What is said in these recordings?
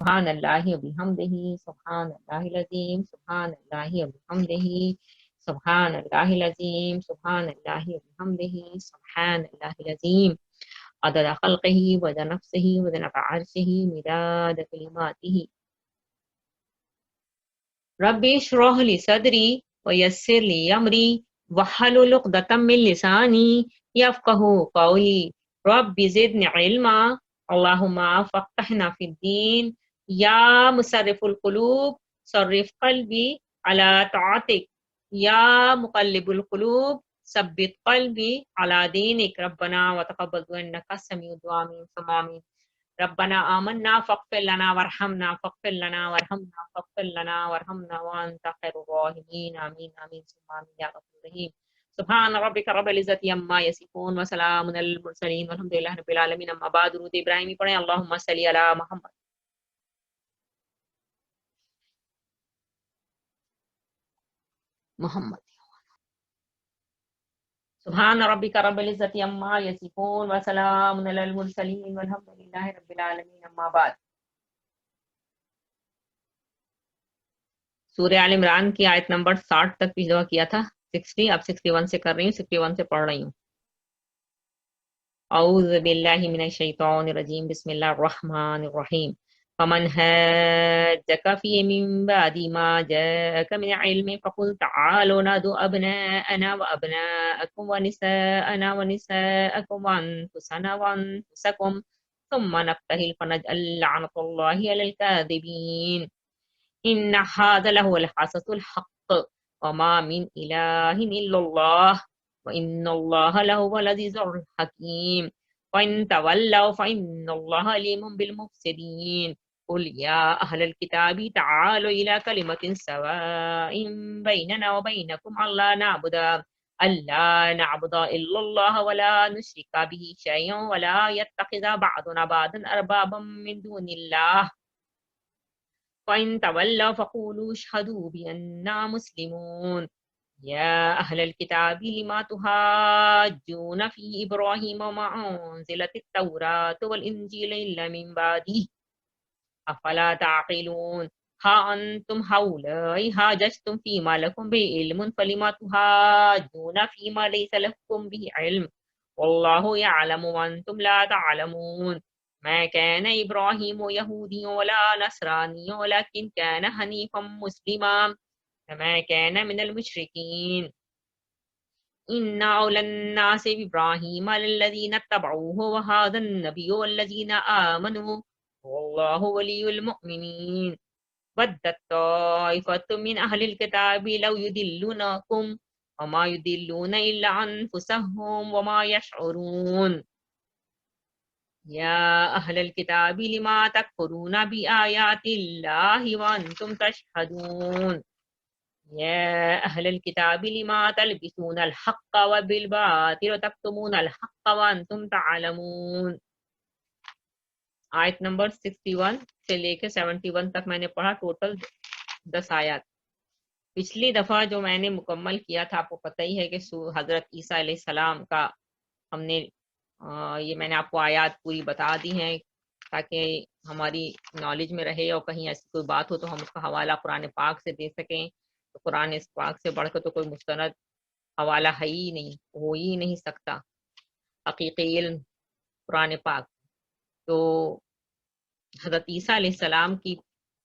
سبحان اللہ و بحمدہ، سبحان اللہ العظیم، سبحان اللہ و بحمدہ، سبحان اللہ العظیم، سبحان اللہ و بحمدہ، سبحان اللہ العظیم، عدد خلقہ وعدد نفسہ وزنة عرشہ مداد کلماتہ۔ رب اشرح لی صدری ویسر لی امری واحلل عقدۃ من لسانی یفقہوا قولی۔ رب زدنی علما، اللہم فقہنا فی الدین، یا مصرف القلوب صرف قلبی علی طاعتک، یا مقلب القلوب ثبت قلبی علی دینک۔ ربنا وتقبل انک السمیع الدعاء ثم آمین۔ ربنا آمنا فاغفر لنا وارحمنا، فاغفر لنا وارحمنا، فاغفر لنا وارحمنا وانت خیر الراحمین، آمین آمین ثم آمین یا غفور رحیم۔ سبحان ربک رب العزت عما یصفون وسلام علی المرسلین والحمد للہ رب العالمین۔ اما بعد، درود ابراہیمی پڑھیں۔ اللہم صلی علی محمد۔ سبحان ربک رب العزت عما یصفون وسلام علی المرسلین والحمد للہ رب العالمین۔ اما بعد، سورہ آل عمران کی آیت نمبر 60 تک پچھلی دفعہ کیا تھا، 60، اب 61 سے کر رہی ہوں، 61 سے پڑھ رہی ہوں۔ اعوذ باللہ من الشیطان الرجیم، بسم اللہ الرحمن الرحیم۔ فمن حاجک فی من بعد ما جاءک من علم فقل تعالوا ندعو ابناءنا وابناءکم ونساءنا ونساءکم وانفسنا وانفسکم ثم نبتہل فنجعل لعنۃ اللہ علی الکاذبین۔ ان هذا له الحسس الحق وما من اله الا الله وان الله له العزيز الحكيم وان تولوا فان الله عليم بالمفسدين قل يا اهل الكتاب تعالوا الى كلمة سواء بيننا وبينكم الا نعبد الا الله ولا نشرك به شيئا ولا يتخذ بعضنا بعضا اربابا من دون الله فإن تولوا فقولوا اشهدوا بأننا مسلمون۔ يا أهل الكتاب لما تحاجون في إبراهيم وما أنزلت التوراة والإنجيل إلا من بعده أفلا تعقلون۔ ها أنتم هؤلاء حاججتم فيما لكم به علم فلما تحاجون فيما ليس لكم به علم والله يعلم وأنتم لا تعلمون۔ ما كان إبراهيم يهوديا ولا نصرانيا ولكن كان حنيفا مسلما وما كان من المشركين۔ إن أولى الناس بإبراهيم الذين اتبعوه وهذا النبي والذين آمنوا والله ولي المؤمنين۔ ودت طائفة من أهل الكتاب لو يضلونكم وما يضلون إلا أنفسهم وما يشعرون۔ يا أهل الكتاب لما تكفرون بآيات الله وأنتم تشهدون۔ يا أهل الكتاب لما تلبسون الحق بالباطل وتكتمون الحق وأنتم تعلمون۔ آیت نمبر 61 سے لے کے 71 تک میں نے پڑھا، ٹوٹل 10 آیات۔ پچھلی دفعہ جو میں نے مکمل کیا تھا، آپ کو پتہ ہی ہے کہ حضرت عیسیٰ علیہ السلام کا ہم نے یہ میں نے آپ کو آیات پوری بتا دی ہیں تاکہ ہماری نالج میں رہے، اور کہیں ایسی کوئی بات ہو تو ہم اس کا حوالہ قرآن پاک سے دے سکیں۔ تو قرآن اس پاک سے بڑھ کر تو کوئی مستند حوالہ ہے ہی نہیں، ہو ہی نہیں سکتا، حقیقی علم قرآن پاک۔ تو حضرت عیسیٰ علیہ السلام کی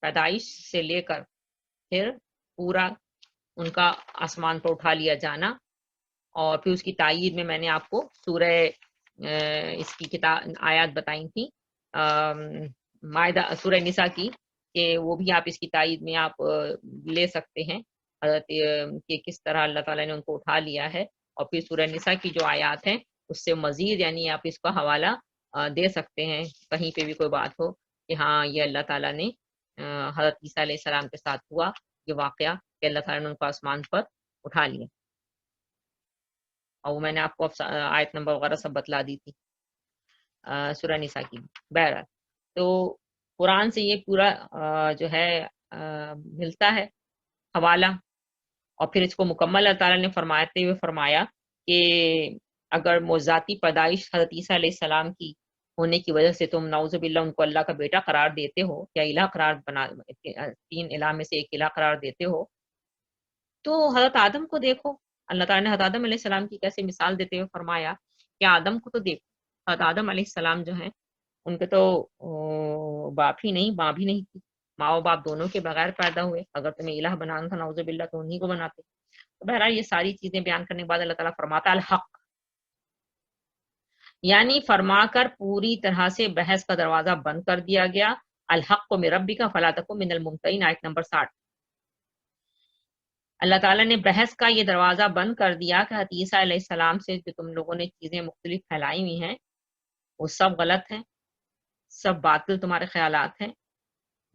پیدائش سے لے کر پھر پورا ان کا آسمان پر اٹھا لیا جانا، اور پھر اس کی تائید میں میں نے آپ کو سورہ اس کی کتاب آیات بتائی تھیں مائدہ سورہ نساء کی، کہ وہ بھی آپ اس کی تائید میں آپ لے سکتے ہیں حضرت کہ کس طرح اللہ تعالیٰ نے ان کو اٹھا لیا ہے، اور پھر سورہ نساء کی جو آیات ہیں اس سے مزید یعنی آپ اس کا حوالہ دے سکتے ہیں کہیں پہ بھی کوئی بات ہو کہ ہاں یہ اللہ تعالیٰ نے حضرت عیسیٰ علیہ السلام کے ساتھ ہوا یہ واقعہ کہ اللہ تعالیٰ نے ان کو آسمان پر اٹھا لیا، اور وہ میں نے آپ کو آیت نمبر وغیرہ سب بتلا دی تھی سورہ نساء کی۔ بہرحال تو قرآن سے یہ پورا جو ہے ملتا ہے حوالہ، اور پھر اس کو مکمل اللہ تعالیٰ نے فرماتے ہوئے فرمایا کہ اگر ذاتی پیدائش حضرت عیسیٰ علیہ السلام کی ہونے کی وجہ سے تم نعوذ باللہ ان کو اللہ کا بیٹا قرار دیتے ہو یا الہ قرار بنا، 3 الہ میں سے ایک الہ قرار دیتے ہو، تو حضرت آدم کو دیکھو، اللہ تعالیٰ نے حضرت آدم علیہ السلام کی کیسے مثال دیتے ہوئے فرمایا کہ آدم کو تو دیکھو، حضرت آدم علیہ السلام جو ہیں ان کے تو باپ ہی نہیں، ماں بھی نہیں تھی، ماں و باپ دونوں کے بغیر پیدا ہوئے، اگر تمہیں الہ بنانا تھا نعوذ باللہ تو انہی کو بناتے۔ تو بہرحال یہ ساری چیزیں بیان کرنے کے بعد اللہ تعالیٰ فرماتا الحق، یعنی فرما کر پوری طرح سے بحث کا دروازہ بند کر دیا گیا۔ الحق من ربک فلا تکن من الممترین، آیت نمبر 60۔ اللہ تعالیٰ نے بحث کا یہ دروازہ بند کر دیا کہ حضرت عیسیٰ علیہ السلام سے جو تم لوگوں نے چیزیں مختلف پھیلائی ہوئی ہیں وہ سب غلط ہیں، سب باطل تمہارے خیالات ہیں،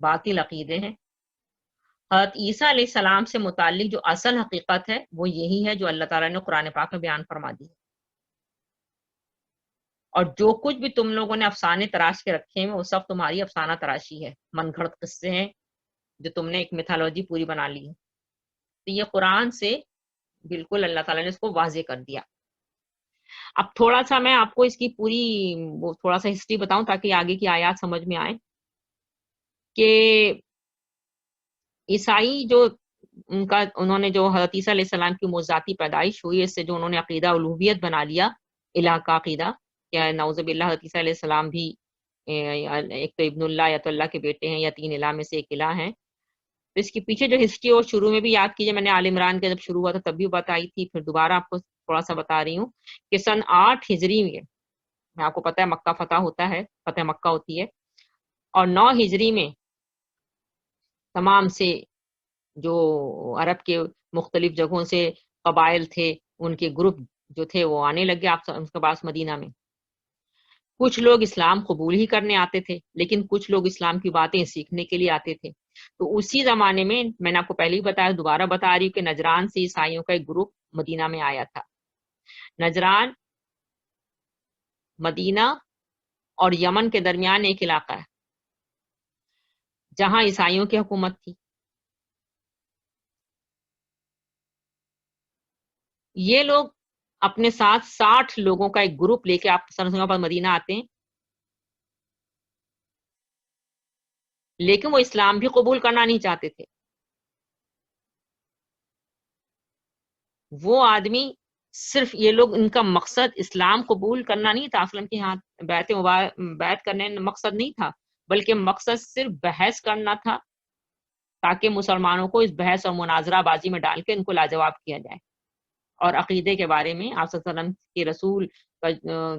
باطل عقیدے ہیں۔ حضرت عیسیٰ علیہ السلام سے متعلق جو اصل حقیقت ہے وہ یہی ہے جو اللہ تعالیٰ نے قرآن پاک میں بیان فرما دی ہے، اور جو کچھ بھی تم لوگوں نے افسانے تراش کے رکھے ہیں وہ سب تمہاری افسانہ تراشی ہے، من گھڑت قصے ہیں جو تم نے ایک میتھالوجی پوری بنا لی ہے۔ تو یہ قرآن سے بالکل اللہ تعالیٰ نے اس کو واضح کر دیا۔ اب تھوڑا سا میں آپ کو اس کی پوری وہ تھوڑا سا ہسٹری بتاؤں تاکہ آگے کی آیات سمجھ میں آئے کہ عیسائی جو انہوں نے جو حضرت عیسیٰ علیہ السلام کی معجزاتی پیدائش ہوئی، اس سے جو انہوں نے عقیدہ الوہیت بنا لیا، الہ کا عقیدہ، کہ نعوذ باللہ حضرت عیسیٰ علیہ السلام بھی ایک تو ابن اللہ یا تو اللہ کے بیٹے ہیں یا 3 الہ میں سے ایک الہ ہیں۔ تو اس کے پیچھے جو ہسٹری اور شروع میں بھی یاد کیجیے، میں نے آل عمران کا جب شروع ہوا تھا تب بھی بتائی تھی، پھر دوبارہ آپ کو تھوڑا سا بتا رہی ہوں کہ سن 8 ہجری میں آپ کو پتہ ہے مکہ فتح ہوتا ہے، فتح مکہ ہوتی ہے، اور 9 ہجری میں تمام سے جو عرب کے مختلف جگہوں سے قبائل تھے ان کے گروپ جو تھے وہ آنے لگے آپ اس کے پاس مدینہ میں۔ کچھ لوگ اسلام قبول ہی کرنے آتے تھے لیکن کچھ لوگ اسلام کی باتیں سیکھنے کے لیے آتے تھے۔ تو اسی زمانے میں نے آپ کو پہلے ہی بتایا، دوبارہ بتا رہی ہوں کہ نجران سے عیسائیوں کا ایک گروپ مدینہ میں آیا تھا۔ نجران مدینہ اور یمن کے درمیان ایک علاقہ ہے جہاں عیسائیوں کی حکومت تھی۔ یہ لوگ اپنے ساتھ 60 لوگوں کا ایک گروپ لے کے آپ سرسنگا پر مدینہ آتے ہیں، لیکن وہ اسلام بھی قبول کرنا نہیں چاہتے تھے۔ وہ آدمی صرف یہ لوگ، ان کا مقصد اسلام قبول کرنا نہیں تھا، اسلام کے ہاتھ بیعت کرنے مقصد نہیں تھا، بلکہ مقصد صرف بحث کرنا تھا تاکہ مسلمانوں کو اس بحث اور مناظرہ بازی میں ڈال کے ان کو لاجواب کیا جائے، اور عقیدے کے بارے میں آپ صلی اللہ علیہ وسلم کے رسول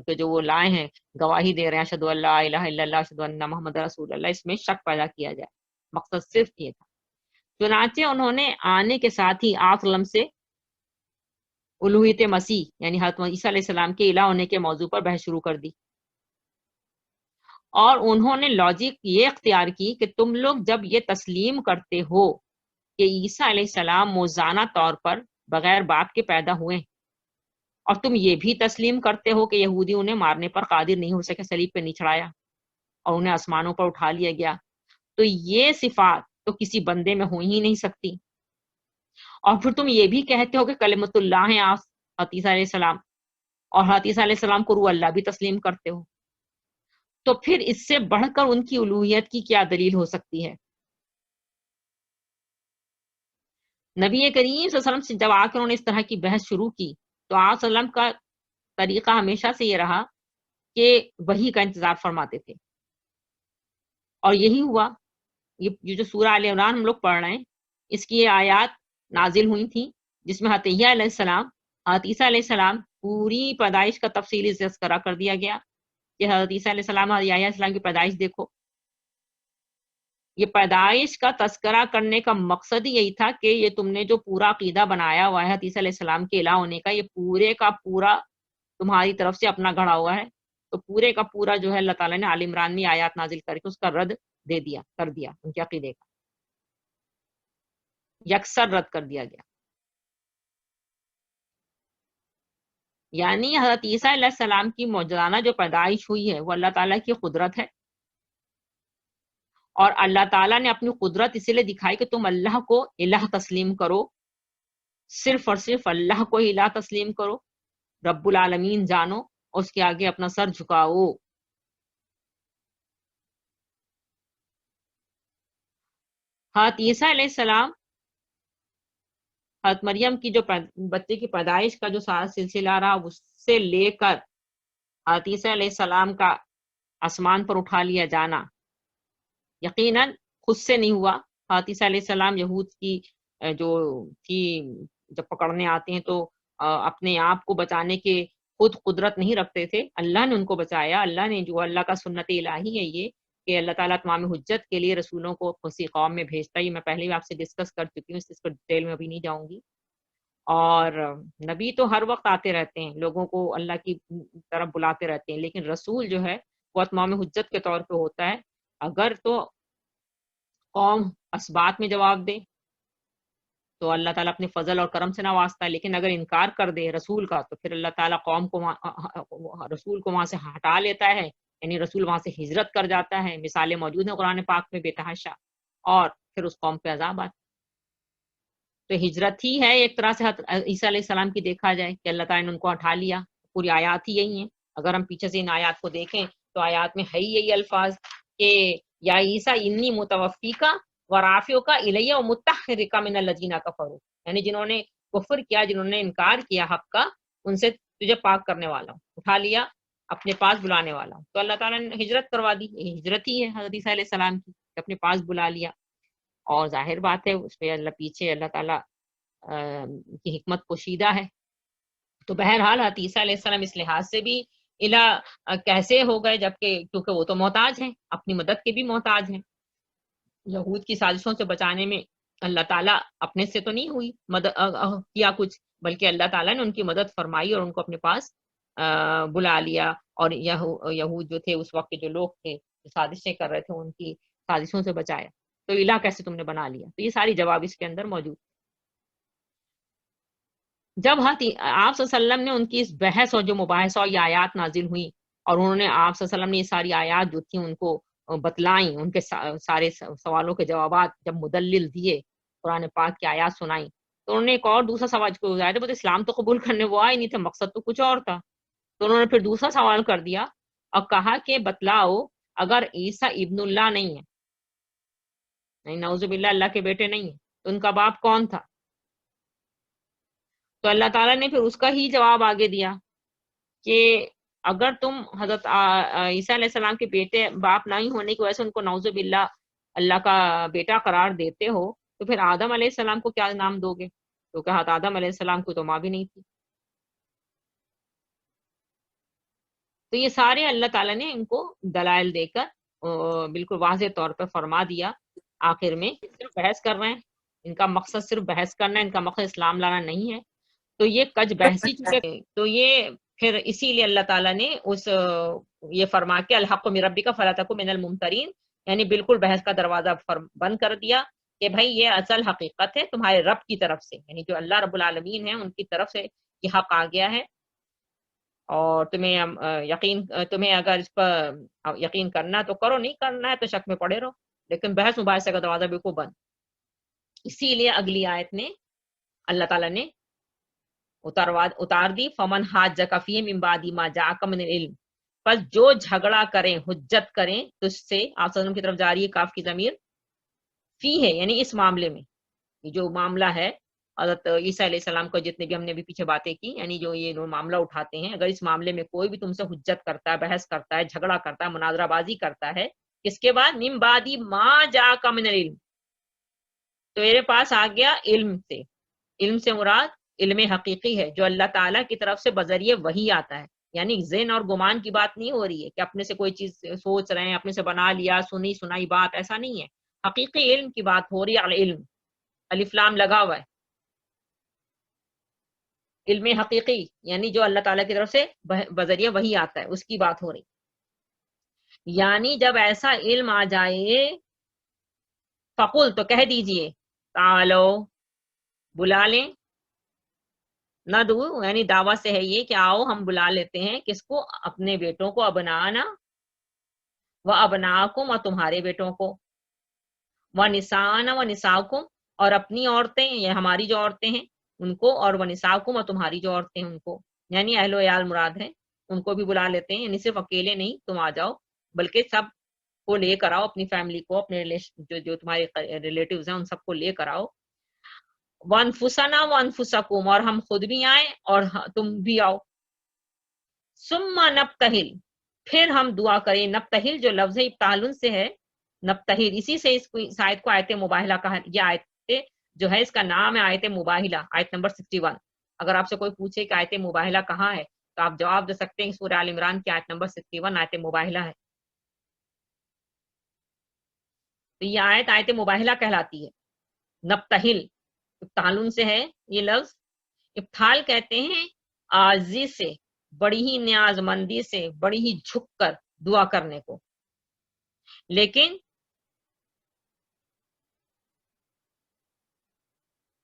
کے جو وہ لائے ہیں، گواہی دے رہے ہیں اشہدو اللہ الہ الا اللہ اشہدو ان محمد رسول اللہ، اس میں شک پیدا کیا جائے، مقصد صرف یہ تھا۔ چنانچہ انہوں نے آنے کے ساتھ ہی آپ صلی اللہ علیہ وسلم سے الوہیت مسیح یعنی حضرت عیسیٰ علیہ السلام کے الہ ہونے کے موضوع پر بحث شروع کر دی، اور انہوں نے لاجک یہ اختیار کی کہ تم لوگ جب یہ تسلیم کرتے ہو کہ عیسیٰ علیہ السلام موزانہ طور پر بغیر باپ کے پیدا ہوئے، اور تم یہ بھی تسلیم کرتے ہو کہ یہودی انہیں مارنے پر قادر نہیں ہو سکے، صلیب پہ نہیں چڑھایا اور انہیں آسمانوں پر اٹھا لیا گیا، تو یہ صفات تو کسی بندے میں ہو ہی نہیں سکتی، اور پھر تم یہ بھی کہتے ہو کہ کلمۃ اللہ ہیں آپ حضرت عیسیٰ علیہ السلام، اور حضرت عیسیٰ علیہ السلام کو روح اللہ بھی تسلیم کرتے ہو، تو پھر اس سے بڑھ کر ان کی الوہیت کی کیا دلیل ہو سکتی ہے؟ نبی کریم صلی اللہ علیہ وسلم سے جب آ کر انہوں نے اس طرح کی بحث شروع کی تو آپ صلی اللہ علیہ وسلم کا طریقہ ہمیشہ سے یہ رہا کہ وحی کا انتظار فرماتے تھے، اور یہی ہوا۔ یہ جو سورہ آل عمران ہم لوگ پڑھ رہے ہیں، اس کی یہ آیات نازل ہوئی تھیں جس میں حضرت یحییٰ علیہ السلام، حضرت عیسیٰ علیہ السلام پوری پیدائش کا تفصیلی تذکرہ کر دیا گیا کہ حضرت عیسیٰ علیہ السلام اور یحییٰ علیہ السلام کی پیدائش دیکھو۔ یہ پیدائش کا تذکرہ کرنے کا مقصد ہی یہی تھا کہ یہ تم نے جو پورا عقیدہ بنایا ہوا ہے حضرت عیسیٰ علیہ السلام کے الہ ہونے کا، یہ پورے کا پورا تمہاری طرف سے اپنا گھڑا ہوا ہے، تو پورے کا پورا جو ہے اللہ تعالیٰ نے آل عمران میں آیات نازل کر کے اس کا رد کر دیا، ان کے عقیدے کا یکسر رد کر دیا گیا۔ یعنی حضرت عیسیٰ علیہ السلام کی موجودانہ جو پیدائش ہوئی ہے وہ اللہ تعالیٰ کی قدرت ہے، اور اللہ تعالیٰ نے اپنی قدرت اسی لیے دکھائی کہ تم اللہ کو الہ تسلیم کرو، صرف اور صرف اللہ کو الہ تسلیم کرو، رب العالمین جانو، اس کے آگے اپنا سر جھکاؤ۔ حضرت عیسیٰ علیہ السلام، حضرت مریم کی جو بچے کی پیدائش کا جو سارا سلسلہ رہا، اس سے لے کر حضرت عیسیٰ علیہ السلام کا آسمان پر اٹھا لیا جانا یقیناً خود سے نہیں ہوا۔ حضرت عیسیٰ علیہ السلام یہود کی جو تھی، جب پکڑنے آتے ہیں تو اپنے آپ کو بچانے کے خود قدرت نہیں رکھتے تھے، اللہ نے ان کو بچایا۔ اللہ نے، جو اللہ کا سنت الہی ہے یہ، کہ اللہ تعالیٰ تمام حجت کے لیے رسولوں کو کسی قوم میں بھیجتا ہے، یہ میں پہلے بھی آپ سے ڈسکس کر چکی ہوں، اس کو ڈیٹیل میں ابھی نہیں جاؤں گی۔ اور نبی تو ہر وقت آتے رہتے ہیں، لوگوں کو اللہ کی طرف بلاتے رہتے ہیں، لیکن رسول جو ہے وہ تمام حجت کے طور پہ ہوتا ہے۔ اگر تو قوم اسبات میں جواب دے تو اللہ تعالیٰ اپنے فضل اور کرم سے نوازتا ہے، لیکن اگر انکار کر دے رسول کا تو پھر اللہ تعالیٰ قوم کو رسول کو وہاں سے ہٹا لیتا ہے، یعنی رسول وہاں سے ہجرت کر جاتا ہے۔ مثالیں موجود ہیں قرآن پاک میں بے تحاشا، اور پھر اس قوم پہ عذاب آتا ہے۔ تو ہجرت ہی ہے ایک طرح سے عیسیٰ علیہ السلام کی، دیکھا جائے کہ اللہ تعالیٰ نے ان کو ہٹا لیا۔ پوری آیات ہی یہی ہیں، اگر ہم پیچھے سے ان آیات کو دیکھیں تو آیات میں ہے ہی یہی الفاظ کہ یا عیسیٰ انی متوفیکا ورافعک الیہ ومطہرک من الذین کفروا، یعنی جنہوں نے کفر کیا، جنہوں نے انکار کیا حق کا، ان سے تجھے پاک کرنے والا ہوں، اٹھا لیا، اپنے پاس بلانے والا ہوں۔ تو اللہ تعالیٰ نے ہجرت کروا دی، یہ ہجرت ہی ہے حضرت عیسیٰ علیہ السلام کی، اپنے پاس بلا لیا۔ اور ظاہر بات ہے اس پہ اللہ پیچھے اللہ تعالیٰ کی حکمت پوشیدہ ہے۔ تو بہرحال حضرت عیسیٰ علیہ السلام اس لحاظ سے بھی الہ کیسے ہو گئے، جبکہ کیونکہ وہ تو محتاج ہیں، اپنی مدد کے بھی محتاج ہیں۔ یہود کی سازشوں سے بچانے میں اللہ تعالیٰ اپنے سے تو نہیں ہوئی کیا کچھ، بلکہ اللہ تعالیٰ نے ان کی مدد فرمائی اور ان کو اپنے پاس بلا لیا۔ اور یہود جو تھے اس وقت کے جو لوگ تھے جو سازشیں کر رہے تھے، ان کی سازشوں سے بچایا۔ تو الہ کیسے تم نے بنا لیا؟ تو یہ ساری جواب اس کے اندر موجود۔ جب آپ صلی اللہ علیہ وسلم نے ان کی اس بحث اور جو مباحثہ اور یہ آیات نازل ہوئی، اور انہوں نے آپ صلی اللہ علیہ وسلم نے یہ ساری آیات جو تھیں ان کو بتلائیں، ان کے سارے سوالوں کے جوابات جب مدلل دیے، قرآن پاک کی آیات سنائیں، تو انہوں نے ایک اور دوسرا سوال کو ظاہر ہے، اسلام تو قبول کرنے وہ آئے نہیں تھے، مقصد تو کچھ اور تھا۔ تو انہوں نے پھر دوسرا سوال کر دیا اور کہا کہ بتلاؤ، اگر عیسیٰ ابن اللہ نہیں ہے، نعوذ باللہ اللہ کے بیٹے نہیں ہیں، تو ان کا باپ کون تھا؟ تو اللہ تعالیٰ نے پھر اس کا ہی جواب آگے دیا کہ اگر تم حضرت عیسیٰ علیہ السلام کے بیٹے باپ نہیں ہونے کی وجہ سے ان کو نعوذ باللہ اللہ کا بیٹا قرار دیتے ہو، تو پھر آدم علیہ السلام کو کیا نام دو گے؟ تو کہا آدم علیہ السلام کو تو ماں بھی نہیں تھی۔ تو یہ سارے اللہ تعالیٰ نے ان کو دلائل دے کر بالکل واضح طور پر فرما دیا۔ آخر میں صرف بحث کر رہے ہیں، ان کا مقصد صرف بحث کرنا ہے، ان کا مقصد اسلام لانا نہیں ہے۔ تو یہ کج بحثی چکے، تو یہ پھر اسی لیے اللہ تعالیٰ نے یہ فرما کے الحق من ربک فلا تکن من الممترین، یعنی بالکل بحث کا دروازہ بند کر دیا کہ بھائی یہ اصل حقیقت ہے تمہارے رب کی طرف سے، یعنی جو اللہ رب العالمین ہیں ان کی طرف سے یہ حق آ گیا ہے، اور تمہیں اگر اس پر یقین کرنا تو کرو، نہیں کرنا ہے تو شک میں پڑے رہو، لیکن بحث مباحثہ کا دروازہ بالکل بند۔ اسی لیے اگلی آیت نے اللہ تعالیٰ نے اتار دی فمن حاجک فیہ من بعد ما جاءک من العلم، پس جو جھگڑا کریں، حجت کریں تجھ سے، آپ صلی اللہ علیہ وسلم کی طرف جاری ہے کاف کی ضمیر، فی ہے یعنی اس معاملے میں، یہ جو معاملہ ہے حضرت عیسیٰ علیہ السلام کو، جتنے بھی ہم نے بھی پیچھے باتیں کی، یعنی جو یہ معاملہ اٹھاتے ہیں، اگر اس معاملے میں کوئی بھی تم سے حجت کرتا ہے، بحث کرتا ہے، جھگڑا کرتا ہے، مناظرہ بازی کرتا ہے، کس کے بعد؟ من بعد ما جاءک من العلم، تو میرے پاس آ گیا علم سے، علم سے مراد علم حقیقی ہے جو اللہ تعالیٰ کی طرف سے بذریعہ وحی آتا ہے، یعنی ذہن اور گمان کی بات نہیں ہو رہی ہے کہ اپنے سے کوئی چیز سوچ رہے ہیں، اپنے سے بنا لیا، سنی سنائی بات، ایسا نہیں ہے، حقیقی علم کی بات ہو رہی ہے، علم الف لام لگا ہوا ہے، علم حقیقی یعنی جو اللہ تعالیٰ کی طرف سے بذریعہ وحی آتا ہے، اس کی بات ہو رہی، یعنی جب ایسا علم آ جائے، فقل تو کہہ دیجئے، تعالو بلا لیں، نہ دو یعنی دعویٰ سے ہے یہ کہ آؤ ہم بلا لیتے ہیں کس کو؟ اپنے بیٹوں کو، ابنانا و ابناکم، اور تمہارے بیٹوں کو، و نسانا و نساکم، اور اپنی عورتیں، یہ ہماری جو عورتیں ہیں ان کو، اور و نساکم، اور تمہاری جو عورتیں ہیں ان کو، یعنی اہل و عیال مراد ہیں، ان کو بھی بلا لیتے ہیں، یعنی صرف اکیلے نہیں تم آ جاؤ، بلکہ سب کو لے کر آؤ، اپنی فیملی کو، اپنے جو تمہارے ریلیٹیوز ہیں ان سب کو لے کر آؤ. وانفسنا وانفسکم، اور ہم خود بھی آئیں اور تم بھی آؤ. ثم نبتہل، پھر ہم دعا کریں. نبتہل جو لفظ ہے ابتہالن سے ہے، نبتہل اسی سے اس آیت کو آیت مباہلہ کہا. یہ آیت جو ہے اس کا نام ہے آیت مباہلہ، آیت نمبر 61. اگر آپ سے کوئی پوچھے کہ آیت مباہلہ کہاں ہے تو آپ جواب دے سکتے ہیں سورہ آل عمران کی آیت نمبر 61 آیت مباہلہ ہے. تو یہ آیت آیت مباہلہ کہلاتی ہے. نبتہل ابتہالن سے ہے یہ لفظ. ابتحال کہتے ہیں عاجزی سے، بڑی ہی نیاز مندی سے، بڑی ہی جھک کر دعا کرنے کو. لیکن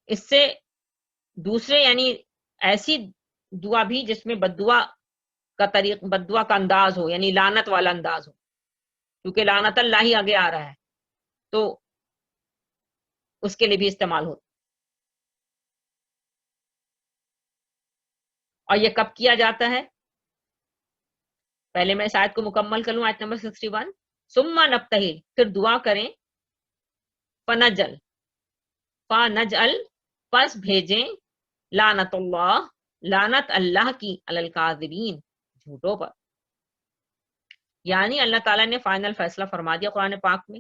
اس سے دوسرے یعنی ایسی دعا بھی جس میں بددعا کا طریق، بددعا کا انداز ہو، یعنی لعنت والا انداز ہو، کیونکہ لعنت اللہ ہی آگے آ رہا ہے تو اس کے لیے بھی استعمال ہوتا. اور یہ کب کیا جاتا ہے؟ پہلے میں اس آیت کو مکمل کر لوں، آیت نمبر 61. ثم نبتہل، پھر دعا کریں. فنجل، فنجل پس بھیجیں. لعنت اللہ، لعنت اللہ کی، علی الکاذبین جھوٹوں پر. یعنی اللہ تعالیٰ نے فائنل فیصلہ فرما دیا قرآن پاک میں،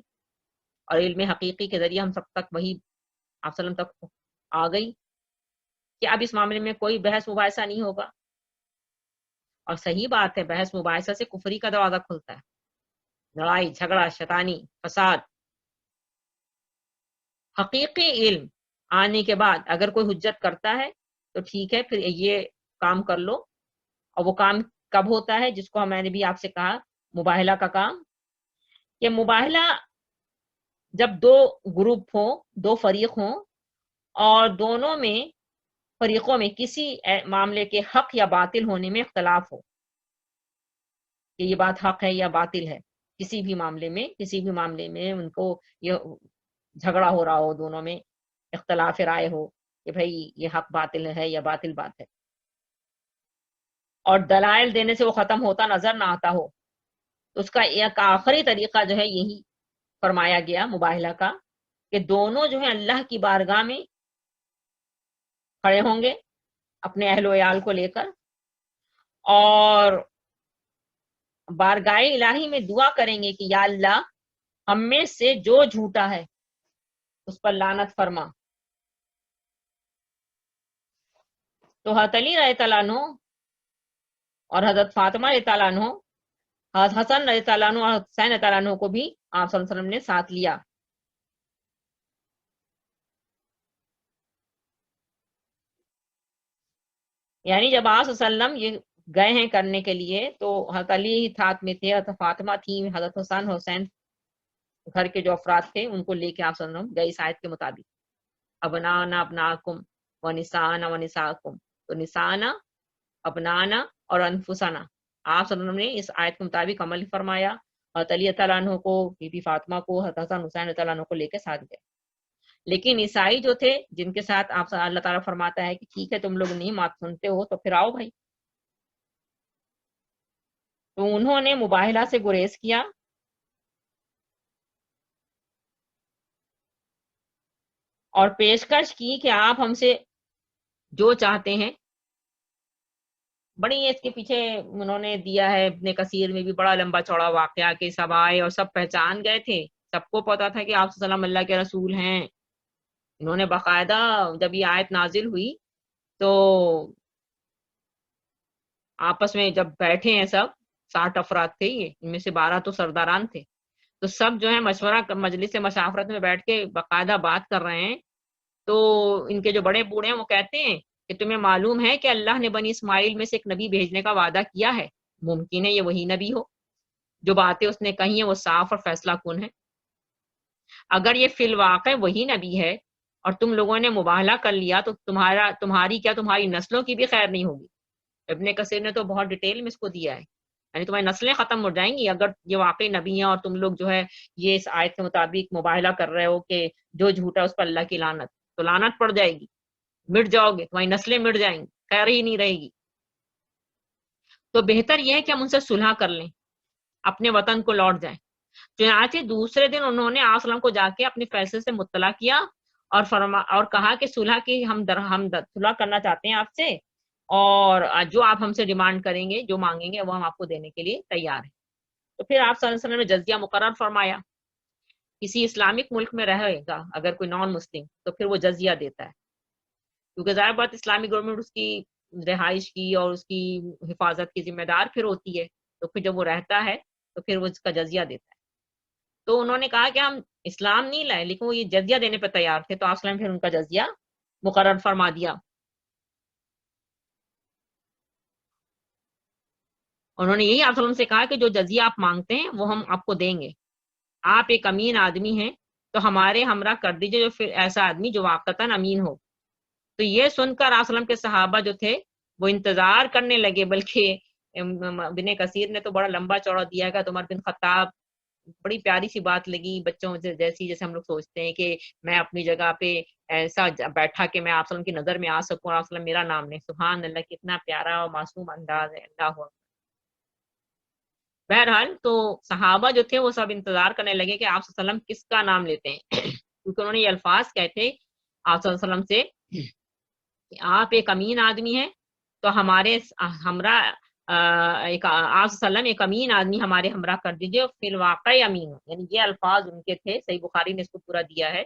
اور علم حقیقی کے ذریعے ہم سب تک وہی آپ صلی اللہ علیہ وسلم تک آ گئی کہ اب اس معاملے میں کوئی بحث مباحثہ نہیں ہوگا. اور صحیح بات ہے، بحث مباحثہ سے کفری کا دروازہ کھلتا ہے، لڑائی جھگڑا شیطانی فساد. حقیقی علم آنے کے بعد اگر کوئی حجت کرتا ہے تو ٹھیک ہے، پھر یہ کام کر لو. اور وہ کام کب ہوتا ہے؟ جس کو میں نے بھی آپ سے کہا مباہلہ کا کام. کہ مباہلہ جب دو گروپ ہوں، دو فریق ہوں، اور دونوں میں فریقوں میں کسی معاملے کے حق یا باطل ہونے میں اختلاف ہو، کہ یہ بات حق ہے یا باطل ہے. کسی بھی معاملے میں ان کو یہ جھگڑا ہو رہا ہو، دونوں میں اختلاف رائے ہو کہ بھئی یہ حق باطل ہے یا باطل بات ہے، اور دلائل دینے سے وہ ختم ہوتا نظر نہ آتا ہو، تو اس کا ایک آخری طریقہ جو ہے یہی فرمایا گیا مباہلہ کا، کہ دونوں جو ہے اللہ کی بارگاہ میں کھڑے ہوں گے اپنے اہل و عیال کو لے کر، اور بارگاہ الہی میں دعا کریں گے کہ یا اللہ ہم میں سے جو جھوٹا ہے اس پر لعنت فرما. تو حضرت علی رضی اللہ عنہ اور حضرت فاطمہ رضی اللہ عنہ، حضرت حسن رضی اللہ عنہ اور حسین رضی اللہ عنہ کو بھی آپ صلی اللہ علیہ وسلم نے ساتھ لیا. یعنی جب آپ صلی اللہ علیہ وسلم یہ گئے ہیں کرنے کے لیے تو حضرت علی ساتھ میں تھے، حضرت فاطمہ تھی، حضرت حسین گھر کے جو افراد تھے ان کو لے کے آپ صلی اللہ علیہ وسلم گئے اس آیت کے مطابق. ابنانا ابناکم ونسانا ونساکم، تو نسانا، ابنانا اور انفسنا آپ صلی اللہ علیہ وسلم نے اس آیت کے مطابق عمل فرمایا. حضرت علی تعالیٰ عنہ کو، بی بی فاطمہ کو، حضرت حسن حسین تعالیٰ عنہ کو لے کے ساتھ گئے. لیکن عیسائی جو تھے جن کے ساتھ آپ اللہ تعالیٰ فرماتا ہے کہ ٹھیک ہے تم لوگ نہیں بات سنتے ہو تو پھر آؤ بھائی، تو انہوں نے مباہلہ سے گریز کیا. اور پیشکش کی کہ آپ ہم سے جو چاہتے ہیں. بڑی اس کے پیچھے انہوں نے دیا ہے، ابن کثیر میں بھی بڑا لمبا چوڑا واقعہ کہ سب آئے اور سب پہچان گئے تھے، سب کو پتا تھا کہ آپ صلی اللہ علیہ وسلم اللہ کے رسول ہیں. انہوں نے باقاعدہ جب یہ آیت نازل ہوئی تو آپس میں جب بیٹھے ہیں سب، 60 افراد تھے یہ، ان میں سے 12 تو سرداران تھے، تو سب جو ہے مشورہ مجلس مشاورت میں بیٹھ کے باقاعدہ بات کر رہے ہیں. تو ان کے جو بڑے بوڑھے ہیں وہ کہتے ہیں کہ تمہیں معلوم ہے کہ اللہ نے بنی اسماعیل میں سے ایک نبی بھیجنے کا وعدہ کیا ہے، ممکن ہے یہ وہی نبی ہو، جو باتیں اس نے کہی ہیں وہ صاف اور فیصلہ کن ہے. اگر یہ فی الواقع وہی نبی ہے اور تم لوگوں نے مباہلہ کر لیا تو تمہاری نسلوں کی بھی خیر نہیں ہوگی. ابن کثیر نے تو بہت ڈیٹیل میں اس کو دیا ہے، یعنی تمہاری نسلیں ختم ہو جائیں گی اگر یہ واقعی نبی ہیں اور تم لوگ جو ہے یہ اس آیت کے مطابق مباہلہ کر رہے ہو کہ جو جھوٹا اس پر اللہ کی لعنت، تو لعنت پڑ جائے گی، مٹ جاؤ گے، تمہاری نسلیں مٹ جائیں گی، خیر ہی نہیں رہے گی. تو بہتر یہ ہے کہ ہم ان سے صلح کر لیں، اپنے وطن کو لوٹ جائیں. چنانچہ دوسرے دن انہوں نے آپ وسلم کو جا کے اپنے فیصلے سے مطلع کیا اور کہا کہ صلح کی ہم صلح کرنا چاہتے ہیں آپ سے، اور جو آپ ہم سے ڈیمانڈ کریں گے، جو مانگیں گے وہ ہم آپ کو دینے کے لیے تیار ہیں۔ تو پھر آپ صلی اللہ علیہ وسلم نے جزیہ مقرر فرمایا۔ کسی اسلامک ملک میں رہے گا اگر کوئی نان مسلم تو پھر وہ جزیہ دیتا ہے، کیونکہ ظاہر بات اسلامی گورنمنٹ اس کی رہائش کی اور اس کی حفاظت کی ذمہ دار پھر ہوتی ہے، تو پھر جب وہ رہتا ہے تو پھر وہ اس کا جزیہ دیتا ہے۔ تو انہوں نے کہا کہ ہم اسلام نہیں لائے لیکن وہ یہ جزیہ دینے پہ تیار تھے، تو آپ وسلم پھر ان کا جزیہ مقرر فرما دیا۔ انہوں نے یہی آپ وسلم سے کہا کہ جو جزیہ آپ مانگتے ہیں وہ ہم آپ کو دیں گے، آپ ایک امین آدمی ہیں تو ہمارے ہمراہ کر دیجئے جو پھر ایسا آدمی جو واقعتاً امین ہو۔ تو یہ سن کر آپ وسلم کے صحابہ جو تھے وہ انتظار کرنے لگے، بلکہ ابن کثیر نے تو بڑا لمبا چوڑا دیا ہے کہ عمر بن خطاب، بڑی پیاری سی بات لگی بچوں سے، جیسے ہم لوگ سوچتے ہیں کہ میں اپنی جگہ پہ ایسا بیٹھا کہ میں آپ وسلم کی نظر میں آ سکوں اور آپ وسلم میرا نام لیں۔ سبحان اللہ، کتنا پیارا اور معصوم انداز ہے، اللہ ہو۔ بہرحال تو صحابہ جو تھے وہ سب انتظار کرنے لگے کہ آپ صلی اللہ علیہ وسلم کس کا نام لیتے ہیں کیونکہ انہوں نے یہ الفاظ کہے تھے آپ صلی اللہ علیہ وسلم سے کہ آپ ایک امین آدمی ہیں تو ہمارے ہمراہ آپ صلی اللہ علیہ وسلم ایک امین آدمی ہمارے ہمراہ کر دیجئے، فی الواقع امین، یعنی یہ الفاظ ان کے تھے۔ صحیح بخاری نے اس کو پورا دیا ہے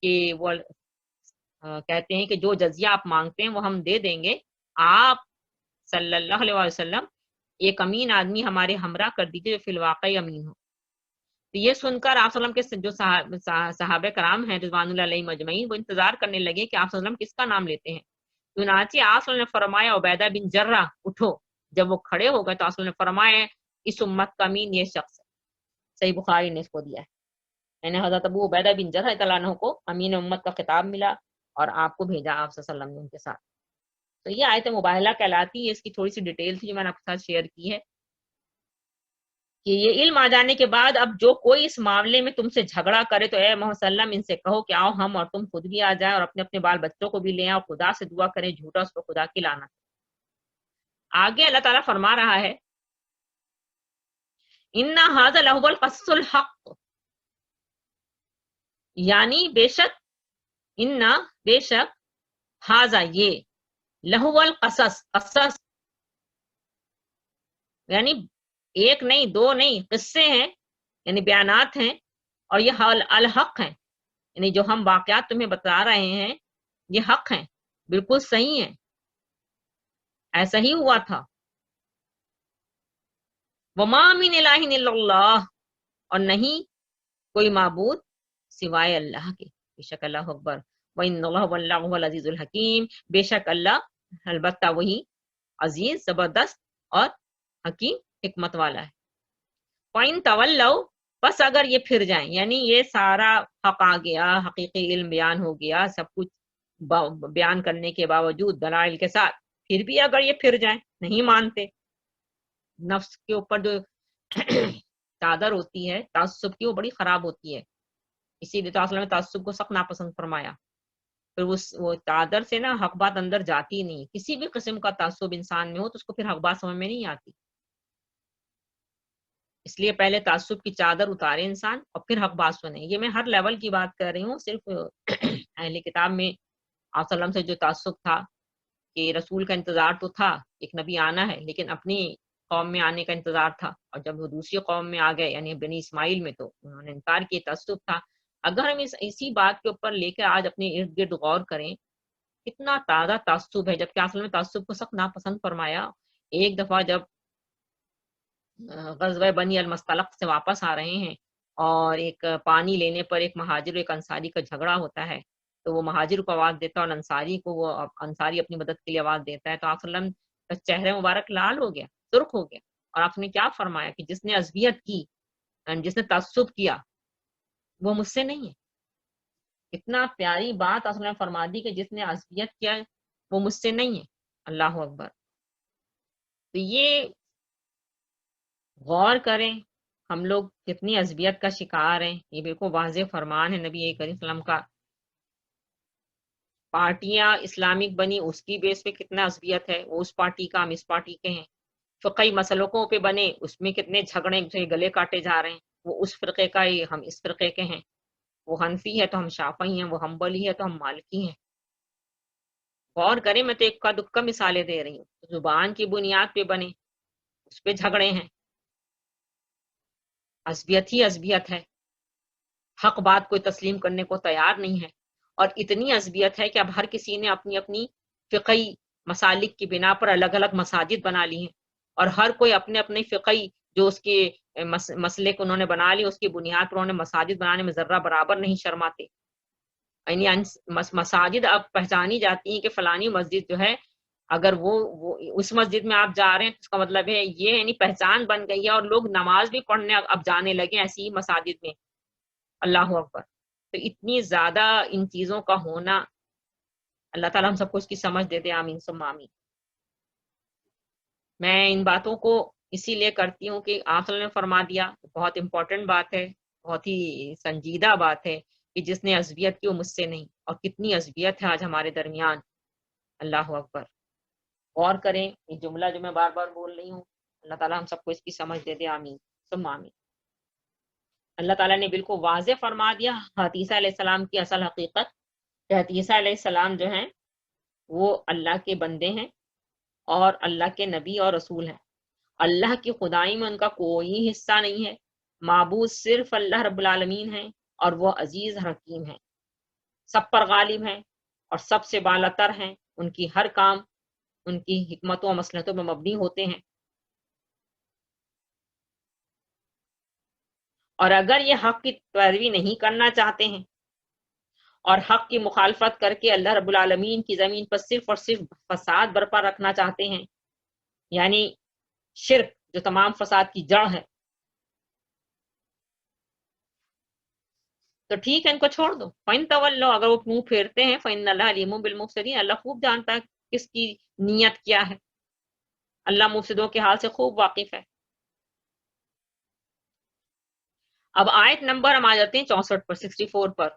کہ وہ کہتے ہیں کہ جو جزیہ آپ مانگتے ہیں وہ ہم دے دیں گے، آپ صلی اللہ علیہ وسلم ایک امین آدمی ہمارے ہمراہ کر دیجئے جو فی الواقع امین ہو۔ تو یہ سن کر آپ صلی اللہ علیہ وسلم کے جو صحابہ کرام ہیں رضوان اللہ علیہم اجمعین، وہ انتظار کرنے لگے کہ آپ صلی اللہ علیہ وسلم کس کا نام لیتے ہیں۔ چنانچہ آپ صلی اللہ علیہ وسلم نے فرمایا عبیدہ بن جرہ اٹھو۔ جب وہ کھڑے ہو گئے تو آپ صلی اللہ علیہ وسلم نے فرمایا اس امت کا امین یہ شخص ہے۔ صحیح بخاری نے اس کو دیا ہے، یعنی حضرت ابو عبیدہ بن جرہ رضی اللہ عنہ کو امین امت کا خطاب ملا اور آپ کو بھیجا آپ صلی اللہ علیہ وسلم نے ان کے ساتھ۔ تو یہ آیت مباہلہ کہلاتی ہے، اس کی تھوڑی سی ڈیٹیل تھی جو میں نے آپ کے ساتھ شیئر کی ہے کہ یہ علم آ جانے کے بعد اب جو کوئی اس معاملے میں تم سے جھگڑا کرے تو اے محمد صلی اللہ علیہ وسلم ان سے کہو کہ آؤ ہم اور تم خود بھی آ جائیں اور اپنے اپنے بال بچوں کو بھی لیں اور خدا سے دعا کریں، جھوٹا اس کو خدا کی لعنت۔ آگے اللہ تعالیٰ فرما رہا ہے اِنَّ هَذَا لَهُوَ الْقَصَّصُ الْحَقُّ، یعنی بے شک ہاذا یہ لہو القصص، قصص یعنی ایک نہیں دو نہیں، قصے ہیں یعنی بیانات ہیں، اور یہ الحق ہیں یعنی جو ہم واقعات تمہیں بتا رہے ہیں یہ حق ہیں، بالکل صحیح ہیں، ایسا ہی ہوا تھا۔ وَمَا مِنْ إِلَٰهٍ إِلَّا اللَّهُ، اور نہیں کوئی معبود سوائے اللہ کے، بے شک اللہ اکبر۔ وَإِنَّ اللَّهَ وَاللَّهُ هُوَ الْعَزِيزُ الْحَكِيمُ، بے شک اللہ البتہ وہی عزیز، زبردست اور حکیم حکمت والا ہے۔ وَإِن تَوَلَّوْا، بس اگر یہ پھر جائیں، یعنی یہ سارا حق آ گیا، حقیقی علم بیان ہو گیا، سب کچھ بیان کرنے کے باوجود دلائل کے ساتھ، پھر بھی اگر یہ پھر جائیں، نہیں مانتے، نفس کے اوپر جو چادر ہوتی ہے تعصب کی وہ بڑی خراب ہوتی ہے، اسی لیے تو آپ نے تعصب کو سخت ناپسند فرمایا۔ پھر وہ چادر سے نا حق بات اندر جاتی نہیں، کسی بھی قسم کا تعصب انسان میں ہو تو اس کو پھر حق بات سمجھ میں نہیں آتی، اس لیے پہلے تعصب کی چادر اتارے انسان اور پھر حق بات سنے۔ یہ میں ہر لیول کی بات کر رہی ہوں، صرف اہل کتاب میں آپ صلی اللہ علیہ وسلم سے جو تعصب تھا کہ رسول کا انتظار تو تھا، ایک نبی آنا ہے، لیکن اپنی قوم میں آنے کا انتظار تھا، اور جب وہ دوسری قوم میں آ گئے یعنی بنی اسماعیل میں تو انہوں نے انکار کیا، تعصب تھا۔ اگر ہم اسی بات کے اوپر لے کے آج اپنے ارد گرد غور کریں، کتنا تازہ تعصب ہے، جبکہ اصل میں تعصب کو سخت ناپسند فرمایا۔ ایک دفعہ جب غزوہ بنی المصطلق سے واپس آ رہے ہیں اور ایک پانی لینے پر ایک مہاجر ایک انصاری کا جھگڑا ہوتا ہے، تو وہ مہاجر کو آواز دیتا ہے اور انصاری کو وہ انصاری اپنی مدد کے لیے آواز دیتا ہے، تو آپ صلی اللہ علیہ وسلم کا چہرہ مبارک لال ہو گیا، سرخ ہو گیا، اور آپ نے کیا فرمایا کہ جس نے عصبیت کی، جس نے تعصب کیا وہ مجھ سے نہیں ہے۔ اتنا پیاری بات آپ نے فرما دی کہ جس نے عصبیت کیا وہ مجھ سے نہیں ہے، اللہ اکبر۔ تو یہ غور کریں ہم لوگ کتنی عصبیت کا شکار ہیں، یہ بالکل واضح فرمان ہے نبی کریم صلی اللہ علیہ وسلم کا۔ پارٹیاں اسلامک بنی اس کی بیس پہ کتنا عصبیت ہے، وہ اس پارٹی کا، ہم اس پارٹی کے ہیں۔ فقہی مسلکوں پہ بنے اس میں کتنے جھگڑے گلے کاٹے جا رہے ہیں، وہ اس فرقے کا ہی، ہم اس فرقے کے ہیں، وہ حنفی ہے تو ہم شافعی ہیں، وہ حنبلی ہے تو ہم مالکی ہیں۔ غور کریں، میں تو ایک کا دکا مثالیں دے رہی ہوں، زبان کی بنیاد پہ بنے، اس پہ جھگڑے ہیں، عصبیت ہی عصبیت ہے، حق بات کوئی تسلیم کرنے کو تیار نہیں ہے، اور اتنی عصبیت ہے کہ اب ہر کسی نے اپنی اپنی فقہی مسالک کی بنا پر الگ الگ مساجد بنا لی ہیں، اور ہر کوئی اپنے اپنے فقہی جو اس کے مسئلے کو انہوں نے بنا لی، اس کی بنیاد پر انہوں نے مساجد بنانے میں ذرہ برابر نہیں شرماتے۔ یعنی مساجد اب پہچانی جاتی ہیں کہ فلانی مسجد جو ہے، اگر وہ اس مسجد میں آپ جا رہے ہیں تو اس کا مطلب ہے یہ، یعنی پہچان بن گئی ہے، اور لوگ نماز بھی پڑھنے اب جانے لگے ایسی مساجد میں۔ اللہ اکبر! تو اتنی زیادہ ان چیزوں کا ہونا، اللہ تعالیٰ ہم سب کو اس کی سمجھ دے دے، آمین ثم آمین۔ میں ان باتوں کو اسی لیے کرتی ہوں کہ آپ نے فرما دیا، بہت امپورٹنٹ بات ہے، بہت ہی سنجیدہ بات ہے کہ جس نے عصبیت کی وہ مجھ سے نہیں، اور کتنی عصبیت ہے آج ہمارے درمیان۔ اللہ اکبر! غور کریں، یہ جملہ جو میں بار بار بول رہی ہوں، اللہ تعالیٰ ہم سب کو اس کی سمجھ دے دے، آمین ثم آمین۔ اللہ تعالیٰ نے بالکل واضح فرما دیا حضرت عیسیٰ علیہ السلام کی اصل حقیقت، کہ حضرت عیسیٰ علیہ السلام جو ہیں وہ اللہ کے بندے ہیں اور اللہ کے نبی اور رسول ہیں۔ اللہ کی خدائی میں ان کا کوئی حصہ نہیں ہے، معبود صرف اللہ رب العالمین ہیں، اور وہ عزیز حکیم ہیں، سب پر غالب ہیں اور سب سے بالا تر ہیں، ان کی ہر کام ان کی حکمتوں و مصلحتوں میں مبنی ہوتے ہیں۔ اور اگر یہ حق کی پیروی نہیں کرنا چاہتے ہیں اور حق کی مخالفت کر کے اللہ رب العالمین کی زمین پر صرف اور صرف فساد برپا رکھنا چاہتے ہیں، یعنی شرک جو تمام فساد کی جڑ ہے، تو ٹھیک ہے، ان کو چھوڑ دو۔ فَإِن تَوَلَّوْا، اگر وہ منہ پھیرتے ہیں، فَإِنَّ اللَّهَ عَلِيمٌ بِالْمُفْسِدِينَ، اللہ خوب جانتا ہے کس کی نیت کیا ہے، اللہ مفسدوں کے حال سے خوب واقف ہے۔ اب آیت نمبر ہم آ جاتے ہیں 64 پر، 64 پر۔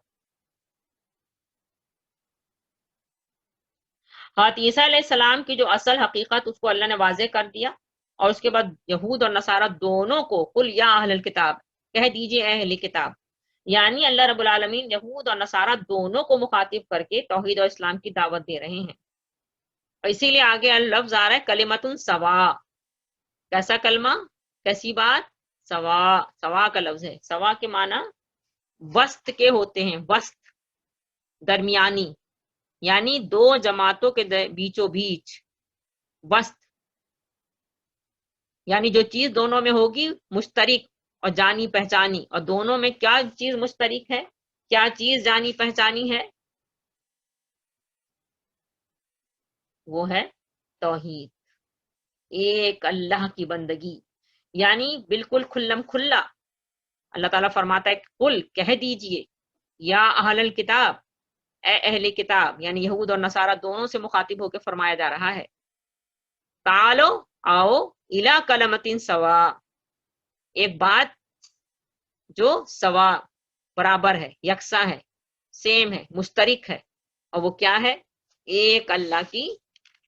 حضرت عیسیٰ علیہ السلام کی جو اصل حقیقت، اس کو اللہ نے واضح کر دیا، اور اس کے بعد یہود اور نصارہ دونوں کو قل یا اہل الکتاب، کہہ دیجئے اے اہل کتاب، یعنی اللہ رب العالمین یہود اور نصارہ دونوں کو مخاطب کر کے توحید اور اسلام کی دعوت دے رہے ہیں۔ اور اسی لیے آگے لفظ آ رہا ہے کلمۃ سوا۔ کیسا کلمہ، کیسی بات؟ سوا، سوا کا لفظ ہے، سوا کے معنی وسط کے ہوتے ہیں، وسط، درمیانی، یعنی دو جماعتوں کے بیچوں بیچ، وسط، یعنی جو چیز دونوں میں ہوگی مشترک اور جانی پہچانی، اور دونوں میں کیا چیز مشترک ہے، کیا چیز جانی پہچانی ہے؟ وہ ہے توحید، ایک اللہ کی بندگی، یعنی بالکل کھلم کھلا۔ اللہ تعالیٰ فرماتا ہے قل، کہہ دیجئے، یا اہل الکتاب، اے اہل کتاب، یعنی یہود اور نصارہ دونوں سے مخاطب ہو کے فرمایا جا رہا ہے، تعالو، آؤ، الی کلمۃ سوا، ایک بات جو سوا، برابر ہے، یکساں ہے، سیم ہے، مشترک ہے، اور وہ کیا ہے؟ ایک اللہ کی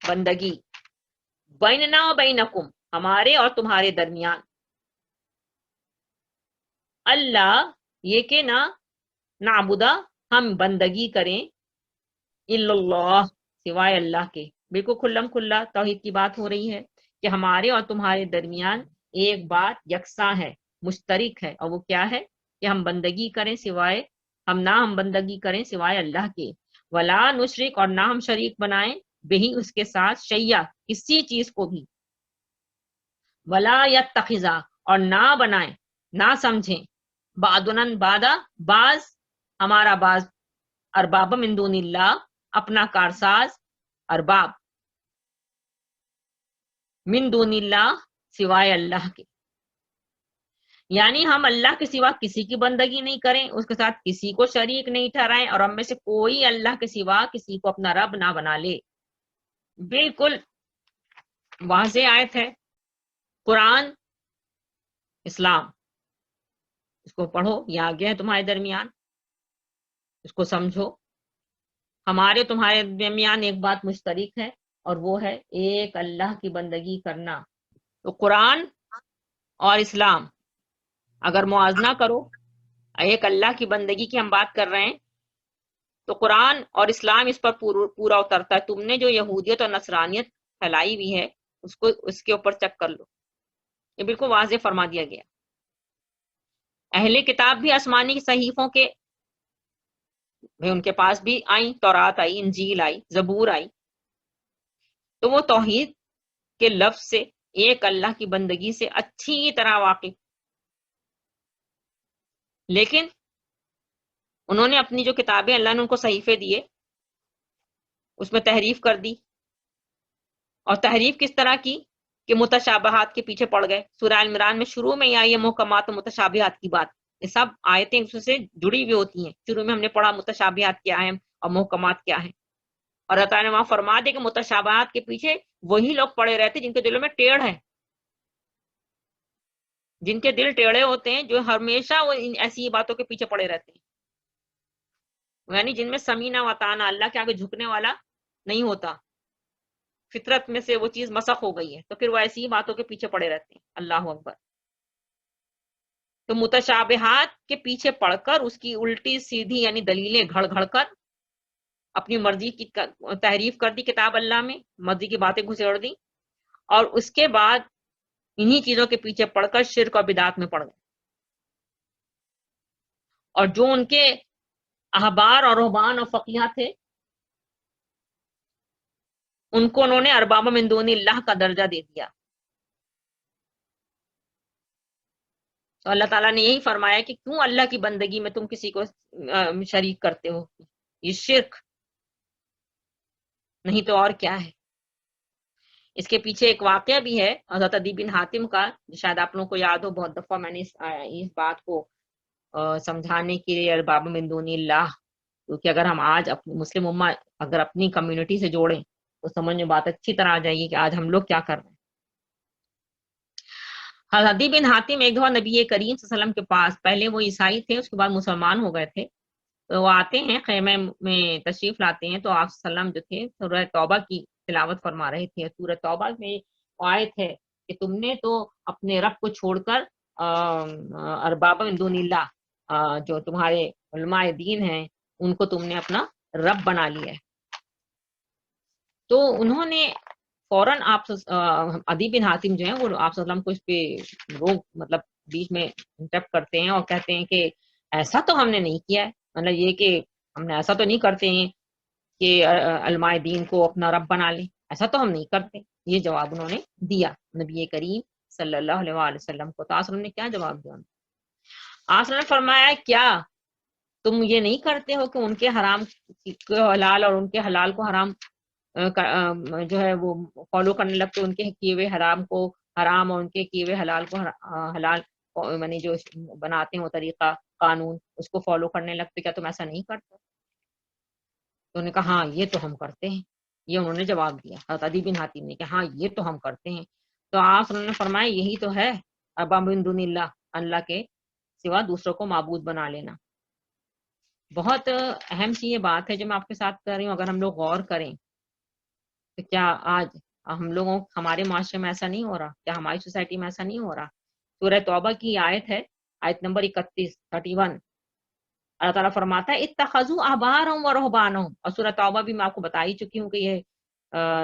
بندگی، بیننا و بینکم، ہمارے اور تمہارے درمیان، اللہ، یہ کہ نعبدا، ہم بندگی کریں، الا اللہ، سوائے اللہ کے، بالکل کھلم کھلا توحید کی بات ہو رہی ہے کہ ہمارے اور تمہارے درمیان ایک بات یکساں ہے، مشترک ہے، اور وہ کیا ہے؟ کہ ہم بندگی کریں سوائے، ہم بندگی کریں سوائے اللہ کے، ولا نشرک، اور نہ ہم شریک بنائیں، بہی، اس کے ساتھ، شی'a، کسی چیز کو بھی، ولا یتخذا، اور نہ بنائیں، نہ سمجھیں، بعضنا بعضا، بعض ہمارا بعض، ارباب من دون اللہ، اپنا کارساز، ارباب من دون اللہ، سوائے اللہ کے، یعنی ہم اللہ کے سوا کسی کی بندگی نہیں کریں، اس کے ساتھ کسی کو شریک نہیں ٹھہرائیں، اور ہم میں سے کوئی اللہ کے سوا کسی کو اپنا رب نہ بنا لے۔ بالکل واضح آیت ہے، قرآن، اسلام، اس کو پڑھو، یہ آگے ہے تمہارے درمیان، اس کو سمجھو، ہمارے تمہارے درمیان ایک بات مشترک ہے، اور وہ ہے ایک اللہ کی بندگی کرنا۔ تو قرآن اور اسلام اگر موازنہ کرو، ایک اللہ کی بندگی کی ہم بات کر رہے ہیں تو قرآن اور اسلام اس پر پورا اترتا ہے. تم نے جو یہودیت اور نصرانیت پھیلائی ہوئی ہے اس کے اوپر چیک کر لو. یہ بالکل واضح فرما دیا گیا. اہل کتاب بھی آسمانی صحیفوں کے ان کے پاس بھی آئیں، تورات آئی، انجیل آئی، زبور آئی، تو وہ توحید کے لفظ سے، ایک اللہ کی بندگی سے اچھی طرح واقف، لیکن انہوں نے اپنی جو کتابیں اللہ نے ان کو صحیفے دیے اس میں تحریف کر دی. اور تحریف کس طرح کی کہ متشابہات کے پیچھے پڑ گئے. سورہ عمران میں شروع میں ہی آئی ہے محکمات و متشابہات کی بات. یہ سب آیتیں اس سے جڑی ہوئی ہوتی ہیں. شروع میں ہم نے پڑھا متشابہات کیا ہیں اور محکمات کیا ہیں، اور اللہ تعالیٰ نے وہاں فرما دے کہ متشابہات کے پیچھے وہی لوگ پڑے رہتے جن کے دلوں میں ٹیڑھ ہے، جن کے دل ٹیڑھے ہوتے ہیں، جو ہمیشہ وہ ایسی باتوں کے پیچھے پڑے رہتے ہیں، یعنی جن میں سمینہ وطانہ، اللہ کے آگے جھکنے والا نہیں ہوتا، فطرت میں سے وہ چیز مسخ ہو گئی ہے، تو پھر وہ ایسی ہی باتوں کے پیچھے پڑے رہتے ہیں. اللہ اکبر. تو متشابہات کے پیچھے پڑ کر اس کی الٹی سیدھی یعنی دلیلیں گھڑ گھڑ کر اپنی مرضی کی تحریف کر دی کتاب اللہ میں، مرضی کی باتیں گھسیڑ دی، اور اس کے بعد انہی چیزوں کے پیچھے پڑ کر شرک اور بدعات میں پڑ گئے. اور جو ان کے احبار اور رہبان اور فقیہ تھے ان کو انہوں نے ارباب من دون اللہ کا درجہ دے دیا. تو اللہ تعالیٰ نے یہی فرمایا کہ کیوں اللہ کی بندگی میں تم کسی کو شریک کرتے ہو، یہ شرک نہیں تو اور کیا ہے. اس کے پیچھے ایک واقعہ بھی ہے حضرت عدی بن حاتم کا، شاید آپ لوگوں کو یاد ہو. بہت دفعہ میں نے اس بات کو سمجھانے کے لیے ارباب من دون اللہ، کیونکہ اگر ہم آج اپنی مسلم امہ اگر اپنی کمیونٹی سے جوڑیں تو سمجھ میں بات اچھی طرح آ جائے گی کہ آج ہم لوگ کیا کر رہے ہیں. حضرت عدی بن حاتم ایک دفعہ نبی کریم صلی اللہ علیہ وسلم کے پاس، پہلے وہ عیسائی تھے اس کے بعد مسلمان ہو گئے تھے، تو وہ آتے ہیں خیمے میں تشریف لاتے ہیں، تو آپ صلی اللہ علیہ وسلم جو تھے سورہ توبہ کی تلاوت فرما رہے تھے. سورہ توبہ میں آیت ہے کہ تم نے تو اپنے رب کو چھوڑ کر ارباب من دون اللہ، جو تمہارے علماء دین ہیں ان کو تم نے اپنا رب بنا لیا ہے. تو انہوں نے فوراً آپ عدی بن حاتم جو ہیں وہ آپ صلی اللہ علیہ وسلم کو اس پہ روک مطلب بیچ میں انٹرپٹ کرتے ہیں اور کہتے ہیں کہ ایسا تو ہم نے نہیں کیا ہے، مطلب یہ کہ ہم نے ایسا تو نہیں کرتے ہیں کہ علماء دین کو اپنا رب بنا لیں، ایسا تو ہم نہیں کرتے. یہ جواب انہوں نے دیا نبی کریم صلی اللہ علیہ وآلہ وسلم کو. تو آپ نے کیا جواب دیا؟ آپ نے فرمایا کیا تم یہ نہیں کرتے ہو کہ ان کے حرام کو حلال اور ان کے حلال کو حرام جو ہے وہ فالو کرنے لگتے، ان کے کیے ہوئے حرام کو حرام اور ان کے کیے ہوئے حلال کو حلال، یعنی جو بناتے ہیں وہ طریقہ قانون اس کو فالو کرنے لگتے، کیا تم ایسا نہیں کرتے؟ تو انہوں نے کہا ہاں یہ تو ہم کرتے ہیں. یہ انہوں نے جواب دیا حضرت عدی بن حاتم نے کہ ہاں یہ تو ہم کرتے ہیں. تو آپ نے فرمایا یہی تو ہے ارباب من دون اللہ، اللہ کے سوا دوسروں کو معبود بنا لینا. بہت اہم سی یہ بات ہے جو میں آپ کے ساتھ کر رہی ہوں. اگر ہم لوگ غور کریں تو کیا آج ہم لوگوں ہمارے معاشرے میں ایسا نہیں ہو رہا؟ کیا ہماری سوسائٹی میں ایسا نہیں ہو رہا؟ سورہ توبہ کی آیت ہے، آیت نمبر 31 اللہ تعالیٰ فرماتا ہے اتخذوا احبارهم ورهبانهم، اور سورہ توبہ بھی میں آپ کو بتا ہی چکی ہوں کہ یہ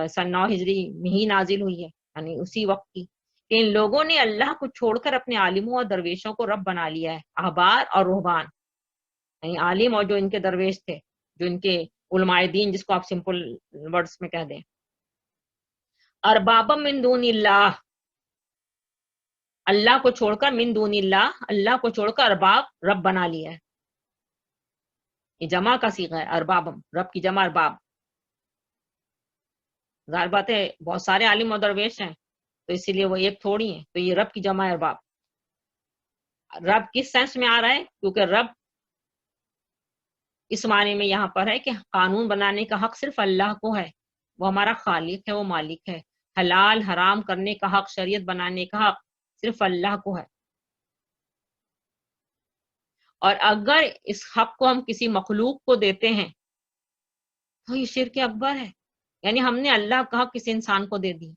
سن 9 ہجری میں ہی نازل ہوئی ہے، یعنی اسی وقت کی، کہ ان لوگوں نے اللہ کو چھوڑ کر اپنے عالموں اور درویشوں کو رب بنا لیا ہے. احبار اور رہبان یعنی عالم اور جو ان کے درویش تھے، جو ان کے علماء دین جس کو آپ سمپل ورڈز میں کہہ دیں. ارباب من دون اللہ، اللہ کو چھوڑ کر، من دون اللہ اللہ کو چھوڑ کر ارباب رب بنا لیا ہے. یہ جمع کا صیغہ ہے، اربابم رب کی جمع ارباب. ظاہر بات ہے بہت سارے عالم و درویش ہیں تو اسی لیے وہ ایک تھوڑی ہیں، تو یہ رب کی جمع ارباب. رب کس سینس میں آ رہا ہے؟ کیونکہ رب اس معنی میں یہاں پر ہے کہ قانون بنانے کا حق صرف اللہ کو ہے، وہ ہمارا خالق ہے، وہ مالک ہے. حلال حرام کرنے کا حق، شریعت بنانے کا حق صرف اللہ کو ہے. اور اگر اس حق کو ہم کسی مخلوق کو دیتے ہیں تو یہ شرک اکبر ہے، یعنی ہم نے اللہ کا حق کسی انسان کو دے دی.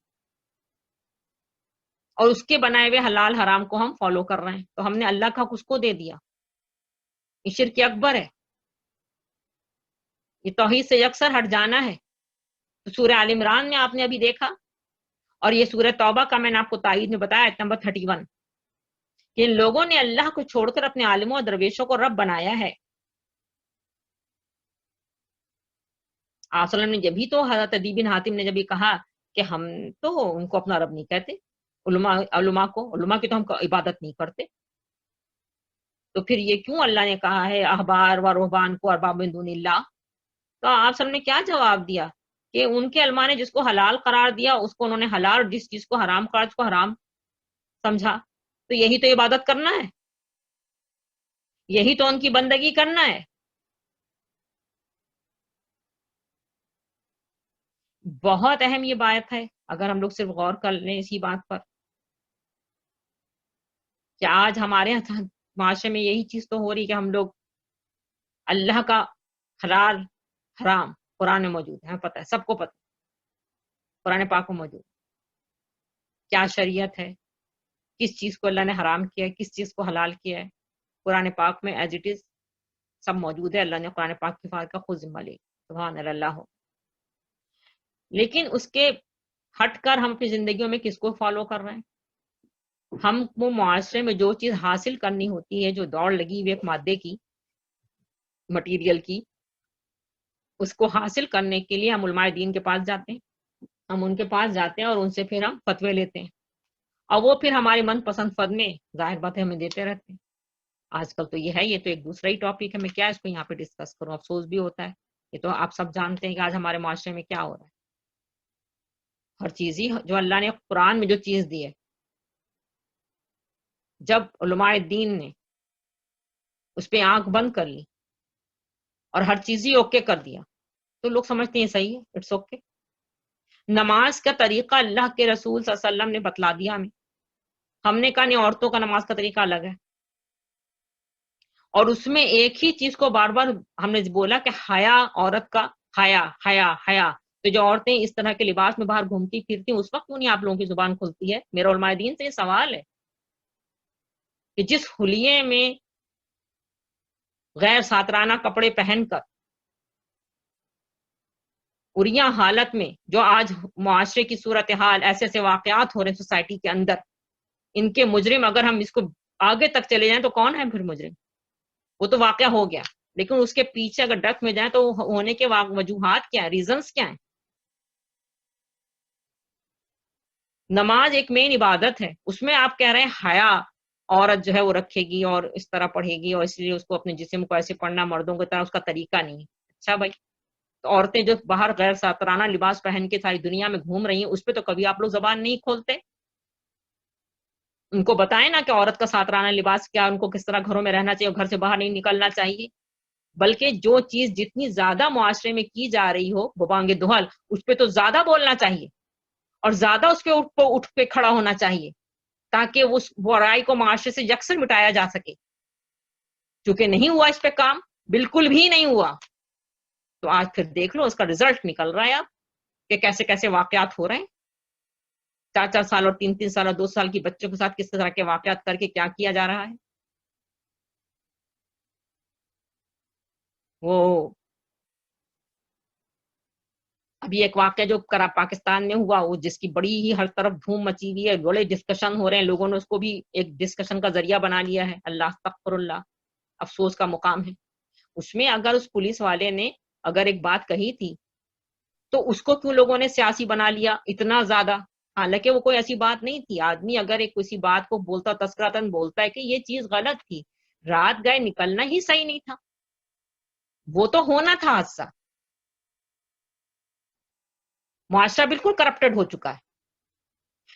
اور اس کے بنائے ہوئے حلال حرام کو ہم فالو کر رہے ہیں، تو ہم نے اللہ کا حق اس کو دے دیا، یہ شرک اکبر ہے، یہ توحید سے یکسر ہٹ جانا ہے۔ تو سورہ آل عمران میں آپ نے ابھی دیکھا، اور یہ سورہ توبہ کا میں نے آپ کو تائید میں بتایا آیت نمبر 31، کہ ان لوگوں نے اللہ کو چھوڑ کر اپنے عالموں اور درویشوں کو رب بنایا ہے۔ آپ صلی اللہ علیہ وسلم نے جبھی تو حضرت عدی بن حاتم نے جب یہ کہا کہ ہم تو ان کو اپنا رب نہیں کہتے، علماء کی تو ہم عبادت نہیں کرتے، تو پھر یہ کیوں اللہ نے کہا ہے احبار و رہبان کو ارباب من دون اللہ؟ تو آپ صلی اللہ علیہ وسلم نے کیا جواب دیا کہ ان کے علماء نے جس کو حلال قرار دیا اس کو انہوں نے حلال، اور جس چیز کو حرام قرار اس کو حرام سمجھا، تو یہی تو عبادت کرنا ہے، یہی تو ان کی بندگی کرنا ہے۔ بہت اہم یہ بات ہے، اگر ہم لوگ صرف غور کر لیں اسی بات پر، کہ آج ہمارے معاشرے میں یہی چیز تو ہو رہی کہ ہم لوگ اللہ کا حلال حرام قرآن میں موجود ہے، ہمیں پتہ ہے، سب کو پتہ ہے، قرآن پاک میں موجود ہے کیا شریعت ہے، کس چیز کو اللہ نے حرام کیا ہے، کس چیز کو حلال کیا ہے، قرآن پاک میں ایز اٹ از سب موجود ہے۔ اللہ نے قرآن پاک کی حفاظت کا خود ذمہ لے، سبحان اللہ ہو۔ لیکن اس کے ہٹ کر ہم اپنی زندگیوں میں کس کو فالو کر رہے ہیں؟ ہم وہ معاشرے میں جو چیز حاصل کرنی ہوتی ہے، جو دوڑ لگی ہوئی ایک مادے کی، مٹیریل کی، اس کو حاصل کرنے کے لیے ہم علماء دین کے پاس جاتے ہیں، ہم ان کے پاس جاتے ہیں اور ان سے پھر ہم فتوے لیتے ہیں، اور وہ پھر ہمارے من پسند فتوے ظاہر بات ہے ہمیں دیتے رہتے ہیں۔ آج کل تو یہ ہے، یہ تو ایک دوسرا ہی ٹاپک ہے، میں کیا اس کو یہاں پہ ڈسکس کروں، افسوس بھی ہوتا ہے، یہ تو آپ سب جانتے ہیں کہ آج ہمارے معاشرے میں کیا ہو رہا ہے۔ ہر چیز ہی جو اللہ نے قرآن میں جو چیز دی ہے، جب علماء دین نے اس پہ آنکھ بند کر لی اور ہر چیز ہی اوکے کر دیا، تو لوگ سمجھتے ہیں صحیح ہے، اٹس اوکے۔ نماز کا طریقہ اللہ کے رسول صلی اللہ علیہ وسلم نے بتلا دیا ہمیں، ہم نے کہا نہیں عورتوں کا نماز کا طریقہ الگ ہے، اور اس میں ایک ہی چیز کو بار بار ہم نے بولا کہ حیا، عورت کا حیا حیا حیا، تو جو عورتیں اس طرح کے لباس میں باہر گھومتی پھرتی ہیں، اس وقت کیوں نہیں آپ لوگوں کی زبان کھلتی ہے؟ میرا علماء دین سے یہ سوال ہے کہ جس حلیے میں غیر ساترانہ کپڑے پہن کر اریاں حالت میں جو آج معاشرے کی صورتحال، ایسے ایسے واقعات ہو رہے ہیں سوسائٹی کے اندر، ان کے مجرم اگر ہم اس کو آگے تک چلے جائیں تو کون ہے پھر مجرم؟ وہ تو واقعہ ہو گیا، لیکن اس کے پیچھے اگر ڈک میں جائیں تو ہونے کے وجوہات کیا ہیں، ریزنز کیا ہیں؟ نماز ایک مین عبادت ہے، اس میں آپ کہہ رہے ہیں حیا عورت جو ہے وہ رکھے گی اور اس طرح پڑھے گی، اور اس لیے اس کو اپنے جسم کو ایسے پڑھنا مردوں کی طرح اس کا طریقہ نہیں ہے۔ اچھا بھائی، تو عورتیں جو باہر غیر ساترانہ لباس پہن کے ساری دنیا میں گھوم رہی ہیں، اس پہ تو کبھی آپ لوگ زبان نہیں کھولتے؟ ان کو بتائیں نا کہ عورت کا ساترانہ لباس کیا، ان کو کس طرح گھروں میں رہنا چاہیے اور گھر سے باہر نہیں نکلنا چاہیے۔ بلکہ جو چیز جتنی زیادہ معاشرے میں کی جا رہی ہو ببانگ دہل، اس پہ تو زیادہ بولنا چاہیے اور زیادہ اس پہ اٹھ پہ کھڑا ہونا چاہیے، تاکہ اس برائی کو معاشرے سے یکسر مٹایا جا سکے۔ چونکہ نہیں ہوا اس پہ کام، بالکل بھی نہیں ہوا، تو آج پھر دیکھ لو اس کا رزلٹ نکل رہا ہے اب، کہ کیسے کیسے واقعات ہو رہے ہیں، 4 سال اور 3 سال اور 2 سال کی بچوں کے ساتھ کس طرح کے واقعات کر کے کیا کیا جا رہا ہے۔ وہ ابھی ایک واقعہ جو پاکستان میں ہوا، وہ جس کی بڑی ہی ہر طرف دھوم مچی ہوئی ہے، بڑے ڈسکشن ہو رہے ہیں، لوگوں نے اس کو بھی ایک ڈسکشن کا ذریعہ بنا لیا ہے، اللہ استغفر اللہ، افسوس کا مقام ہے۔ اس میں اگر اس پولیس والے نے اگر ایک بات کہی تھی تو اس کو کیوں لوگوں نے سیاسی بنا لیا اتنا زیادہ؟ حالانکہ وہ کوئی ایسی بات نہیں تھی، آدمی اگر ایک کسی بات کو بولتا، تذکرتاً بولتا ہے کہ یہ چیز غلط تھی، رات گئے نکلنا ہی صحیح نہیں تھا، وہ تو ہونا تھا حادثہ۔ معاشرہ بالکل کرپٹڈ ہو چکا ہے،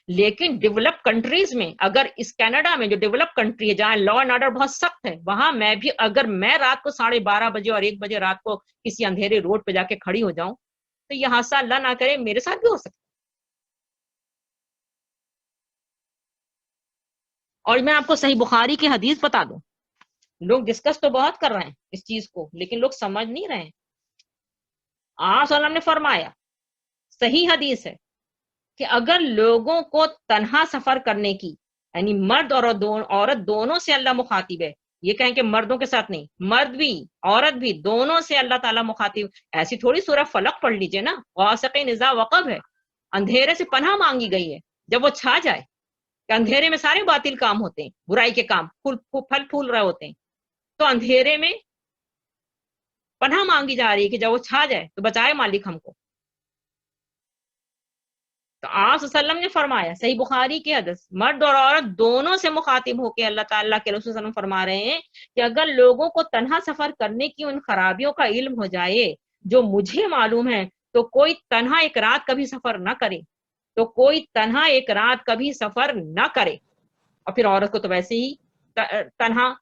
لیکن ڈیولپ کنٹریز میں، اگر اس کینیڈا میں جو ڈیولپ کنٹری ہے جہاں لا اینڈ آرڈر بہت سخت ہے، وہاں میں بھی اگر میں رات کو 12:30 اور 1 بجے رات کو کسی اندھیرے روڈ پہ جا کے کھڑی ہو جاؤں تو یہ حادثہ اللہ نہ کرے میرے ساتھ بھی ہو سکتا ہے۔ اور میں آپ کو صحیح بخاری کی حدیث بتا دوں، لوگ ڈسکس تو بہت کر رہے ہیں اس چیز کو، لیکن لوگ سمجھ نہیں رہے ہیں۔ آپ صلی اللہ علیہ وسلم نے فرمایا، صحیح حدیث ہے کہ اگر لوگوں کو تنہا سفر کرنے کی، یعنی مرد اور عورت دونوں سے اللہ مخاطب ہے، یہ کہیں کہ مردوں کے ساتھ نہیں، مرد بھی عورت بھی دونوں سے اللہ تعالیٰ مخاطب. ایسی تھوڑی سورہ فلق پڑھ لیجئے نا، غاسق نزاع وقب ہے، اندھیرے سے پناہ مانگی گئی ہے جب وہ چھا جائے، کہ اندھیرے میں سارے باطل کام ہوتے ہیں، برائی کے کام پھل پھول رہے ہوتے ہیں، تو اندھیرے میں پناہ مانگی جا رہی ہے کہ جب وہ چھا جائے تو بچائے مالک ہم کو. تو آپ صلی اللہ علیہ وسلم نے فرمایا، صحیح بخاری کی حدیث، مرد اور عورت دونوں سے مخاطب ہو کے اللہ تعالیٰ کے رسول صلی اللہ علیہ وسلم فرما رہے ہیں کہ اگر لوگوں کو تنہا سفر کرنے کی ان خرابیوں کا علم ہو جائے جو مجھے معلوم ہے، تو کوئی تنہا ایک رات کبھی سفر نہ کرے، تو کوئی تنہا ایک رات کبھی سفر نہ کرے. اور پھر عورت کو تو ویسے ہی تنہا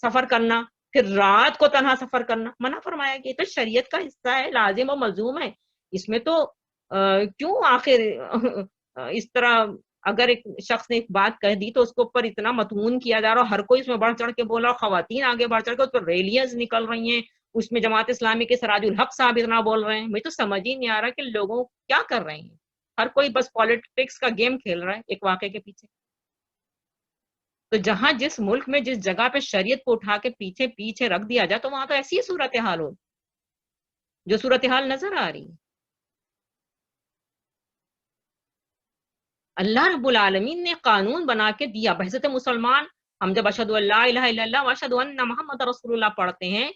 سفر کرنا، پھر رات کو تنہا سفر کرنا منع فرمایا کہ یہ تو شریعت کا حصہ ہے، لازم و ملزوم ہے. اس میں تو کیوں آخر اس طرح اگر ایک شخص نے ایک بات کہہ دی تو اس کے اوپر اتنا متون کیا جا رہا، ہر کوئی اس میں بڑھ چڑھ کے بولا، خواتین آگے بڑھ چڑھ کے اس پر ریلیاں نکل رہی ہیں، اس میں جماعت اسلامی کے سراج الحق صاحب اتنا بول رہے ہیں. مجھے تو سمجھ ہی نہیں آ رہا کہ لوگوں کیا کر رہے ہیں. ہر کوئی بس پالیٹکس کا گیم کھیل رہا ہے ایک واقعے کے پیچھے. تو جہاں جس ملک میں جس جگہ پہ شریعت کو اٹھا کے پیچھے پیچھے رکھ دیا جائے تو وہاں تو ایسی صورتحال ہو جو صورتحال نظر آ رہی ہے. اللہ رب العالمین نے قانون بنا کے دیا. بحثت مسلمان ہم جب اشہد ان لا الہ الا اللہ واشہد ان محمد رسول اللہ پڑھتے ہیں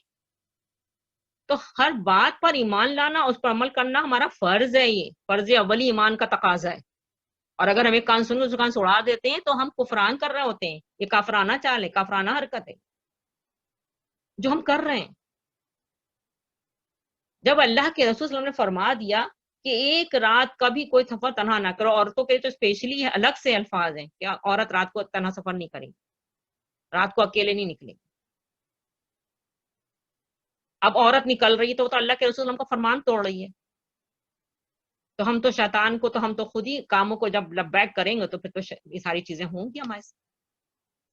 تو ہر بات پر ایمان لانا، اس پر عمل کرنا ہمارا فرض ہے. یہ فرض اولی ایمان کا تقاضا ہے. اور اگر ہم ایک کان سن اس کان سے اڑا دیتے ہیں تو ہم کفران کر رہے ہوتے ہیں. یہ کافرانہ چال ہے، کافرانہ حرکت ہے جو ہم کر رہے ہیں. جب اللہ کے رسول صلی اللہ علیہ وسلم نے فرما دیا کہ ایک رات کا بھی کوئی سفر تنہا نہ کرو، عورتوں کے تو اسپیشلی الگ سے الفاظ ہیں کہ عورت رات کو تنہا سفر نہیں کرے گی، رات کو اکیلے نہیں نکلے گی. اب عورت نکل رہی تو اللہ کے رسول ہم کو فرمان توڑ رہی ہے. تو ہم تو شیطان کو تو ہم تو خود ہی کاموں کو جب لبیک کریں گے تو پھر تو یہ ساری چیزیں ہوں گی ہمارے سے،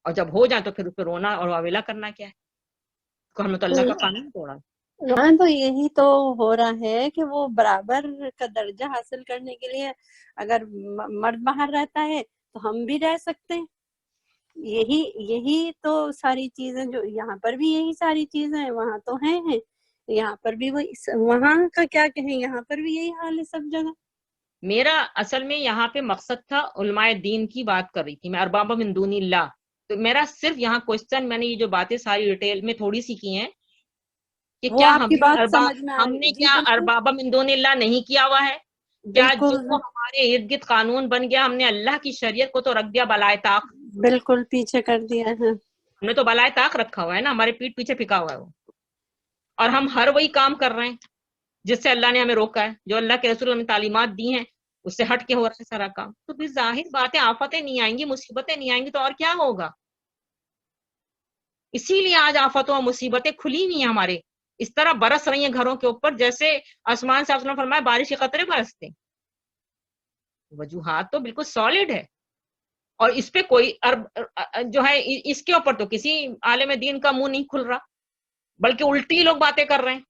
اور جب ہو جائیں تو پھر اس پہ رونا اور واویلا کرنا کیا ہے. تو ہم نے تو اللہ کا قانون توڑا. ہاں تو یہی تو ہو رہا ہے کہ وہ برابر کا درجہ حاصل کرنے کے لیے اگر مرد باہر رہتا ہے تو ہم بھی رہ سکتے ہیں. یہی تو ساری چیزیں جو یہاں پر بھی یہی ساری چیزیں ہیں، وہاں تو ہیں یہاں پر بھی وہاں کا کیا کہیں، یہاں پر بھی یہی حال ہے سب جگہ. میرا اصل میں یہاں پہ مقصد تھا علماء دین کی بات کر رہی تھی میں، ارباب من دون اللہ. تو میرا صرف یہاں کوشچن، میں نے یہ جو باتیں ساری ڈیٹیل میں تھوڑی سی کی ہیں کہ وہ کیا آپ کی بات سمجھ میں ہم نے جی کیا بالکل ارباب من دون اللہ نہیں کیا ہوا ہے؟ کیا بالکل جو ہمارے ارد گرد قانون بن گیا ہم نے اللہ کی شریعت کو تو رکھ دیا بالائے طاق، بالکل پیچھے کر دیا ہے. ہم نے تو بالائے طاق رکھا ہوا ہے نا، ہمارے پیٹ پیچھے پھکا ہوا ہے وہ. اور ہم ہر وہی کام کر رہے ہیں جس سے اللہ نے ہمیں روکا ہے، جو اللہ کے رسول نے تعلیمات دی ہیں اس سے ہٹ کے ہو رہا ہے سارا کام. تو پھر ظاہر باتیں، آفتیں نہیں آئیں گی، مصیبتیں نہیں آئیں گی تو اور کیا ہوگا. اسی لیے آج آفتوں اور مصیبتیں کھلی ہوئی ہیں ہمارے، اس طرح برس رہی ہیں گھروں کے اوپر جیسے آسمان سے آپ نے فرمایا بارش کے قطرے برستے. وجوہات تو بالکل سالڈ ہے، اور اس پہ کوئی جو ہے اس کے اوپر تو کسی عالم دین کا منہ نہیں کھل رہا، بلکہ الٹی لوگ باتیں کر رہے ہیں.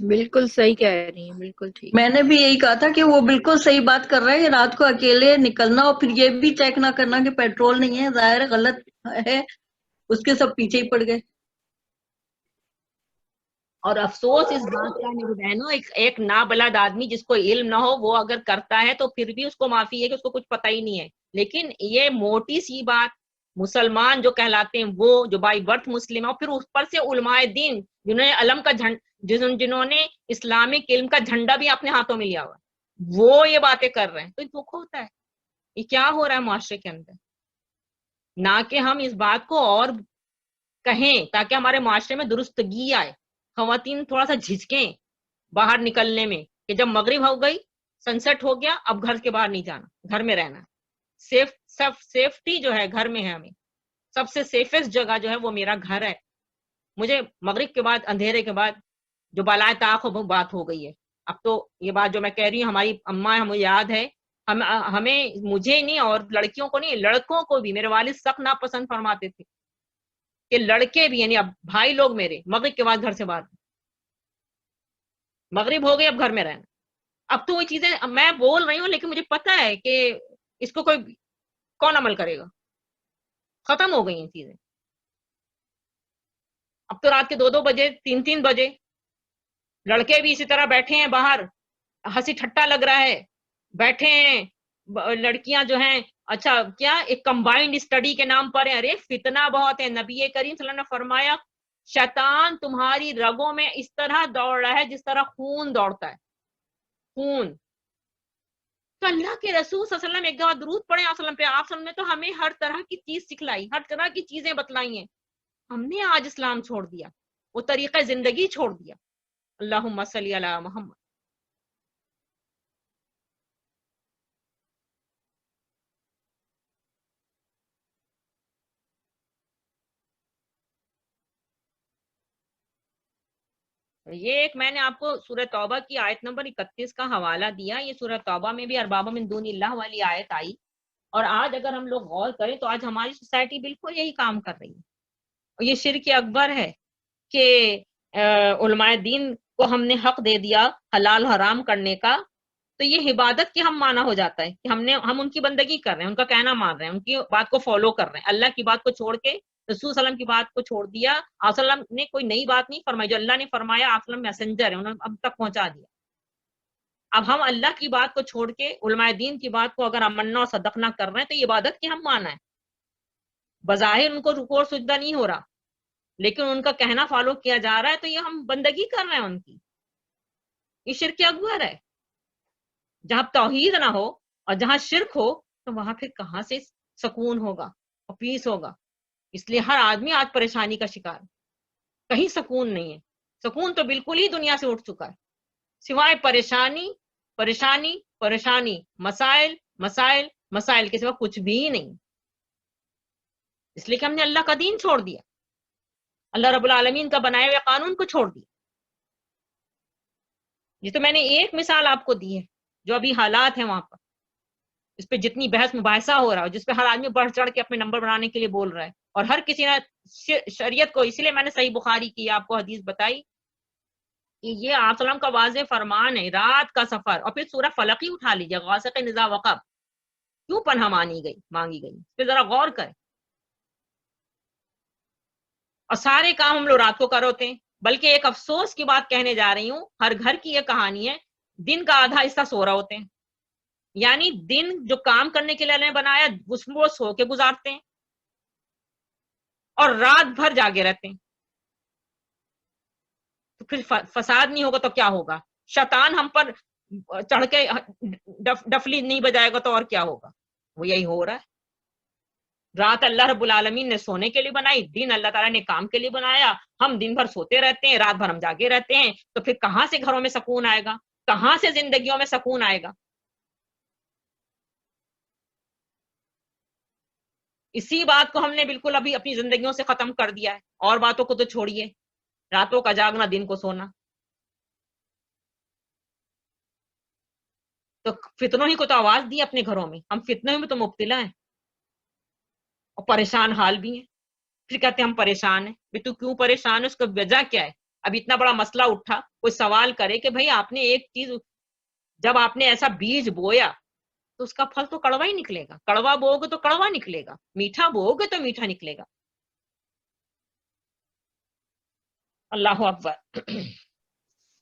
بالکل صحیح کہہ رہی ہیں، بالکل ٹھیک. میں نے بھی یہی کہا تھا کہ وہ بالکل صحیح بات کر رہا ہے کہ رات کو اکیلے نکلنا اور پھر یہ بھی چیک نہ کرنا کہ پیٹرول نہیں ہے، ظاہر غلط ہے، اس کے سب پیچھے ہی پڑ گئے. اور افسوس اس بات کا میری بہنوں، ایک نابلد آدمی جس کو علم نہ ہو وہ اگر کرتا ہے تو پھر بھی اس کو معافی ہے کہ اس کو کچھ پتہ ہی نہیں ہے. لیکن یہ موٹی سی بات، مسلمان جو کہلاتے ہیں وہ جو بائی برتھ مسلم ہے، اور پھر اس پر سے علماء دین جنہوں نے علم کا جنہوں نے اسلامک علم کا جھنڈا بھی اپنے ہاتھوں میں لیا ہوا، وہ یہ باتیں کر رہے ہیں تو دکھ ہوتا ہے. یہ کیا ہو رہا ہے معاشرے کے اندر؟ نہ کہ ہم اس بات کو اور کہیں تاکہ ہمارے معاشرے میں درستگی آئے، خواتین تھوڑا سا جھجکیں باہر نکلنے میں کہ جب مغرب ہو گئی، سن سیٹ ہو گیا، اب گھر کے باہر نہیں جانا، گھر میں رہنا. سیفٹی جو ہے گھر میں ہے. ہمیں سب سے سیفسٹ جگہ جو ہے وہ میرا گھر ہے. مجھے مغرب کے بعد، اندھیرے کے بعد جو بالائے طاق بات ہو گئی ہے. اب تو یہ بات جو میں کہہ رہی ہوں ہماری اماں ہمیں یاد ہے، ہمیں مجھے نہیں اور لڑکیوں کو نہیں، لڑکوں کو بھی میرے والد سخت ناپسند فرماتے تھے کہ لڑکے بھی، یعنی اب بھائی لوگ میرے، مغرب کے بعد گھر سے باہر، مغرب ہو گئی اب گھر میں رہنا. اب تو وہ چیزیں میں بول رہی ہوں لیکن مجھے پتا ہے کہ اس کو کوئی کون عمل کرے گا. ختم ہو گئی ہیں چیزیں. اب تو رات کے 2 بجے 3 بجے لڑکے بھی اسی طرح بیٹھے ہیں باہر, ہنسی ٹھٹا لگ رہا ہے, بیٹھے ہیں لڑکیاں جو ہیں, اچھا کیا ایک کمبائنڈ اسٹڈی کے نام پر ہے. ارے فتنہ بہت ہے. نبی کریم صلی اللہ علیہ وسلم نے فرمایا شیطان تمہاری رگوں میں اس طرح دوڑ رہا ہے جس طرح خون دوڑتا ہے, خون. تو اللہ کے رسول صلی اللہ علیہ وسلم ایک دفعہ درود پڑھے آپ صلی اللہ علیہ وسلم پہ. آپ صلی اللہ علیہ وسلم نے تو ہمیں ہر طرح کی چیز سکھلائی, ہر طرح کی چیزیں بتلائی ہیں. ہم نے آج اسلام چھوڑ دیا, وہ طریقہ زندگی چھوڑ دیا. اللہم صلی علی محمد. یہ ایک میں نے آپ کو سورہ توبہ کی آیت نمبر 31 کا حوالہ دیا. یہ سورہ توبہ میں بھی ارباب من دون اللہ والی آیت آئی, اور آج اگر ہم لوگ غور کریں تو آج ہماری سوسائٹی بالکل یہی کام کر رہی ہے. اور یہ شرک اکبر ہے کہ علماء دین کو ہم نے حق دے دیا حلال حرام کرنے کا, تو یہ عبادت کے ہم مانا ہو جاتا ہے کہ ہم ان کی بندگی کر رہے ہیں, ان کا کہنا مان رہے ہیں, ان کی بات کو فالو کر رہے ہیں. اللہ کی بات کو چھوڑ کے رسول صلی اللہ علیہ وسلم کی بات کو چھوڑ دیا. آپ صلی اللہ علیہ وسلم نے کوئی نئی بات نہیں فرمائی, جو اللہ نے فرمایا آپ صلی اللہ علیہ وسلم میسنجر ہے, انہوں نے اب تک پہنچا دیا. اب ہم اللہ کی بات کو چھوڑ کے علماء دین کی بات کو اگر امنا اور صدقنا کر رہے ہیں تو یہ عبادت کی ہم مانا ہے. بظاہر ان کو رکوع اور سجدہ نہیں ہو رہا, لیکن ان کا کہنا فالو کیا جا رہا ہے, تو یہ ہم بندگی کر رہے ہیں ان کی. یہ شرک اکبر ہے. جہاں توحید نہ ہو اور جہاں شرک ہو تو وہاں پھر کہاں سے سکون ہوگا اور پیس ہوگا. اس لیے ہر آدمی آج پریشانی کا شکار ہے, کہیں سکون نہیں ہے. سکون تو بالکل ہی دنیا سے اٹھ چکا ہے, سوائے پریشانی پریشانی پریشانی, مسائل مسائل مسائل کے سوا کچھ بھی نہیں. اس لیے کہ ہم نے اللہ کا دین چھوڑ دیا, اللہ رب العالمین کا بنائے ہوئے قانون کو چھوڑ دیا. یہ تو میں نے ایک مثال آپ کو دی ہے جو ابھی حالات ہیں وہاں پر, اس پہ جتنی بحث مباحثہ ہو رہا ہے, جس پہ ہر آدمی بڑھ چڑھ کے اپنے نمبر بنانے کے لیے بول رہا ہے, اور ہر کسی نے شریعت کو, اسی لیے میں نے صحیح بخاری کی آپ کو حدیث بتائی کہ یہ آپ صلی اللہ علیہ وسلم کا واضح فرمان ہے, رات کا سفر. اور پھر سورہ فلق ہی اٹھا لیجیے, غاسق اذا وقب, کیوں پناہ مانگی گئی, اس پہ ذرا غور کریں. اور سارے کام ہم لوگ رات کو کر ہوتے ہیں. بلکہ ایک افسوس کی بات کہنے جا رہی ہوں, ہر گھر کی یہ کہانی ہے, دن کا آدھا حصہ سو رہا ہوتے ہیں. یعنی دن جو کام کرنے کے لیے اللہ نے بنایا اس میں وہ سو کے گزارتے ہیں, اور رات بھر جاگے رہتے ہیں. تو پھر فساد نہیں ہوگا تو کیا ہوگا؟ شیطان ہم پر چڑھ کے ڈفلی نہیں بجائے گا تو اور کیا ہوگا؟ وہ یہی ہو رہا ہے. رات اللہ رب العالمین نے سونے کے لیے بنائی, دن اللہ تعالیٰ نے کام کے لیے بنایا. ہم دن بھر سوتے رہتے ہیں, رات بھر ہم جاگے رہتے ہیں. تو پھر کہاں سے گھروں میں سکون آئے گا, کہاں سے زندگیوں میں سکون آئے گا؟ اسی بات کو ہم نے بالکل ابھی اپنی زندگیوں سے ختم کر دیا ہے. اور باتوں کو تو چھوڑیے, راتوں کا جاگنا, دن کو سونا. تو فتنوں ہی کو تو آواز دی اپنے گھروں میں, ہم فتنوں میں تو مبتلا ہیں اور پریشان حال بھی ہیں. پھر کہتے ہیں ہم پریشان ہیں. تو کیوں پریشان ہے, اس کا وجہ کیا ہے؟ اب اتنا بڑا مسئلہ اٹھا, کوئی سوال کرے کہ بھئی آپ نے ایک چیز, جب آپ نے ایسا بیج بویا تو اس کا پھل تو کڑوا ہی نکلے گا. کڑوا بو گے تو کڑوا نکلے گا, میٹھا بو گے تو میٹھا نکلے گا. اللہ اکبر.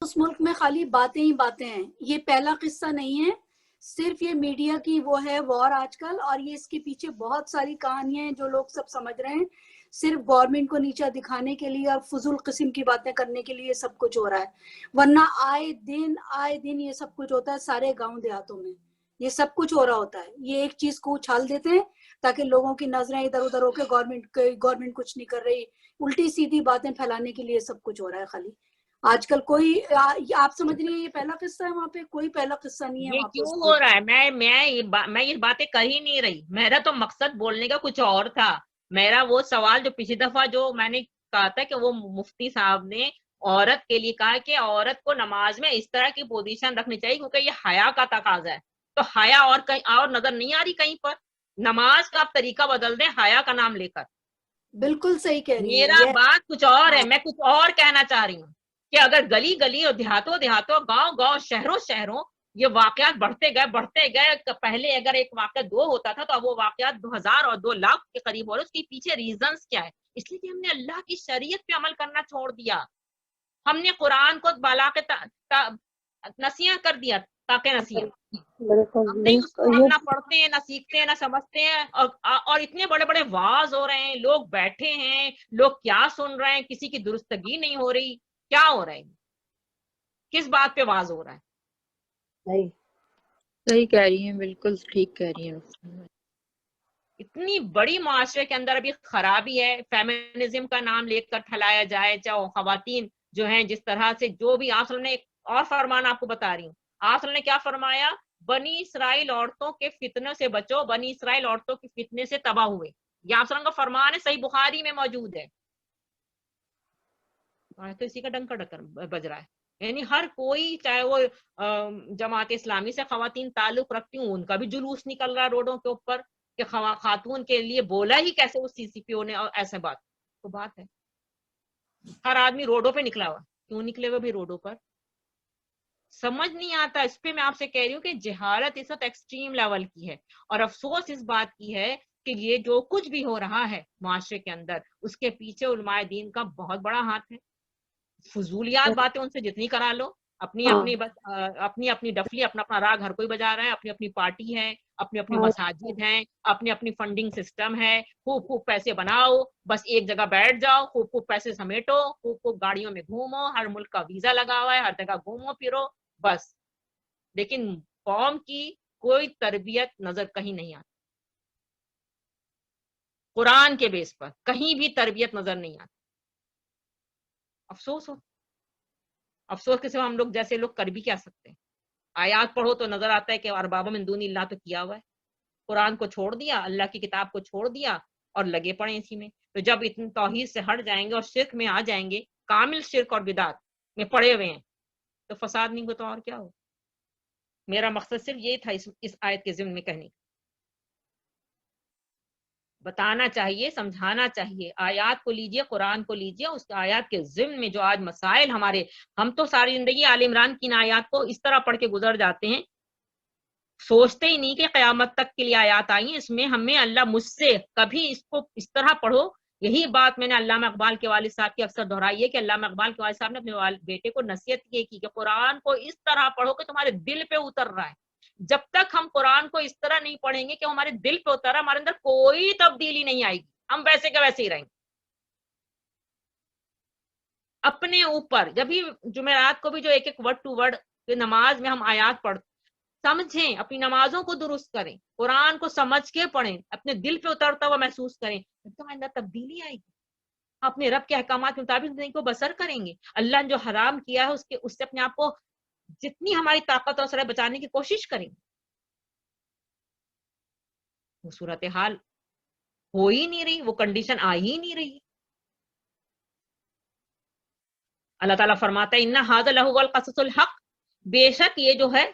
اس ملک میں خالی باتیں ہی باتیں ہیں. یہ پہلا قصہ نہیں ہے, صرف یہ میڈیا کی وہ ہے وار آج کل, اور یہ اس کے پیچھے بہت ساری کہانیاں ہیں جو لوگ سب سمجھ رہے ہیں. صرف گورنمنٹ کو نیچا دکھانے کے لیے اور فضول قسم کی باتیں کرنے کے لیے سب کچھ ہو رہا ہے. ورنہ آئے دن یہ سب کچھ ہوتا ہے سارے گاؤں دیہاتوں میں, یہ سب کچھ ہو رہا ہوتا ہے. یہ ایک چیز کو اچھال دیتے ہیں تاکہ لوگوں کی نظریں ادھر ادھر ہو کے گورنمنٹ کچھ نہیں کر رہی, الٹی سیدھی باتیں پھیلانے کے لیے سب کچھ ہو رہا ہے. خالی آج کل کوئی آپ سمجھ رہی ہیں یہ پہلا قصہ ہے, وہاں پہ کوئی پہلا قصہ نہیں ہے. یہ کیوں ہو رہا ہے؟ میں یہ باتیں کر ہی نہیں رہی. میرا تو مقصد بولنے کا کچھ اور تھا. میرا وہ سوال جو پچھلی دفعہ جو میں نے کہا تھا کہ وہ مفتی صاحب نے عورت کے لیے کہا کہ عورت کو نماز میں اس طرح کی پوزیشن رکھنی چاہیے کیونکہ یہ حیا کا تقاضا ہے. تو حیا اور کہیں اور نظر نہیں آ رہی کہیں پر. نماز کا آپ طریقہ بدل دیں حیا کا نام لے کر. بالکل صحیح کہہ رہی ہیں. میرا بات کچھ اور ہے, میں کچھ اور کہنا چاہ رہی ہوں کہ اگر گلی گلی اور دیہاتوں گاؤں شہروں یہ واقعات بڑھتے گئے. پہلے اگر ایک واقعہ 2 ہوتا تھا تو اب وہ واقعات 2000 اور 2 لاکھ کے قریب ہو رہے. اس کے پیچھے ریزنز کیا ہے؟ اس لیے کہ ہم نے اللہ کی شریعت پہ عمل کرنا چھوڑ دیا. ہم نے قرآن کو بالا کے نسیاں کر دیا، تاکہ نسیاں. بالکل ہم نہیں اس کو بالکل ہم یہ نہ پڑھتے ہیں، نہ سیکھتے ہیں، نہ سمجھتے ہیں. اور اتنے بڑے بڑے واز ہو رہے ہیں، لوگ بیٹھے ہیں، لوگ کیا سن رہے ہیں، کسی کی درستگی نہیں ہو رہی. کیا ہو رہا ہے؟ کس بات پہ واز ہو رہا ہے؟ صحیح. صحیح کہہ رہی ہیں، بالکل ٹھیک کہہ رہی ہیں. اتنی بڑی معاشرے کے اندر ابھی خرابی ہے. فیمنزم کا نام لے کر پھیلایا جائے، چاہے خواتین جو ہیں جس طرح سے جو بھی. آپ نے ایک اور فرمان آپ کو بتا رہی ہوں. آپ نے کیا فرمایا؟ بنی اسرائیل عورتوں کے فتنے سے بچو، بنی اسرائیل عورتوں کے فتنے سے تباہ ہوئے. یہ آپ کا فرمان ہے، صحیح بخاری میں موجود ہے. تو اسی کا ڈنکا ڈکر بج رہا ہے. یعنی ہر کوئی، چاہے وہ جماعت اسلامی سے خواتین تعلق رکھتی ہوں، ان کا بھی جلوس نکل رہا ہے روڈوں کے اوپر کہ خاتون کے لیے بولا ہی کیسے وہ سی سی پی او نے. اور ایسے بات تو بات ہے، ہر آدمی روڈوں پہ نکلا ہوا. کیوں نکلے ہوئے بھی روڈوں پر؟ سمجھ نہیں آتا. اس پہ میں آپ سے کہہ رہی ہوں کہ جہالت اس وقت ایکسٹریم لیول کی ہے. اور افسوس اس بات کی ہے کہ یہ جو کچھ بھی ہو رہا ہے معاشرے کے اندر، اس کے پیچھے علماء دین کا بہت بڑا ہاتھ ہے. فضولیات باتیں ان سے جتنی کرا لو، اپنی ہاں اپنی ڈفلی، اپنا اپنا راگ ہر کوئی بجا رہا ہے. اپنی اپنی پارٹی ہے، اپنی اپنی ہاں مساجد ہیں، اپنی اپنی فنڈنگ سسٹم ہے. خوب خوب پیسے بناؤ، بس ایک جگہ بیٹھ جاؤ، خوب خوب پیسے سمیٹو، خوب خوب گاڑیوں میں گھومو، ہر ملک کا ویزا لگا ہوا ہے، ہر جگہ گھومو پھرو بس. لیکن قوم کی کوئی تربیت نظر کہیں نہیں آتی. قرآن کے بیس پر کہیں بھی تربیت نظر نہیں آتی. افسوس ہو. افسوس کے سوا ہم لوگ جیسے لوگ کر بھی کیا سکتے ہیں؟ آیات پڑھو تو نظر آتا ہے کہ ارباب من دون اللہ تو کیا ہوا ہے. قرآن کو چھوڑ دیا، اللہ کی کتاب کو چھوڑ دیا اور لگے پڑے اسی میں. تو جب اتنی توحید سے ہٹ جائیں گے اور شرک میں آ جائیں گے، کامل شرک اور بدعت میں پڑے ہوئے ہیں، تو فساد نہیں کو تو اور کیا ہو. میرا مقصد صرف یہ تھا اس آیت کے ضمن میں کہنے، بتانا چاہیے، سمجھانا چاہیے. آیات کو لیجئے، قرآن کو لیجئے، اس آیات کے ضمن میں جو آج مسائل ہمارے، ہم تو ساری زندگی آل عمران کی ان آیات کو اس طرح پڑھ کے گزر جاتے ہیں، سوچتے ہی نہیں کہ قیامت تک کے لیے آیات آئی ہیں. اس میں ہمیں اللہ مجھ سے کبھی اس کو اس طرح پڑھو. یہی بات میں نے علامہ اقبال کے والد صاحب کی اکثر دہرائی ہے کہ علامہ اقبال کے والد صاحب نے اپنے بیٹے کو نصیحت یہ کی کہ قرآن کو اس طرح پڑھو کہ تمہارے دل پہ اتر رہا ہے. جب تک ہم قرآن کو اس طرح نہیں پڑھیں گے کہ ہمارے دل پہ اترا، ہمارے اندر کوئی تبدیلی نہیں آئے گی. ہم ویسے کے ویسے ہی رہیں گے. اپنے اوپر جب بھی جمعرات کو بھی جو ایک ایک ورڈ ٹو ورڈ نماز میں ہم آیات پڑھتے، سمجھیں، اپنی نمازوں کو درست کریں، قرآن کو سمجھ کے پڑھیں، اپنے دل پہ اترتا ہوا محسوس کریں، تو اندر تبدیلی آئے گی. اپنے رب کے احکامات کے مطابق زندگی کو بسر کریں گے. اللہ نے جو حرام کیا ہے اس سے اپنے آپ کو جتنی ہماری طاقت اور سرے بچانے کی کوشش کریں. وہ صورتحال ہو ہی نہیں رہی، وہ کنڈیشن آ ہی نہیں رہی. اللہ تعالیٰ فرماتا ہے اِنَّ هَذَا لَهُوَ الْقَصَصُ الْحَقُّ، بے شک یہ جو ہے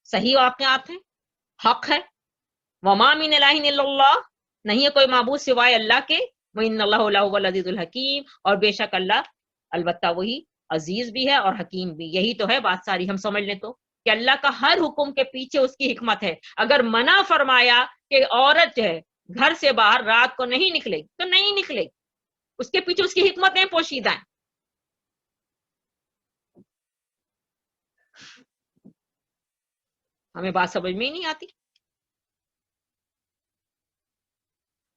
صحیح واقعات ہیں، حق ہے. وَمَا مِنْ إِلَٰهٍ إِلَّا اللَّهُ، نہیں ہے کوئی معبود سوائے اللہ کے. وَإِنَّ اللَّهَ لَهُوَ الْعَزِيزُ الْحَكِيمُ، اور بے شک اللہ البتہ وہی عزیز بھی ہے اور حکیم بھی. یہی تو ہے بات ساری. ہم سمجھ لیں تو کہ اللہ کا ہر حکم کے پیچھے اس کی حکمت ہے. اگر منع فرمایا کہ عورت جو ہے گھر سے باہر رات کو نہیں نکلے تو نہیں نکلے، اس کے پیچھے اس کی حکمتیں پوشیدہ ہیں. ہمیں بات سمجھ میں ہی نہیں آتی.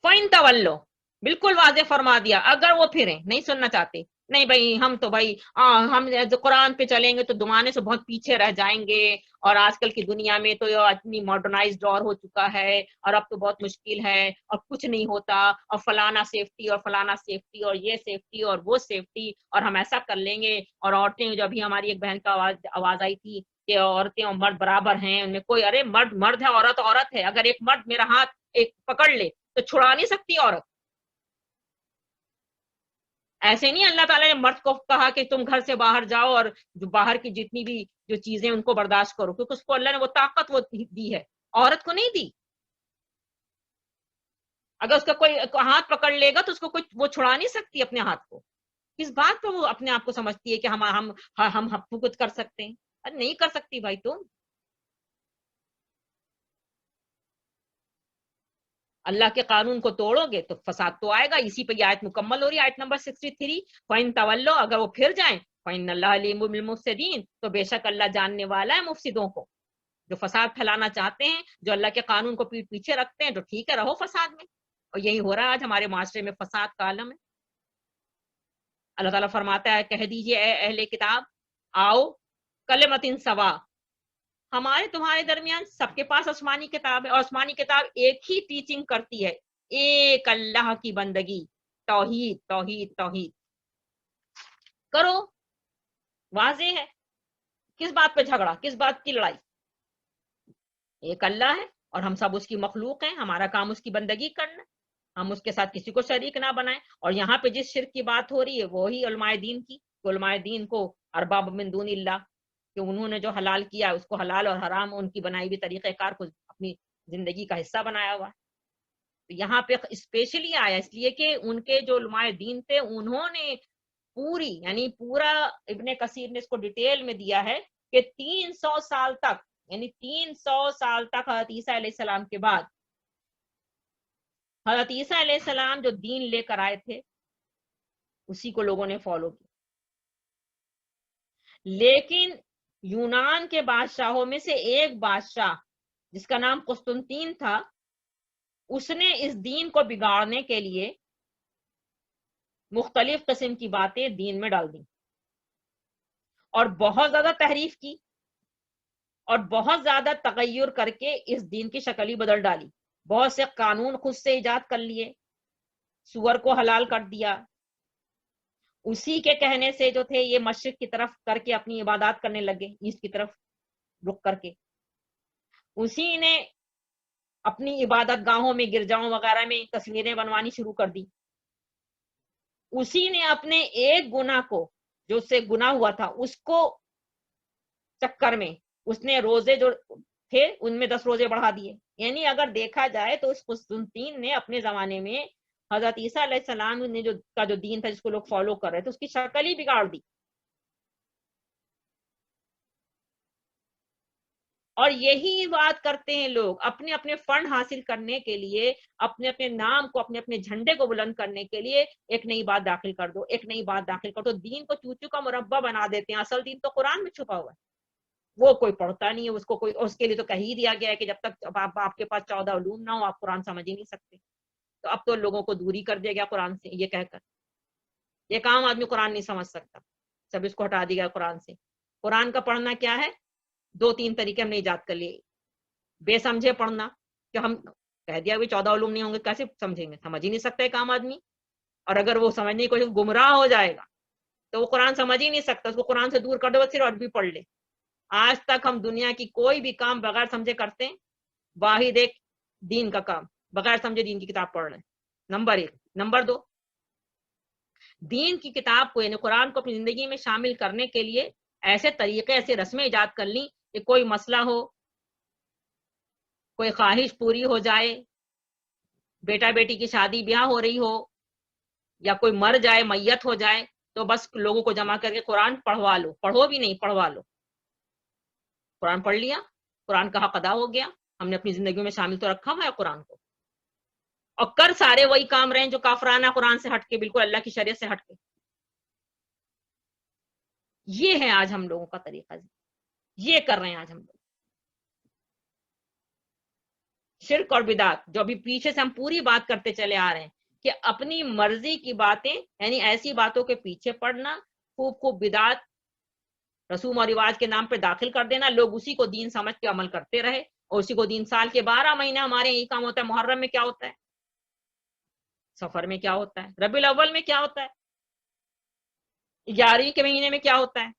فَإِن تَوَلَّوْا، بالکل واضح فرما دیا. اگر وہ پھریں، نہیں سننا چاہتے، نہیں بھائی ہم تو بھائی ہم قرآن پہ چلیں گے تو زمانے سے بہت پیچھے رہ جائیں گے، اور آج کل کی دنیا میں تو یہ اتنی ماڈرنائزڈ دور ہو چکا ہے اور اب تو بہت مشکل ہے اور کچھ نہیں ہوتا اور فلانا سیفٹی اور فلانا سیفٹی اور یہ سیفٹی اور وہ سیفٹی اور ہم ایسا کر لیں گے. اور عورتیں جو ابھی ہماری ایک بہن کا آواز آئی تھی کہ عورتیں اور مرد برابر ہیں، ان میں کوئی، ارے مرد مرد ہے، عورت عورت ہے. اگر ایک مرد میرا ہاتھ ایک پکڑ لے تو چھڑا نہیں سکتی عورت. ایسے نہیں اللہ تعالیٰ نے مرد کو کہا کہ تم گھر سے باہر جاؤ اور جو باہر کی جتنی بھی جو چیزیں ان کو برداشت کرو، کیونکہ اس کو اللہ نے وہ طاقت وہ دی ہے، عورت کو نہیں دی. اگر اس کا کوئی ہاتھ پکڑ لے گا تو اس کو کوئی وہ چھڑا نہیں سکتی اپنے ہاتھ کو. کس بات پہ وہ اپنے آپ کو سمجھتی ہے کہ ہم کچھ کر سکتے ہیں؟ نہیں کر سکتی بھائی تم. اللہ کے قانون کو توڑو گے تو فساد تو آئے گا. اسی پہ یہ آیت مکمل ہو رہی ہے, آیت نمبر 63. فَإِن تَوَلَّوْا, اگر وہ پھر جائیں, فَإِنَّ اللَّهَ عَلِيمٌ بِالْمُفْسِدِينَ, تو بے شک اللہ جاننے والا ہے مفسدوں کو, جو فساد پھیلانا چاہتے ہیں, جو اللہ کے قانون کو پیچھے رکھتے ہیں. تو ٹھیک ہے, رہو فساد میں. اور یہی ہو رہا ہے آج ہمارے معاشرے میں, فساد کا عالم ہے. اللہ تعالیٰ فرماتا ہے, کہہ دیجئے اے اہل کتاب, آؤ کلمۃ سوا, ہمارے تمہارے درمیان سب کے پاس آسمانی کتاب ہے, اور آسمانی کتاب ایک ہی ٹیچنگ کرتی ہے, ایک اللہ کی بندگی, توحید توحید توحید کرو. واضح ہے, کس بات پہ جھگڑا, کس بات کی لڑائی؟ ایک اللہ ہے اور ہم سب اس کی مخلوق ہیں, ہمارا کام اس کی بندگی کرنا, ہم اس کے ساتھ کسی کو شریک نہ بنائیں. اور یہاں پہ جس شرک کی بات ہو رہی ہے وہی علماء دین کی, علماء دین کو ارباب من دون اللہ, کہ انہوں نے جو حلال کیا اس کو حلال اور حرام ان کی بنائی ہوئی طریقہ کار کو اپنی زندگی کا حصہ بنایا ہوا ہے. تو یہاں پہ اسپیشلی آیا اس لیے کہ ان کے جو علماء دین تھے انہوں نے پوری, یعنی پورا ابن کثیر نے اس کو ڈیٹیل میں دیا ہے کہ 300 سال تک, یعنی 300 سال تک حضرت عیسیٰ علیہ السلام کے بعد, حضرت عیسیٰ علیہ السلام جو دین لے کر آئے تھے اسی کو لوگوں نے فالو کیا. لیکن یونان کے بادشاہوں میں سے ایک بادشاہ جس کا نام قسطنطین تھا, اس نے اس دین کو بگاڑنے کے لیے مختلف قسم کی باتیں دین میں ڈال دیں, اور بہت زیادہ تحریف کی, اور بہت زیادہ تغیر کر کے اس دین کی شکل ہی بدل ڈالی. بہت سے قانون خود سے ایجاد کر لیے, سور کو حلال کر دیا. اسی کے کہنے سے جو تھے یہ مشرق کی طرف کر کے اپنی عبادات کرنے لگے, ایسٹ کی طرف رخ کر کے. اسی نے اپنی عبادت گاہوں میں, گرجاؤں وغیرہ میں تصویریں بنوانی شروع کر دی. اسی نے اپنے ایک گناہ کو, جو اس سے گناہ ہوا تھا, اس کو چکر میں اس نے روزے جو تھے ان میں 10 روزے بڑھا دیے. یعنی اگر دیکھا جائے تو اس قسطنطین نے اپنے زمانے میں حضرت عیسیٰ علیہ السلام نے جو دین تھا جس کو لوگ فالو کر رہے تھے اس کی شکل ہی بگاڑ دی. اور یہی بات کرتے ہیں لوگ اپنے اپنے فنڈ حاصل کرنے کے لیے, اپنے اپنے نام کو, اپنے اپنے جھنڈے کو بلند کرنے کے لیے ایک نئی بات داخل کر دو, ایک نئی بات داخل کر دو. دین کو چوچو کا مربع بنا دیتے ہیں. اصل دین تو قرآن میں چھپا ہوا ہے, وہ کوئی پڑھتا نہیں ہے, اس کو کوئی, اس کے لیے تو کہہ ہی دیا گیا ہے کہ جب تک آپ کے پاس 14 علوم نہ ہو آپ قرآن سمجھ ہی نہیں سکتے. تو اب تو لوگوں کو دوری کر دیا گیا قرآن سے یہ کہہ کر, ایک عام آدمی قرآن نہیں سمجھ سکتا, سب اس کو ہٹا دیا گیا قرآن سے. قرآن کا پڑھنا کیا ہے, 2-3 طریقے ہم نے ایجاد کر لیے. بے سمجھے پڑھنا, کہ ہم کہہ دیا 14 علوم نہیں ہوں گے کیسے سمجھیں گے, سمجھ ہی نہیں سکتا ایک عام آدمی. اور اگر وہ سمجھنے کی کوشش گمراہ ہو جائے گا تو وہ قرآن سمجھ ہی نہیں سکتا, اس کو قرآن سے دور کر دو, صرف عربی پڑھ لے. آج تک ہم دنیا کی کوئی بھی کام بغیر سمجھے کرتے ہیں, واحد ایک دین کا کام بغیر سمجھے دین کی کتاب پڑھ رہے ہیں, نمبر 1. نمبر 2, دین کی کتاب کو یعنی قرآن کو اپنی زندگی میں شامل کرنے کے لیے ایسے طریقے, ایسے رسمیں ایجاد کر لیں کہ کوئی مسئلہ ہو, کوئی خواہش پوری ہو جائے, بیٹا بیٹی کی شادی بیاہ ہو رہی ہو, یا کوئی مر جائے, میت ہو جائے, تو بس لوگوں کو جمع کر کے قرآن پڑھوا لو. پڑھو بھی نہیں, پڑھوا لو. قرآن پڑھ لیا, قرآن کا حق ادا ہو گیا, ہم نے اپنی زندگی میں شامل تو رکھا ہوا ہے قرآن کو. اور کر سارے وہی کام رہے ہیں جو کافرانہ قرآن سے ہٹ کے, بالکل اللہ کی شریعت سے ہٹ کے. یہ ہے آج ہم لوگوں کا طریقہ, یہ کر رہے ہیں آج ہم لوگ. شرک اور بدعت جو ابھی پیچھے سے ہم پوری بات کرتے چلے آ رہے ہیں کہ اپنی مرضی کی باتیں, یعنی ایسی باتوں کے پیچھے پڑنا, خوب خوب بدعت رسوم اور رواج کے نام پہ داخل کر دینا, لوگ اسی کو دین سمجھ کے عمل کرتے رہے, اور اسی کو دین. سال کے 12 مہینے ہمارے یہی کام ہوتا ہے. محرم میں کیا ہوتا ہے, سفر میں کیا ہوتا ہے, ربیع الاول میں کیا ہوتا ہے, 11ویں کے مہینے میں کیا ہوتا ہے,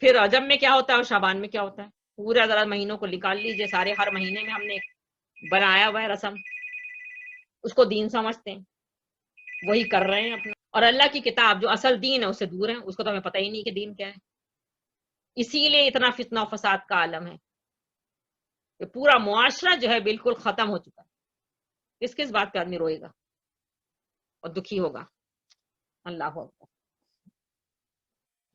پھر رجب میں کیا ہوتا ہے, اور شعبان میں کیا ہوتا ہے. پورا ذرا مہینوں کو نکال لیجئے, سارے ہر مہینے میں ہم نے بنایا ہوا ہے رسم, اس کو دین سمجھتے ہیں, وہی کر رہے ہیں اپنا. اور اللہ کی کتاب جو اصل دین ہے اس سے دور ہے, اس کو تو ہمیں پتہ ہی نہیں کہ دین کیا ہے. اسی لیے اتنا فتنہ و فساد کا عالم ہے کہ پورا معاشرہ جو ہے بالکل ختم ہو چکا ہے. کس کس بات پہ آدمی روئے گا اور دکھی ہوگا. اللہ اکبر.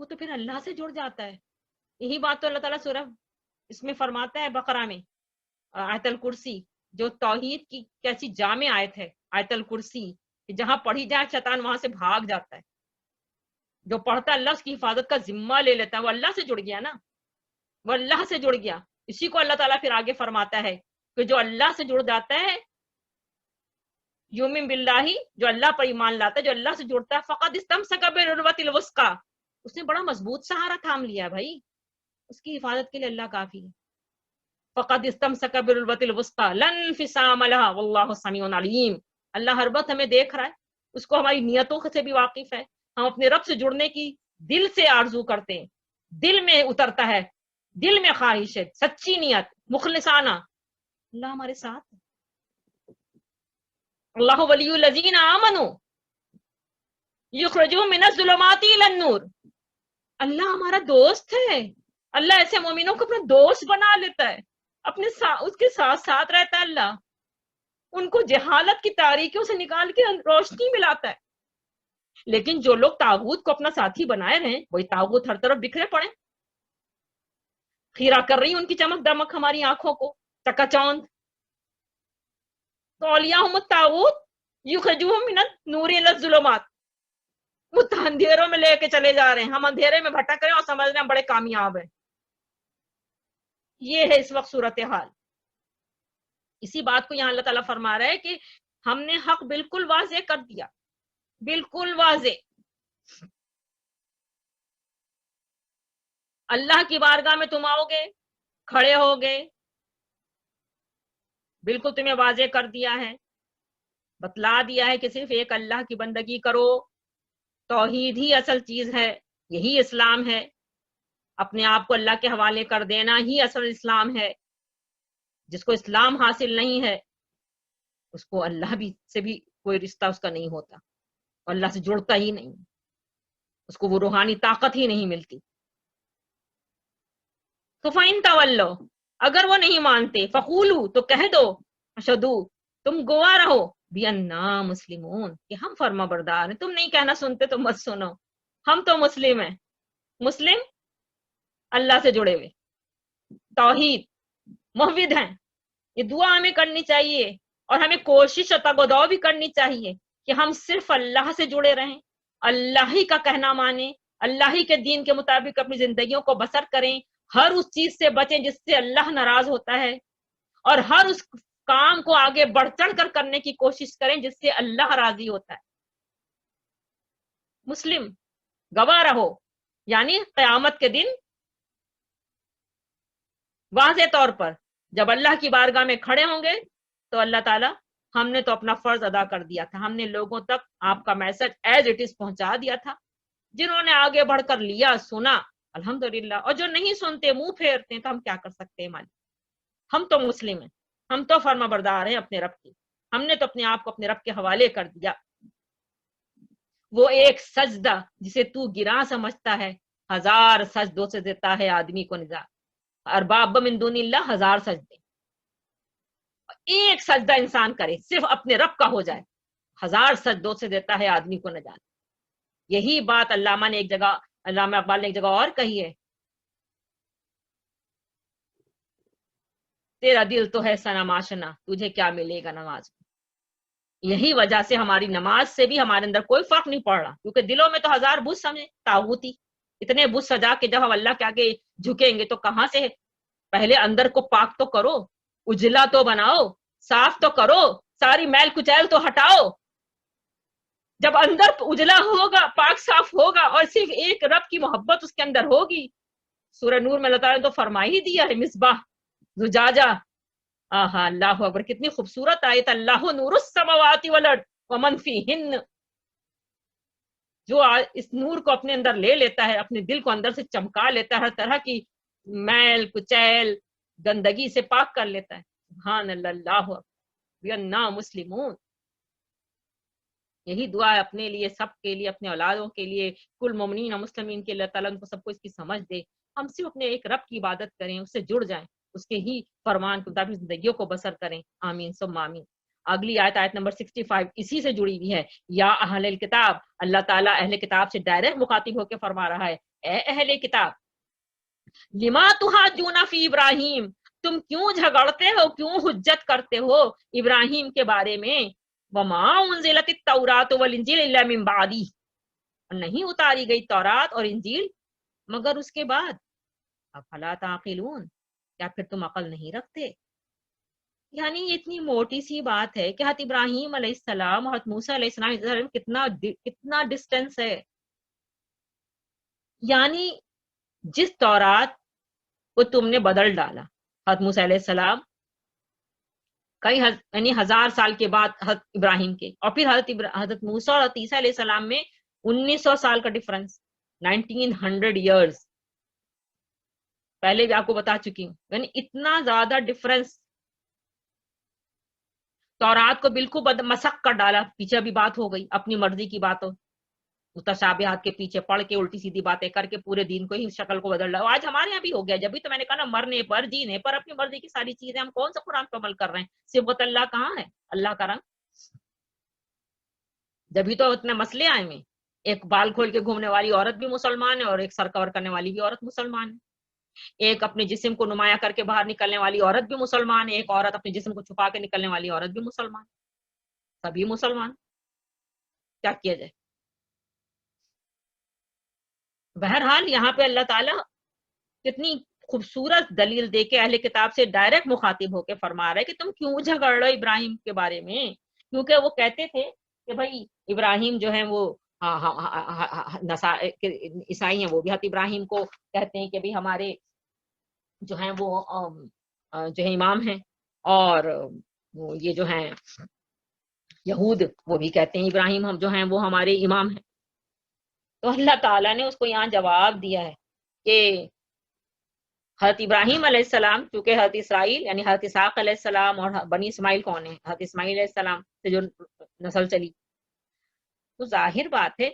وہ تو پھر اللہ سے جڑ جاتا ہے. یہی بات تو اللہ تعالیٰ سورہ اس میں فرماتا ہے بقرہ میں، آیت الکرسی جو توحید کی کیسی جامع آیت ہے، آیت الکرسی کہ جہاں پڑھی جائے شیطان وہاں سے بھاگ جاتا ہے. جو پڑھتا ہے اللہ اس کی حفاظت کا ذمہ لے لیتا ہے، وہ اللہ سے جڑ گیا نا، وہ اللہ سے جڑ گیا. اسی کو اللہ تعالیٰ پھر آگے فرماتا ہے کہ جو اللہ سے جڑ جاتا ہے، یومن باللہ، جو اللہ پر ایمان لاتا ہے، جو اللہ سے جڑتا ہے، فقد استمسک بالعروۃ الوثقی، اس نے بڑا مضبوط سہارا تھام لیا ہے بھائی، اس کی حفاظت کے لیے اللہ کافی ہے. فقد استمسک بالعروۃ الوثقی لا انفصام لها واللہ سمیع علیم. اللہ ہر وقت ہمیں دیکھ رہا ہے، اس کو ہماری نیتوں سے بھی واقف ہے. ہم اپنے رب سے جڑنے کی دل سے آرزو کرتے ہیں، دل میں اترتا ہے، دل میں خواہش ہے، سچی نیت مخلصانہ، اللہ ہمارے ساتھ ہے. اللہ ولی الذین آمنوا یخرجوہم من الظلمات الی النور. اللہ ہمارا دوست ہے. اللہ ایسے مومنوں کو اپنا دوست بنا لیتا ہے، اپنے اس کے ساتھ ساتھ رہتا ہے. اللہ ان کو جہالت کی تاریکیوں سے نکال کے روشنی ملاتا ہے. لیکن جو لوگ طاغوت کو اپنا ساتھی بنائے رہے، وہی طاغوت ہر طرف بکھرے پڑے، خیرہ کر رہی ان کی چمک دمک ہماری آنکھوں کو چکا چوند. تو اولیاءہم الطاغوت یخرجوہم من النور الی الظلمات، وہ اندھیروں میں لے کے چلے جا رہے ہیں. ہم اندھیرے میں بھٹک رہے ہیں اور سمجھ رہے ہیں بڑے کامیاب ہیں. یہ ہے اس وقت صورتحال. اسی بات کو یہاں اللہ تعالیٰ فرما رہا ہے کہ ہم نے حق بالکل واضح کر دیا، بالکل واضح. اللہ کی بارگاہ میں تم آؤ گے، کھڑے ہو گے، بالکل تمہیں واضح کر دیا ہے، بتلا دیا ہے کہ صرف ایک اللہ کی بندگی کرو، توحید ہی اصل چیز ہے، یہی اسلام ہے. اپنے آپ کو اللہ کے حوالے کر دینا ہی اصل اسلام ہے. جس کو اسلام حاصل نہیں ہے اس کو اللہ بھی سے بھی کوئی رشتہ اس کا نہیں ہوتا، اللہ سے جڑتا ہی نہیں، اس کو وہ روحانی طاقت ہی نہیں ملتی. تو فَإِن تَوَلَّوْا، اگر وہ نہیں مانتے، فَقُولُوا، تو کہہ دو، اشہدوا، تم گواہ رہو، بِأَنَّا مُسْلِمُونَ، کہ ہم فرما بردار ہیں. تم نہیں کہنا سنتے تو مت سنو، ہم تو مسلم ہیں. مسلم اللہ سے جڑے ہوئے، توحید موحد ہیں. یہ دعا ہمیں کرنی چاہیے اور ہمیں کوشش اور تگودو بھی کرنی چاہیے کہ ہم صرف اللہ سے جڑے رہیں، اللہ ہی کا کہنا مانیں، اللہ ہی کے دین کے مطابق اپنی زندگیوں کو بسر کریں. ہر اس چیز سے بچیں جس سے اللہ ناراض ہوتا ہے، اور ہر اس کام کو آگے بڑھ چڑھ کر کرنے کی کوشش کریں جس سے اللہ راضی ہوتا ہے. مسلم گواہ رہو، یعنی قیامت کے دن واضح طور پر جب اللہ کی بارگاہ میں کھڑے ہوں گے تو اللہ تعالیٰ، ہم نے تو اپنا فرض ادا کر دیا تھا، ہم نے لوگوں تک آپ کا میسج ایز اٹ از پہنچا دیا تھا. جنہوں نے آگے بڑھ کر لیا، سنا، الحمدللہ، اور جو نہیں سنتے، منہ پھیرتے ہیں، تو ہم کیا کر سکتے ہیں مالک. ہم تو مسلم ہیں، ہم تو فرما بردار ہیں اپنے رب کی، ہم نے تو اپنے آپ کو اپنے رب کے حوالے کر دیا. وہ ایک سجدہ جسے تو گراں سمجھتا ہے، 1000 سجدوں سے دیتا ہے آدمی کو نجات. ارباب من دون اللہ 1000 سجدے، ایک سجدہ انسان کرے صرف اپنے رب کا ہو جائے، 1000 سجدوں سے دیتا ہے آدمی کو نجات. یہی بات علامہ اقبال نے ایک جگہ اور کہی ہے، تیرا دل تو ہے صنم آشنا، تجھے کیا ملے گا نماز میں. یہی وجہ سے ہماری نماز سے بھی ہمارے اندر کوئی فرق نہیں پڑ رہا، کیونکہ دلوں میں تو 1000 بت سمجھے، طاغوتی اتنے بت سجا کے جب ہم اللہ کے آگے جھکیں گے تو کہاں سے؟ پہلے اندر کو پاک تو کرو، اجلا تو بناؤ، صاف تو کرو، ساری میل کچیل تو ہٹاؤ. جب اندر اجلا ہوگا، پاک صاف ہوگا، اور صرف ایک رب کی محبت اس کے اندر ہوگی. سورہ نور میں اللہ تعالیٰ نے تو فرما ہی دیا ہے، مصباح زجاجہ. آہا، اللہ اکبر، کتنی خوبصورت آیت، اللہ نور السماوات والارض ومن فیہن. جو اس نور کو اپنے اندر لے لیتا ہے، اپنے دل کو اندر سے چمکا لیتا ہے، ہر طرح کی میل کچیل گندگی سے پاک کر لیتا ہے. سبحان اللہ، بِأَنَّا مُسْلِمُونَ. یہی دعا ہے اپنے لیے، سب کے لیے، اپنے اولادوں کے لیے، کل مومنین اور مسلمین کے. اللہ تعالیٰ ان کو سب کو اس کی سمجھ دے. ہم صرف اپنے ایک رب کی عبادت کریں، اس سے جڑ جائیں، اس کے ہی فرمان کے مطابق زندگیوں کو بسر کریں. آمین ثم آمین. اگلی آیت آیت نمبر 65 اسی سے جڑی ہوئی ہے. یا اہل الکتاب، اللہ تعالیٰ اہل کتاب سے ڈائریکٹ مخاطب ہو کے فرما رہا ہے، اے اہل کتاب لما تحاجون فی ابراہیم، تم کیوں جھگڑتے ہو، کیوں حجت کرتے ہو ابراہیم کے بارے میں. وما انزلت التوراۃ والانجیل الا من بعدی، نہیں اتاری گئی تورات اور انجیل مگر اس کے بعد. افلا تعقلون، کیا پھر تم عقل نہیں رکھتے؟ یعنی یہ اتنی موٹی سی بات ہے کہ حضرت ابراہیم علیہ السلام اور حضرت موسیٰ علیہ السلام کتنا ڈسٹینس ہے. یعنی جس تورات کو تم نے بدل ڈالا حضرت موسیٰ علیہ السلام یعنی 1000 سال کے بعد حضرت ابراہیم کے، اور پھر حضرت موسیٰ اور حضرت عیسیٰ علیہ السلام میں 1900 سال کا ڈفرنس، 1900 ایئرز پہلے بھی آپ کو بتا چکی ہوں. یعنی اتنا زیادہ ڈفرنس. تورات کو بالکل مسخ کر ڈالا. پیچھے ابھی بات ہو گئی اپنی مرضی کی باتوں، متشابہات کے پیچھے پڑھ کے الٹی سیدھی باتیں کر کے پورے دین کو ہی شکل کو بدل ڈالا. آج ہمارے یہاں بھی ہو گیا. جب بھی تو میں نے کہا نا، مرنے پر جینے پر اپنی مرضی کی ساری چیزیں. ہم کون سا قرآن پر عمل کر رہے ہیں؟ صبغت اللہ کہاں ہے؟ اللہ کا رنگ. جبھی تو اتنے مسئلے آئے میں. ایک بال کھول کے گھومنے والی عورت بھی مسلمان ہے اور ایک سر کور کرنے والی بھی عورت مسلمان ہے. ایک اپنے جسم کو نمایاں کر کے باہر نکلنے والی عورت بھی مسلمان ہے، ایک عورت اپنے جسم کو چھپا کے نکلنے والی عورت بھی مسلمان. سبھی مسلمان. کیا کیا جائے؟ بہرحال یہاں پہ اللہ تعالیٰ کتنی خوبصورت دلیل دے کے اہل کتاب سے ڈائریکٹ مخاطب ہو کے فرما رہا ہے کہ تم کیوں جھگڑ رہے ہو ابراہیم کے بارے میں. کیونکہ وہ کہتے تھے کہ بھائی ابراہیم جو ہے وہ عیسائی ہیں، وہ بھی حضرت ابراہیم کو کہتے ہیں کہ بھی ہمارے جو ہیں وہ جو ہے امام ہیں، اور یہ جو ہیں یہود وہ بھی کہتے ہیں ابراہیم ہم جو ہیں وہ ہمارے امام ہیں. تو اللہ تعالیٰ نے اس کو یہاں جواب دیا ہے کہ حضرت ابراہیم علیہ السلام، چونکہ حضرت اسرائیل یعنی حضرت اسحاق علیہ السلام اور بنی اسماعیل کون ہے؟ حضرت اسماعیل علیہ السلام سے جو نسل چلی، تو ظاہر بات ہے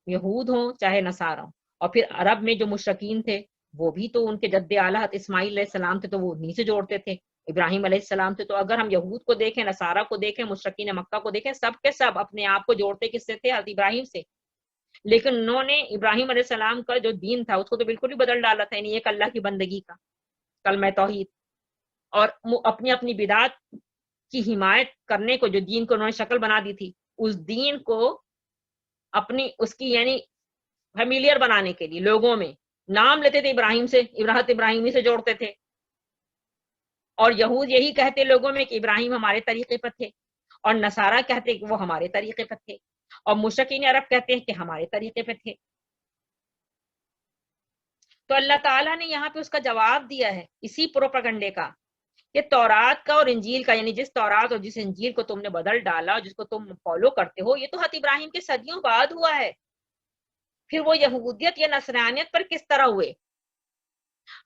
یہود ہوں چاہے نصارہ ہوں، اور پھر عرب میں جو مشرکین تھے وہ بھی تو ان کے جد اعلیٰ حضرت اسماعیل علیہ السلام تھے، تو وہ انہی سے جوڑتے تھے. ابراہیم علیہ السلام تھے. تو اگر ہم یہود کو دیکھیں، نصارہ کو دیکھیں، مشرکین مکہ کو دیکھیں، سب کے سب اپنے آپ کو جوڑتے کس سے تھے؟ حضرت ابراہیم سے. لیکن انہوں نے ابراہیم علیہ السلام کا جو دین تھا اس کو تو بالکل ہی بدل ڈالا تھا. یعنی ایک اللہ کی بندگی کا کلمہ توحید، اور اپنی اپنی بدعت کی حمایت کرنے کو، جو دین کو انہوں نے شکل بنا دی تھی، اس دین کو اپنی اس کی یعنی فیملیئر بنانے کے لیے لوگوں میں نام لیتے تھے ابراہیم سے، ابراہیمی سے جوڑتے تھے. اور یہود یہی کہتے لوگوں میں کہ ابراہیم ہمارے طریقے پر تھے، اور نصارہ کہتے کہ وہ ہمارے طریقے پر تھے، اور مشرکین عرب کہتے ہیں کہ ہمارے طریقے پہ تھے. تو اللہ تعالیٰ نے یہاں پہ اس کا جواب دیا ہے اسی پروپیگنڈے کا، کہ تورات کا اور انجیل کا، یعنی جس تورات اور جس انجیل کو تم نے بدل ڈالا، جس کو تم فالو کرتے ہو، یہ تو حضرت ابراہیم کے صدیوں بعد ہوا ہے. پھر وہ یہودیت یا نصرانیت پر کس طرح ہوئے؟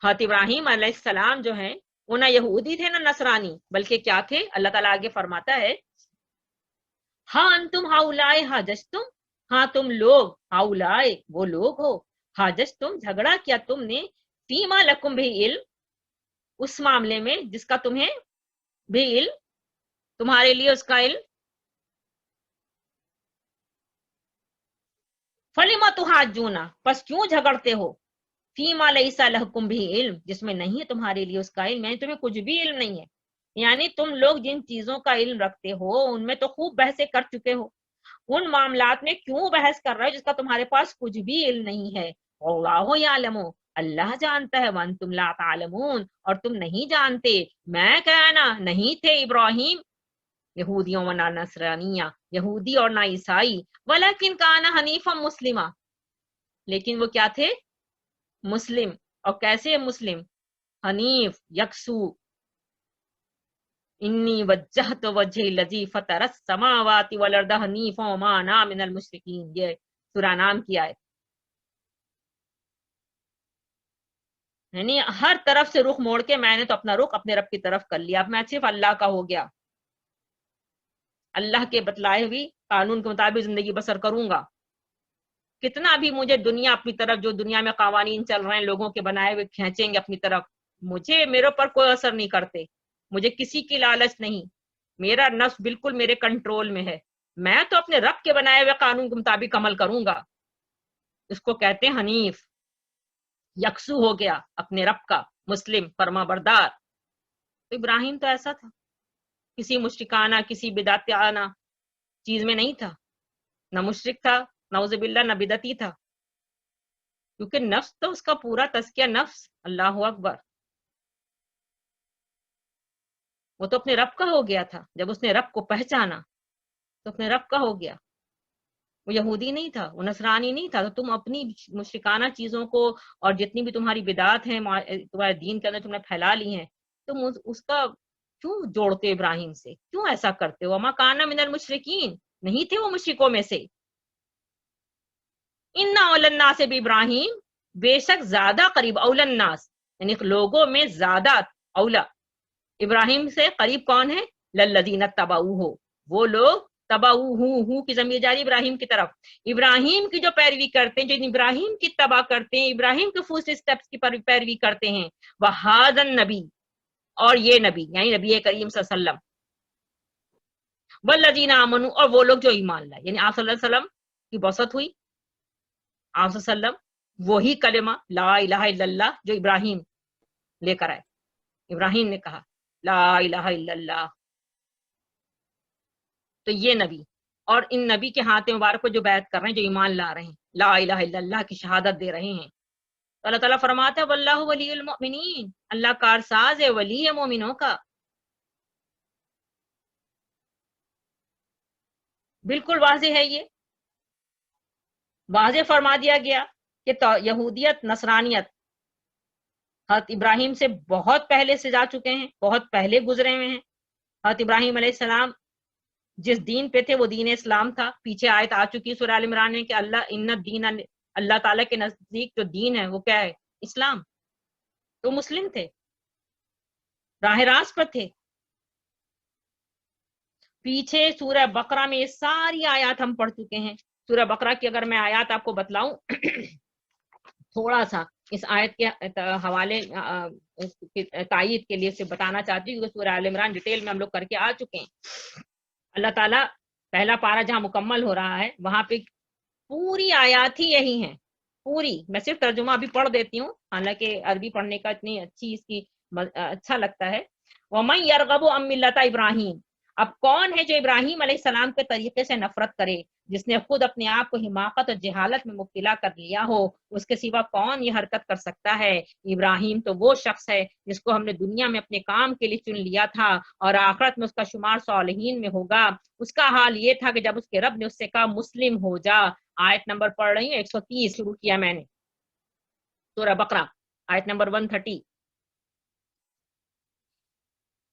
حضرت ابراہیم علیہ السلام جو ہیں وہ نہ یہودی تھے نہ نصرانی، بلکہ کیا تھے؟ اللہ تعالیٰ آگے فرماتا ہے، ہاں انتم ہاؤلائے حاججتم، ہاں تم لوگ ہاؤلائے وہ لوگ ہو، حاججتم جھگڑا کیا تم نے، فیما لکم بھی علم اس معاملے میں جس کا تمہیں بھی علم، تمہارے لیے اس کا علم. فلما تحاجون، پس کیوں جھگڑتے ہو، فیما لیس لکم بھی علم جس میں نہیں ہے تمہارے لیے اس کا علم، یعنی تمہیں کچھ بھی علم نہیں ہے. یعنی تم لوگ جن چیزوں کا علم رکھتے ہو ان میں تو خوب بحثیں کر چکے ہو، ان معاملات میں کیوں بحث کر رہے ہو جس کا تمہارے پاس کچھ بھی علم نہیں ہے. واللہ یعلم، اللہ جانتا ہے، وانتم لا تعلمون اور تم نہیں جانتے. میں کہنا نہیں تھے ابراہیم یہودیوں و نہ نصرانیہ، یہودی اور نہ عیسائی، ولیکن کان حنیفا مسلمہ، لیکن وہ کیا تھے؟ مسلم. اور کیسے مسلم؟ حنیف، یکسو. انی وجہت وجہ الذی فطر السماوات والارض حنیفا وما انا من المشرکین، یہ سورہ نام کی آیت. یعنی ہر طرف سے رخ موڑ کے میں نے تو اپنا رخ اپنے رب کی طرف کر لیا، اب میں صرف اللہ کا ہو گیا، اللہ کے بتلائے ہوئی قانون کے مطابق زندگی بسر کروں گا. کتنا بھی مجھے دنیا اپنی طرف، جو دنیا میں قوانین چل رہے ہیں لوگوں کے بنائے ہوئے، کھینچیں گے اپنی طرف، میرے پر کوئی اثر نہیں کرتے. مجھے کسی کی لالچ نہیں، میرا نفس بالکل میرے کنٹرول میں ہے، میں تو اپنے رب کے بنائے ہوئے قانون کے مطابق عمل کروں گا. اس کو کہتے ہیں حنیف، یکسو ہو گیا اپنے رب کا، مسلم، فرما بردار. تو ابراہیم تو ایسا تھا، کسی مشرکانہ کسی بدعتانہ چیز میں نہیں تھا، نہ مشرک تھا نعوذ باللہ، نہ بدعتی تھا، کیونکہ نفس تو اس کا پورا تزکیہ نفس. اللہ اکبر. وہ تو اپنے رب کا ہو گیا تھا. جب اس نے رب کو پہچانا تو اپنے رب کا ہو گیا. وہ یہودی نہیں تھا، وہ نصرانی نہیں تھا. تو تم اپنی مشرکانہ چیزوں کو اور جتنی بھی تمہاری بدعات ہیں تمہارے دین کے اندر تم نے پھیلا لی ہیں، تم اس کا کیوں جوڑتے ابراہیم سے؟ کیوں ایسا کرتے ہو؟ وما کان من المشرکین، نہیں تھے وہ مشرکوں میں سے. ان اول الناس بابراہیم، بے شک زیادہ قریب، اول الناس یعنی لوگوں میں زیادہ اولا ابراہیم سے قریب کون ہے؟ للذین اتبعوہ، وہ لوگ تبعوہ کی ضمیر جاری ابراہیم کی طرف، ابراہیم کی جو پیروی کرتے ہیں، جو ابراہیم کی اتباع کرتے ہیں، ابراہیم کے فوٹ اسٹیپس کی پیروی کرتے ہیں. وہذا النبی، اور یہ نبی یعنی نبی کریم صلی اللہ علیہ وسلم، والذین آمنوا، اور وہ لوگ جو ایمان لائے. یعنی آپ صلی اللہ علیہ وسلم کی بعثت ہوئی، آپ صلی اللہ علیہ وسلم وہی کلمہ لا الہ الا اللہ جو ابراہیم لے کر آئے. ابراہیم نے کہا لا الہ الا اللہ. تو یہ نبی اور ان نبی کے ہاتھ مبارک کو جو بیعت کر رہے ہیں، جو ایمان لا رہے ہیں، لا الہ الا اللہ کی شہادت دے رہے ہیں، تو اللہ تعالیٰ فرماتا ہے واللہ ولی المؤمنین، اللہ کارساز ہے، ولی ہے مومنوں کا. بالکل واضح ہے، یہ واضح فرما دیا گیا کہ یہودیت نصرانیت حضرت ابراہیم سے بہت پہلے سے جا چکے ہیں، بہت پہلے گزرے ہوئے ہیں. حضرت ابراہیم علیہ السلام جس دین پہ تھے وہ دین اسلام تھا. پیچھے آیت آ چکی سورہ آل عمران میں کہ ان الدین، اللہ تعالیٰ کے نزدیک جو دین ہے وہ کیا ہے؟ اسلام. تو مسلم تھے، راہ راست پر تھے. پیچھے سورہ بقرہ میں یہ ساری آیات ہم پڑھ چکے ہیں. سورہ بقرہ کی اگر میں آیات آپ کو بتلاؤں تھوڑا سا اس آیت کے حوالے تائید کے لیے بتانا چاہتی ہوں، کیونکہ سورہ آل عمران ڈیٹیل میں ہم لوگ کر کے آ چکے ہیں. اللہ تعالیٰ پہلا پارہ جہاں مکمل ہو رہا ہے وہاں پہ پوری آیات ہی یہی ہیں، پوری. میں صرف ترجمہ ابھی پڑھ دیتی ہوں، حالانکہ عربی پڑھنے کا اتنی اچھی اس کی اچھا لگتا ہے. وَمَن يَرْغَبُ عَن مِّلَّةِ ابراہیم، اب کون ہے جو ابراہیم علیہ السلام کے طریقے سے نفرت کرے؟ جس نے خود اپنے آپ کو حماقت اور جہالت میں مبتلا کر لیا ہو، اس کے سوا کون یہ حرکت کر سکتا ہے؟ ابراہیم تو وہ شخص ہے جس کو ہم نے دنیا میں اپنے کام کے لیے چن لیا تھا اور آخرت میں اس کا شمار صالحین میں ہوگا. اس کا حال یہ تھا کہ جب اس کے رب نے اس سے کہا مسلم ہو جا. آیت نمبر پڑھ رہی ہوں، 130 شروع کیا میں نے سورہ بقرہ، آیت نمبر 130.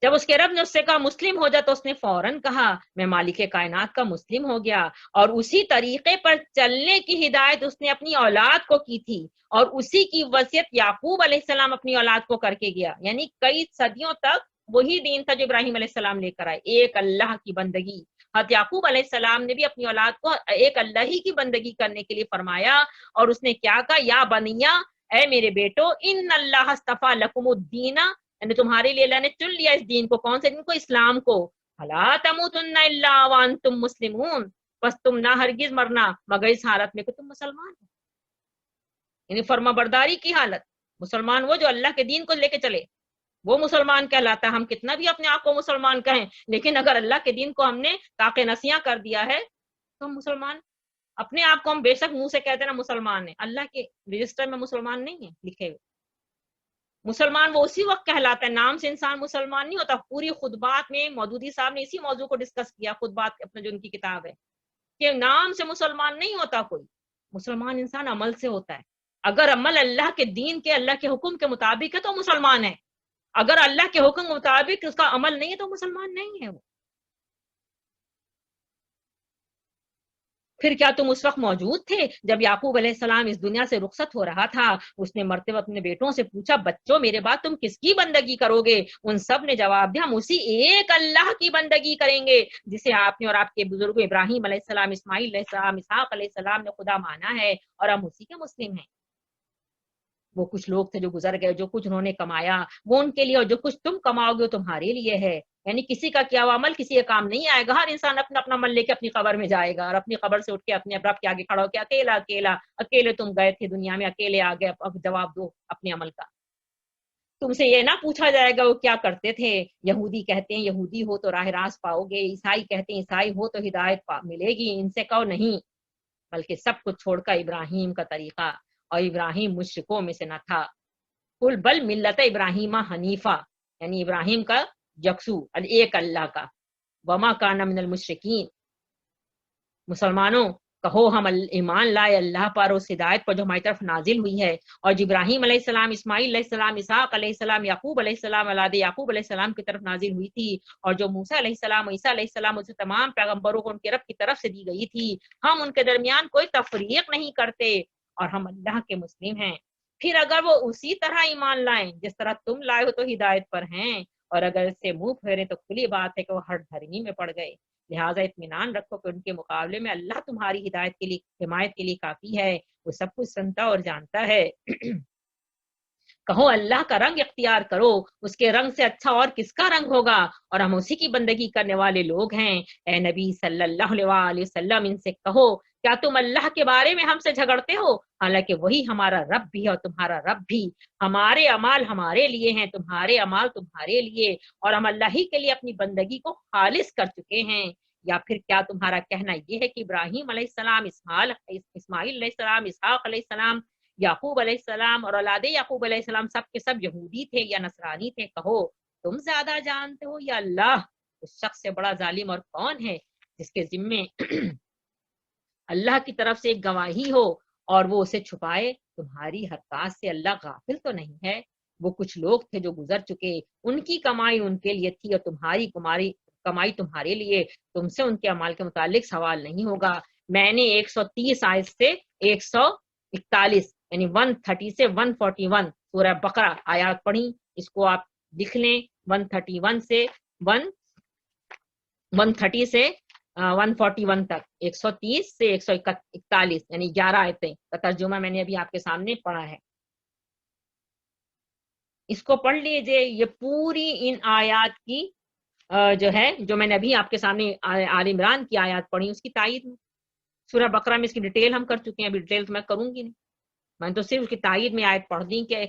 جب اس کے رب نے اس سے کہا مسلم ہو جا تو اس نے فوراً کہا میں مالک کائنات کا مسلم ہو گیا. اور اسی طریقے پر چلنے کی ہدایت اس نے اپنی اولاد کو کی تھی، اور اسی کی وصیت یعقوب علیہ السلام اپنی اولاد کو کر کے گیا. یعنی کئی صدیوں تک وہی دین تھا جو ابراہیم علیہ السلام لے کر آئے، ایک اللہ کی بندگی. حضرت یعقوب علیہ السلام نے بھی اپنی اولاد کو ایک اللہ ہی کی بندگی کرنے کے لیے فرمایا، اور اس نے کیا کہا؟ یا بنیا، اے میرے بیٹو، ان اللہ اصطفیٰ لکم الدین، یعنی تمہارے لیے اللہ نے چن لیا اس دین کو. کون سے دین کو؟ اسلام کو. فلا تموتن الا وانتم مسلمون، بس تم نہ ہرگز مرنا مگر اس حالت میں کہ تم مسلمان ہو. یعنی فرما برداری کی حالت. مسلمان وہ جو اللہ کے دین کو لے کے چلے، وہ مسلمان کہلاتا ہے. ہم کتنا بھی اپنے آپ کو مسلمان کہیں، لیکن اگر اللہ کے دین کو ہم نے طاق نسیاں کر دیا ہے تو ہم مسلمان. اپنے آپ کو ہم بے شک منہ سے کہتے ہیں نا مسلمان ہیں، اللہ کے رجسٹر میں مسلمان نہیں ہیں لکھے ہوئے. مسلمان وہ اسی وقت کہلاتا ہے، نام سے انسان مسلمان نہیں ہوتا. پوری خطبات میں مودودی صاحب نے اسی موضوع کو ڈسکس کیا، خطبات اپنا جو ان کی کتاب ہے، کہ نام سے مسلمان نہیں ہوتا کوئی. مسلمان انسان عمل سے ہوتا ہے. اگر عمل اللہ کے دین کے، اللہ کے حکم کے مطابق ہے تو مسلمان ہے. اگر اللہ کے حکم کے مطابق اس کا عمل نہیں ہے تو مسلمان نہیں ہے وہ. پھر کیا تم اس وقت موجود تھے جب یعقوب علیہ السلام اس دنیا سے رخصت ہو رہا تھا؟ اس نے مرتبہ اپنے بیٹوں سے پوچھا بچوں میرے بعد تم کس کی بندگی کرو گے؟ ان سب نے جواب دیا ہم اسی ایک اللہ کی بندگی کریں گے جسے آپ نے اور آپ کے بزرگوں ابراہیم علیہ السلام، اسماعیل علیہ السلام، اسحاق علیہ السلام نے خدا مانا ہے، اور ہم اسی کے مسلم ہیں. وہ کچھ لوگ تھے جو گزر گئے، جو کچھ انہوں نے کمایا وہ ان کے لیے، اور جو کچھ تم کماؤ گے وہ تمہارے لیے ہے. یعنی کسی کا کیا ہوا عمل کسی کا کام نہیں آئے گا. ہر انسان اپنا اپنا عمل لے کے اپنی قبر میں جائے گا اور اپنی قبر سے اٹھ کے اپنے رب کے آگے کھڑا ہو کے اکیلا اکیلا اکیلے تم گئے تھے دنیا میں, اکیلے آ گئے, اب جواب دو اپنے عمل کا. تم سے یہ نہ پوچھا جائے گا وہ کیا کرتے تھے. یہودی کہتے ہیں یہودی ہو تو راہ راست پاؤ گے, عیسائی کہتے ہیں عیسائی ہو تو ہدایت ملے گی. ان سے کہو نہیں, بلکہ سب کچھ چھوڑ کر ابراہیم کا طریقہ, اور ابراہیم مشرکوں میں سے نہ تھا. قل بل ملت ابراہیم حنیفہ, یعنی ابراہیم کا یکسو ایک اللہ کا. وما کان من المشرکین, مسلمانوں کہو ہم ایمان لائے اللہ پر, اس ہدایت پر جو ہماری طرف نازل ہوئی ہے. اور جو ابراہیم علیہ السلام, اسماعیل علیہ السلام, اسحاق علیہ السلام, یعقوب علیہ السلام, اولاد یعقوب علیہ السلام کی طرف نازل ہوئی تھی, اور جو موسیٰ علیہ السلام, عیسیٰ علیہ السلام, اسے تمام پیغمبروں کو ان کے رب کی طرف سے دی گئی تھی. ہم ان کے درمیان کوئی تفریق نہیں کرتے, اور ہم اللہ کے مسلم ہیں. پھر اگر وہ اسی طرح ایمان لائیں جس طرح تم لائے ہو تو ہدایت پر ہیں, اور اگر اس سے منہ پھیریں تو کھلی بات ہے کہ وہ ہر دھرمی میں پڑ گئے. لہٰذا اطمینان رکھو کہ ان کے مقابلے میں اللہ تمہاری ہدایت کے لیے, حمایت کے لیے کافی ہے. وہ سب کچھ سنتا اور جانتا ہے. کہو اللہ کا رنگ اختیار کرو, اس کے رنگ سے اچھا اور کس کا رنگ ہوگا, اور ہم اسی کی بندگی کرنے والے لوگ ہیں. اے نبی صلی اللہ علیہ وسلم, ان سے کہو کیا تم اللہ کے بارے میں ہم سے جھگڑتے ہو, حالانکہ وہی ہمارا رب بھی ہے اور تمہارا رب بھی. ہمارے اعمال ہمارے لیے ہیں, تمہارے اعمال تمہارے لیے, اور ہم اللہ ہی کے لیے اپنی بندگی کو خالص کر چکے ہیں. یا پھر کیا تمہارا کہنا یہ ہے کہ ابراہیم علیہ السلام, اسماعیل علیہ السلام, اسحاق علیہ السلام, یعقوب علیہ السلام اور اولاد یعقوب علیہ السلام سب کے سب یہودی تھے یا نصرانی تھے؟ کہو تم زیادہ جانتے ہو یا اللہ؟ اس شخص سے بڑا ظالم اور کون ہے جس کے ذمے اللہ کی طرف سے ایک گواہی ہو اور وہ اسے چھپائے؟ تمہاری حرکات سے اللہ غافل تو نہیں ہے. وہ کچھ لوگ تھے جو گزر چکے, ان کی کمائی ان کے لیے تھی اور تمہاری کمائی تمہارے لیے. تم سے ان کے اعمال کے متعلق سوال نہیں ہوگا. میں نے 130 آیت سے 141 یعنی 130 سے 141 سورہ بقرہ آیات پڑھی, اس کو آپ لکھ لیں. 131 سے 130 سے 141 تک, 130 سے 141 یعنی 11 آیتیں کا ترجمہ میں نے ابھی آپ کے سامنے پڑھا ہے. اس کو پڑھ لیجئے. یہ پوری ان آیات کی جو ہے, جو میں نے ابھی آپ کے سامنے آل عمران کی آیات پڑھی اس کی تائید میں. سورہ بقرہ میں اس کی ڈیٹیل ہم کر چکے ہیں, ابھی ڈیٹیل تو میں کروں گی نہیں, میں تو صرف اس کی تائید میں آیت پڑھ دی کہ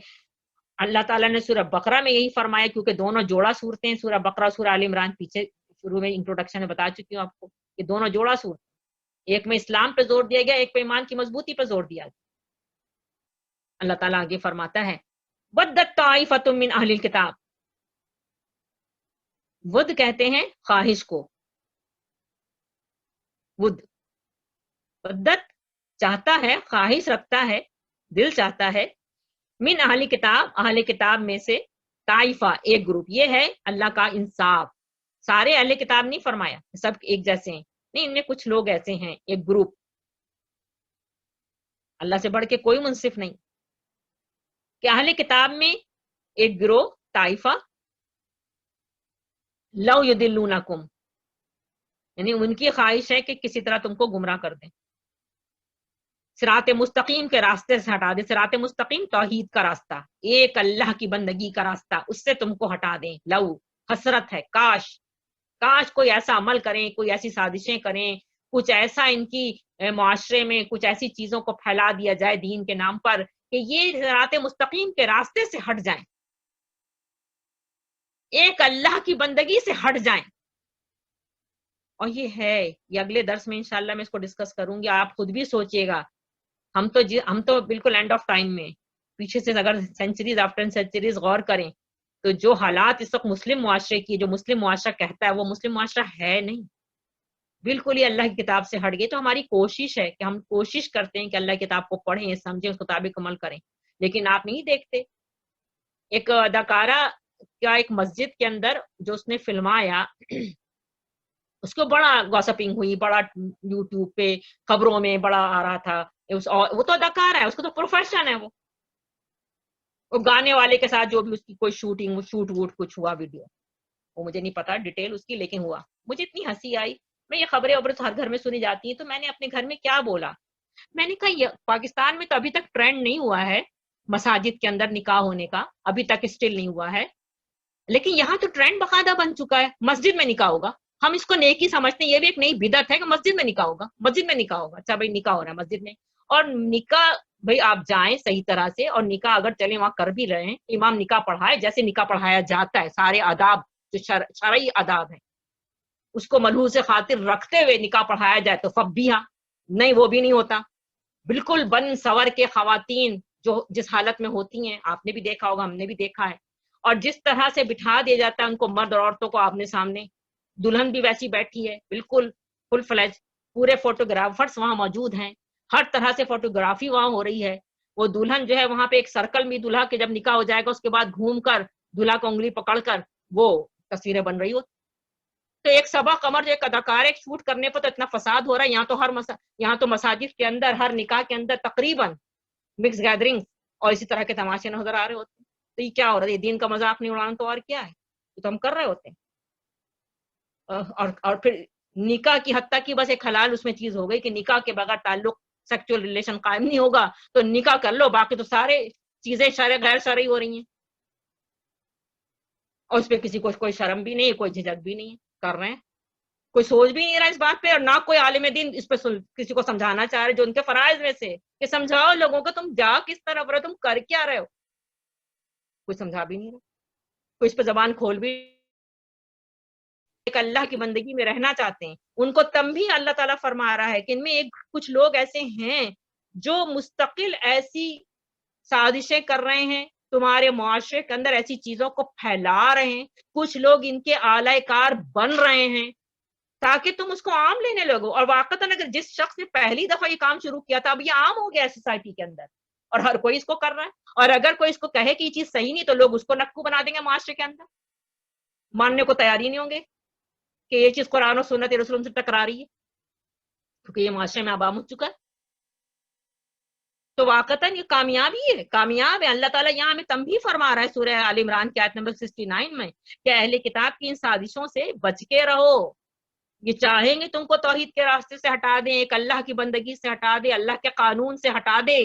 اللہ تعالیٰ نے سورہ بقرہ میں یہی فرمایا, کیونکہ دونوں جوڑا صورتیں ہیں, سورہ بقرہ سورہ آل عمران. پیچھے شروع میں انٹروڈکشن میں بتا چکی ہوں آپ کو کہ دونوں جوڑا صورت, ایک میں اسلام پہ زور دیا گیا, ایک پہ ایمان کی مضبوطی پہ زور دیا گیا. اللہ تعالیٰ آگے فرماتا ہے وَدَّتْ طَائِفَةٌ مِّنْ أَهْلِ الْكِتَابِ, ود کہتے ہیں خواہش کو, ود ودت چاہتا ہے, خواہش رکھتا ہے, دل چاہتا ہے. من اہل کتاب, اہل کتاب میں سے, طائفہ ایک گروپ. یہ ہے اللہ کا انصاف. سارے اہل کتاب نہیں فرمایا سب ایک جیسے ہیں, نہیں, ان میں کچھ لوگ ایسے ہیں, ایک گروپ. اللہ سے بڑھ کے کوئی منصف نہیں کہ اہل کتاب میں ایک گروہ, طائفہ, لو یدلونکم, یعنی ان کی خواہش ہے کہ کسی طرح تم کو گمراہ کر دیں, صراط مستقیم کے راستے سے ہٹا دیں. صراط مستقیم توحید کا راستہ, ایک اللہ کی بندگی کا راستہ, اس سے تم کو ہٹا دیں. لو حسرت ہے, کاش کوئی ایسا عمل کریں, کوئی ایسی سازشیں کریں, کچھ ایسا ان کی معاشرے میں کچھ ایسی چیزوں کو پھیلا دیا جائے دین کے نام پر کہ یہ صراط مستقیم کے راستے سے ہٹ جائیں, ایک اللہ کی بندگی سے ہٹ جائیں. اور یہ ہے, یہ اگلے درس میں انشاءاللہ میں اس کو ڈسکس کروں گی. آپ خود بھی سوچئے گا, ہم تو بالکل اینڈ آف ٹائم میں, پیچھے سے اگر سینچریز آفٹر سینچریز غور کریں تو جو حالات اس وقت مسلم معاشرے کی, جو مسلم معاشرہ کہتا ہے وہ مسلم معاشرہ ہے نہیں, بالکل ہی اللہ کی کتاب سے ہٹ گئے. تو ہماری کوشش ہے کہ ہم کوشش کرتے ہیں کہ اللہ کی کتاب کو پڑھیں, سمجھیں, اس مطابق عمل کریں, لیکن آپ نہیں دیکھتے. ایک اداکارہ کا ایک مسجد کے اندر جو اس نے فلمایا, اس کو بڑا گوسپنگ ہوئی, بڑا یوٹیوب پہ خبروں میں بڑا آ رہا تھا. وہ تو اداکار ہے, اس کو تو پروفیشن ہے, وہ گانے والے کے ساتھ جو بھی اس کی کوئی شوٹ ووٹ کچھ ہوا ویڈیو, وہ مجھے نہیں پتا ڈیٹیل اس کی, لیکن ہوا. مجھے اتنی ہنسی آئی. میں یہ خبریں ہر گھر میں سنی جاتی ہیں, تو میں نے اپنے گھر میں کیا بولا, میں نے کہا یہ پاکستان میں تو ابھی تک ٹرینڈ نہیں ہوا ہے مساجد کے اندر نکاح ہونے کا, ابھی تک اسٹل نہیں ہوا ہے. لیکن یہاں تو ٹرینڈ باقاعدہ بن چکا ہے، مسجد میں نکاح ہوگا، ہم اس کو نیکی سمجھتے ہیں، یہ بھی ایک نئی بدعت ہے کہ مسجد میں نکاح ہوگا، مسجد میں نکاح ہوگا، اچھا بھائی نکاح ہو رہا ہے مسجد میں، اور نکاح بھائی آپ جائیں صحیح طرح سے، اور نکاح اگر چلیں وہاں کر بھی رہے ہیں، امام نکاح پڑھائے جیسے نکاح پڑھایا جاتا ہے، سارے آداب جو شرعی آداب ہیں اس کو ملحوظ خاطر رکھتے ہوئے نکاح پڑھایا جائے تو فب بھی ہاں، نہیں وہ بھی نہیں ہوتا، بالکل بن سور کے خواتین جو جس حالت میں ہوتی ہیں آپ نے بھی دیکھا ہوگا، ہم نے بھی دیکھا ہے، اور جس طرح سے بٹھا دیا جاتا ہے ان کو مرد اور عورتوں کو آپنے سامنے، دلہن بھی ویسی بیٹھی ہے بالکل فل فلیج، پورے فوٹوگرافرز وہاں موجود ہیں، ہر طرح سے فوٹوگرافی وہاں ہو رہی ہے، وہ دلہن جو ہے وہاں پہ ایک سرکل میں دلہا کے جب نکاح ہو جائے گا اس کے بعد گھوم کر دلہا کو انگلی پکڑ کر وہ تصویریں بن رہی ہوتی، تو ایک صبا قمر جو ایک اداکار ایک شوٹ کرنے پر تو اتنا فساد ہو رہا ہے، یہاں تو مساجد کے اندر ہر نکاح کے اندر تقریباً مکس گیدرنگ اور اسی طرح کے تماشے نظر آ رہے ہوتے ہیں، تو یہ کیا ہو رہا ہے؟ یہ دین کا مذاق نہیں اڑانا تو اور کیا ہے، یہ تو ہم کر رہے ہوتے ہیں، اور پھر نکاح کی حتیٰ کی بس ایک حلال اس میں چیز ہو گئی کہ نکاح کے بغیر تعلق سیکچوئل ریلیشن قائم نہیں ہوگا، تو نکاح کر لو، باقی تو سارے چیزیں شرع غیر شرعی ہو رہی ہیں، اور اس پہ کسی کو کوئی شرم بھی نہیں، کوئی جھجک بھی نہیں، کر رہے ہیں، کوئی سوچ بھی نہیں رہا اس بات پہ، اور نہ کوئی عالم دین اس پہ کسی کو سمجھانا چاہ رہے جو ان کے فرائض میں سے کہ سمجھاؤ لوگوں کو تم جا کس طرف رہے، تم کر کیا رہے ہو، کوئی سمجھا بھی نہیں رہا، کوئی اس پہ زبان کھول بھی، ایک اللہ کی بندگی میں رہنا چاہتے ہیں ان کو تم بھی اللہ تعالیٰ فرما رہا ہے کہ ان میں ایک کچھ لوگ ایسے ہیں جو مستقل ایسی سازشیں کر رہے ہیں تمہارے معاشرے کے اندر، ایسی چیزوں کو پھیلا رہے ہیں، کچھ لوگ ان کے اعلی کار بن رہے ہیں تاکہ تم اس کو عام لینے لگو، اور واقعتاً اگر جس شخص نے پہلی دفعہ یہ کام شروع کیا تھا اب یہ عام ہو گیا ہے سوسائٹی کے اندر، اور ہر کوئی اس کو کر رہا ہے، اور اگر کوئی اس کو کہے کہ یہ چیز صحیح نہیں تو لوگ اس کو نکو بنا دیں گے معاشرے کے اندر، ماننے کو تیار ہی نہیں ہوں گے کہ یہ چیز قرآن و سنت رسول سے ٹکرا رہی ہے، کیونکہ یہ معاشرے میں عام ہو چکا ہے، تو واقعتاً یہ کامیابی ہے، کامیاب ہے، اللہ تعالیٰ یہاں ہمیں تنبیہ فرما رہا ہے سورہ آل عمران کی آیت نمبر 69 میں کہ اہل کتاب کی ان سازشوں سے بچ کے رہو، یہ چاہیں گے تم کو توحید کے راستے سے ہٹا دیں، ایک اللہ کی بندگی سے ہٹا دے، اللہ کے قانون سے ہٹا دے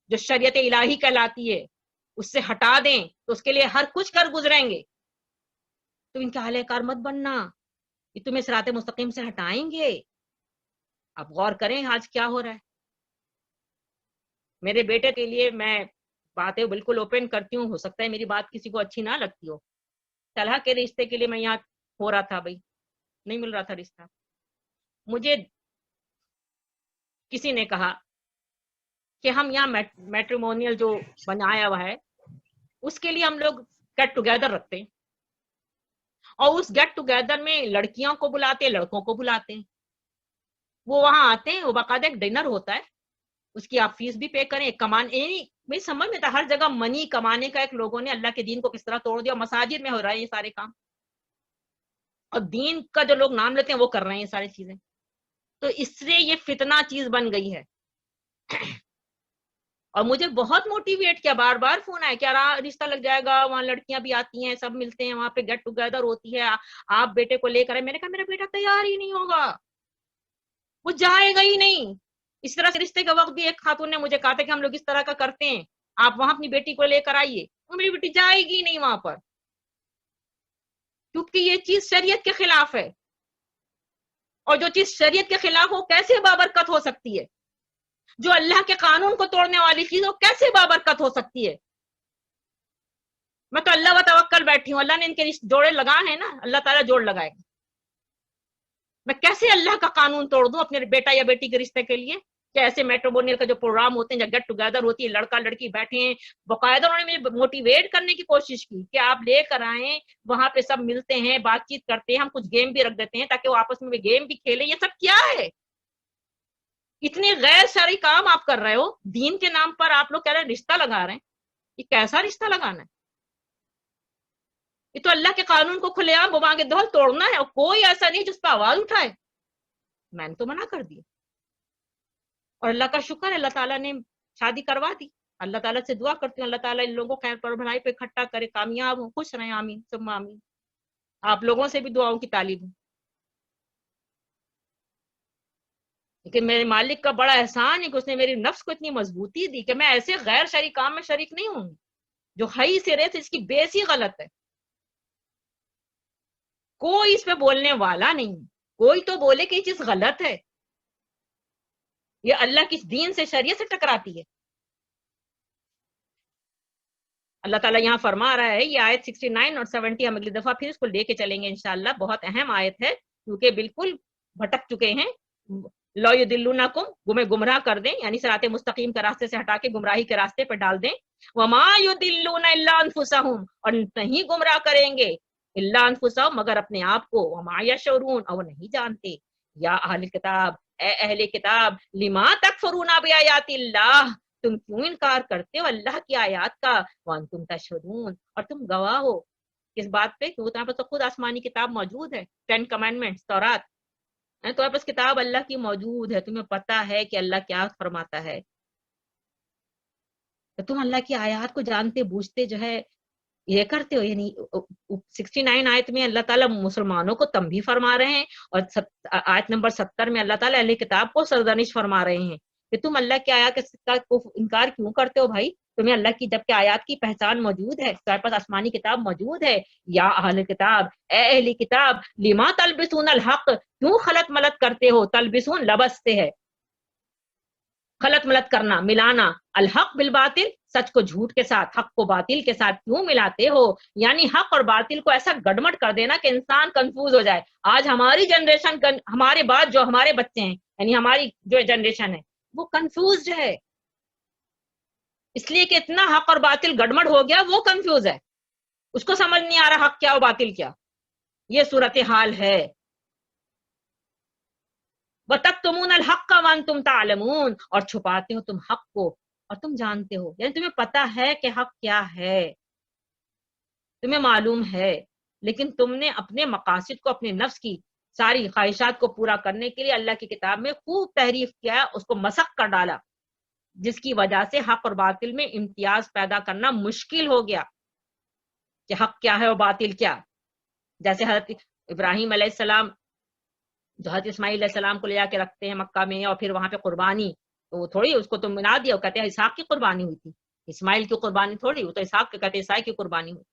جو شریعت الہی کہلاتی ہے اس سے ہٹا دیں، تو اس کے لیے ہر کچھ کر گزریں گے، تو ان کے اہل کار مت بننا، یہ تمہیں صراط مستقیم سے ہٹائیں گے۔ آپ غور کریں آج کیا ہو رہا ہے، میرے بیٹے کے لیے میں باتیں بالکل اوپن کرتی ہوں، ہو سکتا ہے میری بات کسی کو اچھی نہ لگتی ہو، طلحہ کے رشتے کے لیے میں یہاں ہو رہا تھا، بھائی نہیں مل رہا تھا رشتہ، مجھے کسی نے کہا کہ ہم یہاں میٹریمونیل جو بنایا ہوا ہے اس کے لیے ہم لوگ گیٹ ٹوگیدر رکھتے ہیں، اور اس گیٹ ٹوگیدر میں لڑکیوں کو بلاتے ہیں لڑکوں کو بلاتے ہیں، وہ وہاں آتے ہیں، وہ باقاعدہ ایک ڈنر ہوتا ہے، اس کی آپ فیس بھی پے کریں، میں سمجھ میں تھا ہر جگہ منی کمانے کا، ایک لوگوں نے اللہ کے دین کو کس طرح توڑ دیا، مساجد میں ہو رہا ہے یہ سارے کام، اور دین کا جو لوگ نام لیتے ہیں وہ کر رہے ہیں یہ ساری چیزیں، تو اس سے یہ فتنہ چیز بن گئی ہے، اور مجھے بہت موٹیویٹ کیا، بار بار فون آیا کہ رشتہ لگ جائے گا، وہاں لڑکیاں بھی آتی ہیں، سب ملتے ہیں، وہاں پہ گیٹ ٹوگیدر ہوتی ہے، آپ بیٹے کو لے کر، میں نے کہا میرا بیٹا تیار ہی نہیں ہوگا، وہ جائے گا ہی نہیں، اس طرح سے رشتے کے وقت بھی ایک خاتون نے مجھے کہا تھا کہ ہم لوگ اس طرح کا کرتے ہیں، آپ وہاں اپنی بیٹی کو لے کر آئیے، میری بیٹی جائے گی نہیں وہاں پر، کیونکہ یہ چیز شریعت کے خلاف ہے، اور جو چیز شریعت کے خلاف ہو کیسے بابرکت ہو سکتی ہے، جو اللہ کے قانون کو توڑنے والی چیز ہو کیسے بابرکت ہو سکتی ہے، میں تو اللہ و توکل بیٹھی ہوں، اللہ نے ان کے جوڑے لگائے ہیں نا، اللہ تعالیٰ جوڑ لگائے گا، میں کیسے اللہ کا قانون توڑ دوں اپنے بیٹا یا بیٹی کے رشتے کے لیے، کہ ایسے میٹرومونیل کا جو پروگرام ہوتے ہیں جب گیٹ ٹوگیدر ہوتی ہے، لڑکا لڑکی بیٹھے ہیں، باقاعدہ انہوں نے مجھے موٹیویٹ کرنے کی کوشش کی کہ آپ لے کر آئیں، وہاں پہ سب ملتے ہیں، بات چیت کرتے ہیں، ہم کچھ گیم بھی رکھ دیتے ہیں تاکہ وہ آپس میں گیم بھی کھیلیں، یہ سب کیا ہے، اتنے غیر شرعی کام آپ کر رہے ہو، دین کے نام پر آپ لوگ کہہ رہے ہیں رشتہ لگا رہے ہیں، یہ کیسا رشتہ لگانا ہے، یہ تو اللہ کے قانون کو کھلے عام ببا کے دھول توڑنا ہے، اور کوئی ایسا نہیں جس پہ آواز اٹھائے، میں نے تو منع کر دیا، اور اللہ کا شکر ہے اللہ تعالیٰ نے شادی کروا دی، اللہ تعالیٰ سے دعا کرتی ہوں اللہ تعالیٰ ان لوگوں کو خیر پر بھلائی پہ اکٹھا کرے، کامیاب ہوں، خوش رہیں، آمین ثم آمین، آپ لوگوں سے بھی دعاؤں کی طالب ہوں، لیکن میرے مالک کا بڑا احسان ہے کہ اس نے میری نفس کو اتنی مضبوطی دی کہ میں ایسے غیر شرعی کام میں شریک نہیں ہوں گی، جو ہی سرے سے اس کی بیس ہی غلط ہے. کوئی اس پہ بولنے والا نہیں. کوئی تو بولے کہ یہ چیز غلط ہے, یہ اللہ کی دین سے شریعت سے ٹکراتی ہے. اللہ تعالیٰ یہاں فرما رہا ہے, یہ آیت 69 اور 70 ہم اگلی دفعہ پھر اس کو لے کے چلیں گے انشاءاللہ. بہت اہم آیت ہے کیونکہ بالکل بھٹک چکے ہیں. لا یضلونکم, گمراہ کر دیں, یعنی صراط مستقیم کے راستے سے ہٹا کے گمراہی کے راستے پہ ڈال دیں. وما یضلون الا انفسهم, اور نہیں گمراہ کریں گے الا انفسهم مگر اپنے آپ کو. وما یشعرون, اور وہ نہیں جانتے. یا اہل کتاب, اے اہل کتاب, لما تکفرون بآیات اللہ, تم کیوں انکار کرتے ہو اللہ کی آیات کا. وانتم تشہدون, اور تم گواہ ہو کس بات پہ, کہ تمہارے پاس تو خود آسمانی کتاب موجود ہے, 10 کمانڈمنٹس تورات, تمہارے پاس کتاب اللہ کی موجود ہے, تمہیں پتا ہے کہ اللہ کیا فرماتا ہے. تو تم اللہ کی آیات کو جانتے بوجھتے جو ہے یہ کرتے ہو. یعنی 69 آیت میں اللہ تعالیٰ مسلمانوں کو تنبیہ فرما رہے ہیں, اور آیت نمبر 70 میں اللہ تعالیٰ اہل کتاب کو سرزنش فرما رہے ہیں کہ تم اللہ کی آیات کا انکار کیوں کرتے ہو بھائی. تمہیں اللہ کی جبکہ آیات کی پہچان موجود ہے, تمہارے پاس آسمانی کتاب موجود ہے. یا اہل کتاب, اے اہل کتاب, لما تلبسون الحق, کیوں خلط ملط کرتے ہو. تلبسون لبس سے ہے, خلط ملط کرنا, ملانا. الحق بالباطل, سچ کو جھوٹ کے ساتھ, حق کو باطل کے ساتھ کیوں ملاتے ہو. یعنی حق اور باطل کو ایسا گڑمٹ کر دینا کہ انسان کنفیوز ہو جائے. آج ہماری جنریشن, ہمارے بعد جو ہمارے بچے ہیں, یعنی ہماری جو جنریشن ہے, وہ کنفیوزڈ ہے, اس لیے کہ اتنا حق اور باطل گڑمڑ ہو گیا, وہ کنفیوز ہے, اس کو سمجھ نہیں آ رہا حق کیا اور باطل کیا. یہ صورتحال ہے. وَتَكْتُمُونَ الْحَقَّ وَأَنْتُمْ تَعْلَمُونَ, اور چھپاتے ہو تم حق کو اور تم جانتے ہو. یعنی تمہیں پتا ہے کہ حق کیا ہے, تمہیں معلوم ہے, لیکن تم نے اپنے مقاصد کو, اپنے نفس کی ساری خواہشات کو پورا کرنے کے لیے اللہ کی کتاب میں خوب تحریف کیا, اس کو مسخ کر ڈالا, جس کی وجہ سے حق اور باطل میں امتیاز پیدا کرنا مشکل ہو گیا کہ حق کیا ہے اور باطل کیا. جیسے حضرت ابراہیم علیہ السلام جو حضرت اسماعیل علیہ السلام کو لے جا کے رکھتے ہیں مکہ میں, اور پھر وہاں پہ قربانی, تو وہ تھوڑی اس کو تم بنا دیا, وہ کہتے ہیں اسحاق کی قربانی ہوئی تھی, اسماعیل کی قربانی تھوڑی, وہ تو اسحاق کے کہتے ہیں عیسائی کی قربانی ہوئی.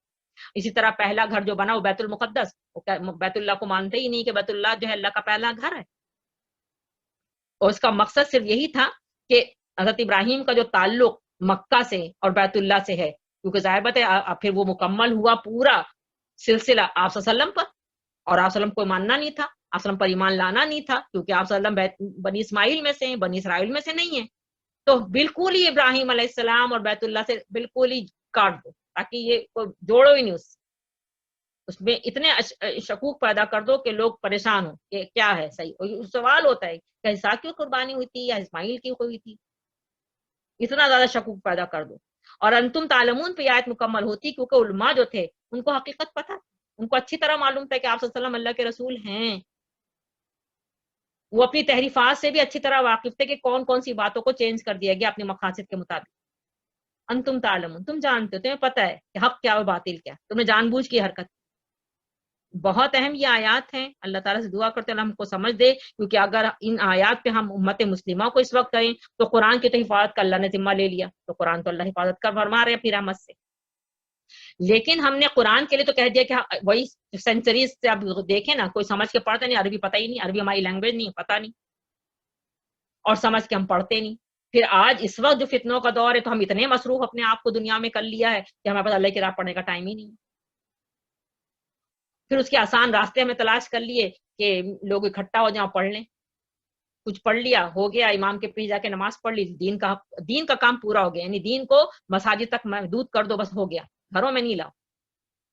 اسی طرح پہلا گھر جو بنا وہ بیت المقدس, وہ بیت اللہ کو مانتے ہی نہیں کہ بیت اللہ جو ہے اللہ کا پہلا گھر ہے, اور اس کا مقصد صرف یہی تھا کہ حضرت ابراہیم کا جو تعلق مکہ سے اور بیت اللہ سے ہے, کیونکہ ظاہر بات ہے پھر وہ مکمل ہوا پورا سلسلہ آپ صلی اللہ علیہ وسلم پر, اور آپ صلی اللہ علیہ وسلم کو ماننا نہیں تھا, آپ صلی اللہ علیہ وسلم پر ایمان لانا نہیں تھا, کیونکہ آپ صلی اللہ علیہ وسلم بنی اسماعیل میں سے ہیں, بنی اسرائیل میں سے نہیں ہیں. تو بالکل ہی ابراہیم علیہ السلام اور بیت اللہ سے بالکل ہی کاٹ دو, تاکہ یہ جوڑو ہی نہیں, اس میں اتنے شکوک پیدا کر دو کہ لوگ پریشان ہوں کہ کیا ہے صحیح. اور سوال ہوتا ہے کہ اسحاق کی قربانی ہوئی تھی یا اسماعیل کی ہوئی تھی, اتنا زیادہ شکوک پیدا کر دو. اور انتم تعلمون پہ آیت مکمل ہوتی, کیونکہ علماء جو تھے ان کو حقیقت پتہ, ان کو اچھی طرح معلوم تھا کہ آپ صلی اللہ علیہ وسلم اللہ کے رسول ہیں. وہ اپنی تحریفات سے بھی اچھی طرح واقف تھے کہ کون کون سی باتوں کو چینج کر دیا گیا اپنے مقاصد کے مطابق. انتم تعلمون, تم جانتے ہو, تمہیں پتہ ہے کہ حق کیا اور باطل کیا, تم نے جان بوجھ کی حرکت. بہت اہم یہ آیات ہیں, اللہ تعالیٰ سے دعا کرتے ہیں اللہ ہم کو سمجھ دے, کیونکہ اگر ان آیات پہ ہم امت مسلمہ کو اس وقت کریں تو قرآن کی تو حفاظت کا اللہ نے ذمہ لے لیا, تو قرآن تو اللہ حفاظت کا فرما رہے ہیں پھر رحمت سے. لیکن ہم نے قرآن کے لیے تو کہہ دیا کہ وہی سینچریز سے اب دیکھیں نا, کوئی سمجھ کے پڑھتے نہیں, عربی پتہ ہی نہیں, عربی ہماری لینگویج نہیں, پتہ نہیں, اور سمجھ کے ہم پڑھتے نہیں. پھر آج اس وقت جو فتنوں کا دور ہے تو ہم اتنے مصروف اپنے آپ کو دنیا میں کر لیا ہے کہ ہمارے پاس اللہ کی راہ پڑھنے کا ٹائم ہی نہیں. پھر اس کے آسان راستے ہمیں تلاش کر لیے کہ لوگ اکٹھا ہو جائیں, پڑھ لیں, کچھ پڑھ لیا ہو گیا, امام کے پیچھے جا کے نماز پڑھ لی, دین کا کام پورا ہو گیا. یعنی دین کو مساجد تک محدود کر دو, بس ہو گیا, گھروں میں نہیں لاؤ.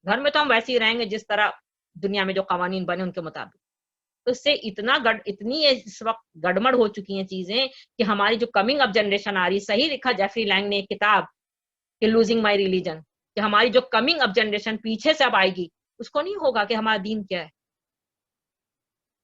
گھر میں تو ہم ویسے ہی رہیں گے جس طرح دنیا میں جو قوانین بنے ان کے مطابق. تو اس سے اتنی اس وقت گڑمڑ ہو چکی ہیں چیزیں کہ ہماری جو کمنگ اپ جنریشن آ رہی, صحیح لکھا جیفری لینگ نے ایک کتاب کہ لوزنگ مائی ریلیجن, کہ ہماری جو کمنگ اپ جنریشن پیچھے سے اب آئے گی اس کو نہیں ہوگا کہ ہمارا دین کیا ہے.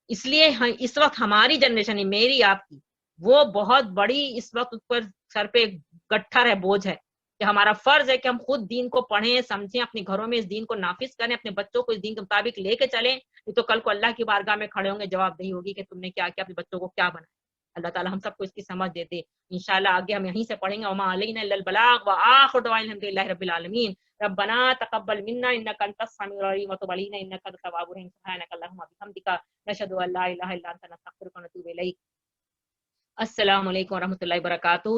اس لیے اس وقت ہماری جنریشن, میری آپ کی, وہ بہت بڑی اس وقت اوپر سر پہ گٹھر ہے, بوجھ ہے, کہ ہمارا فرض ہے کہ ہم خود دین کو پڑھیں, سمجھیں, اپنے گھروں میں اس دین کو نافذ کریں, اپنے بچوں کو اس دین کے مطابق لے کے چلیں. یہ تو کل کو اللہ کی بارگاہ میں کھڑے ہوں گے, جواب دہی ہوگی کہ تم نے کیا کیا, اپنے بچوں کو کیا بنایا. اللہ تعالی ہم سب کو اس کی سمجھ دے دے. انشاءاللہ آگے ہم یہیں سے پڑھیں گے. وما علینا الا البلاغ وآخر دعوانا الحمدللہ رب العالمین. ربنا تقبل منا انك انت السميع العليم وتب علينا انك انت التواب الرحيم. سبحانك اللهم وبحمدك نشهد ان لا اله الا انت نستغفرك ونتوب اليك. السلام علیکم ورحمۃ اللہ وبرکاتہ.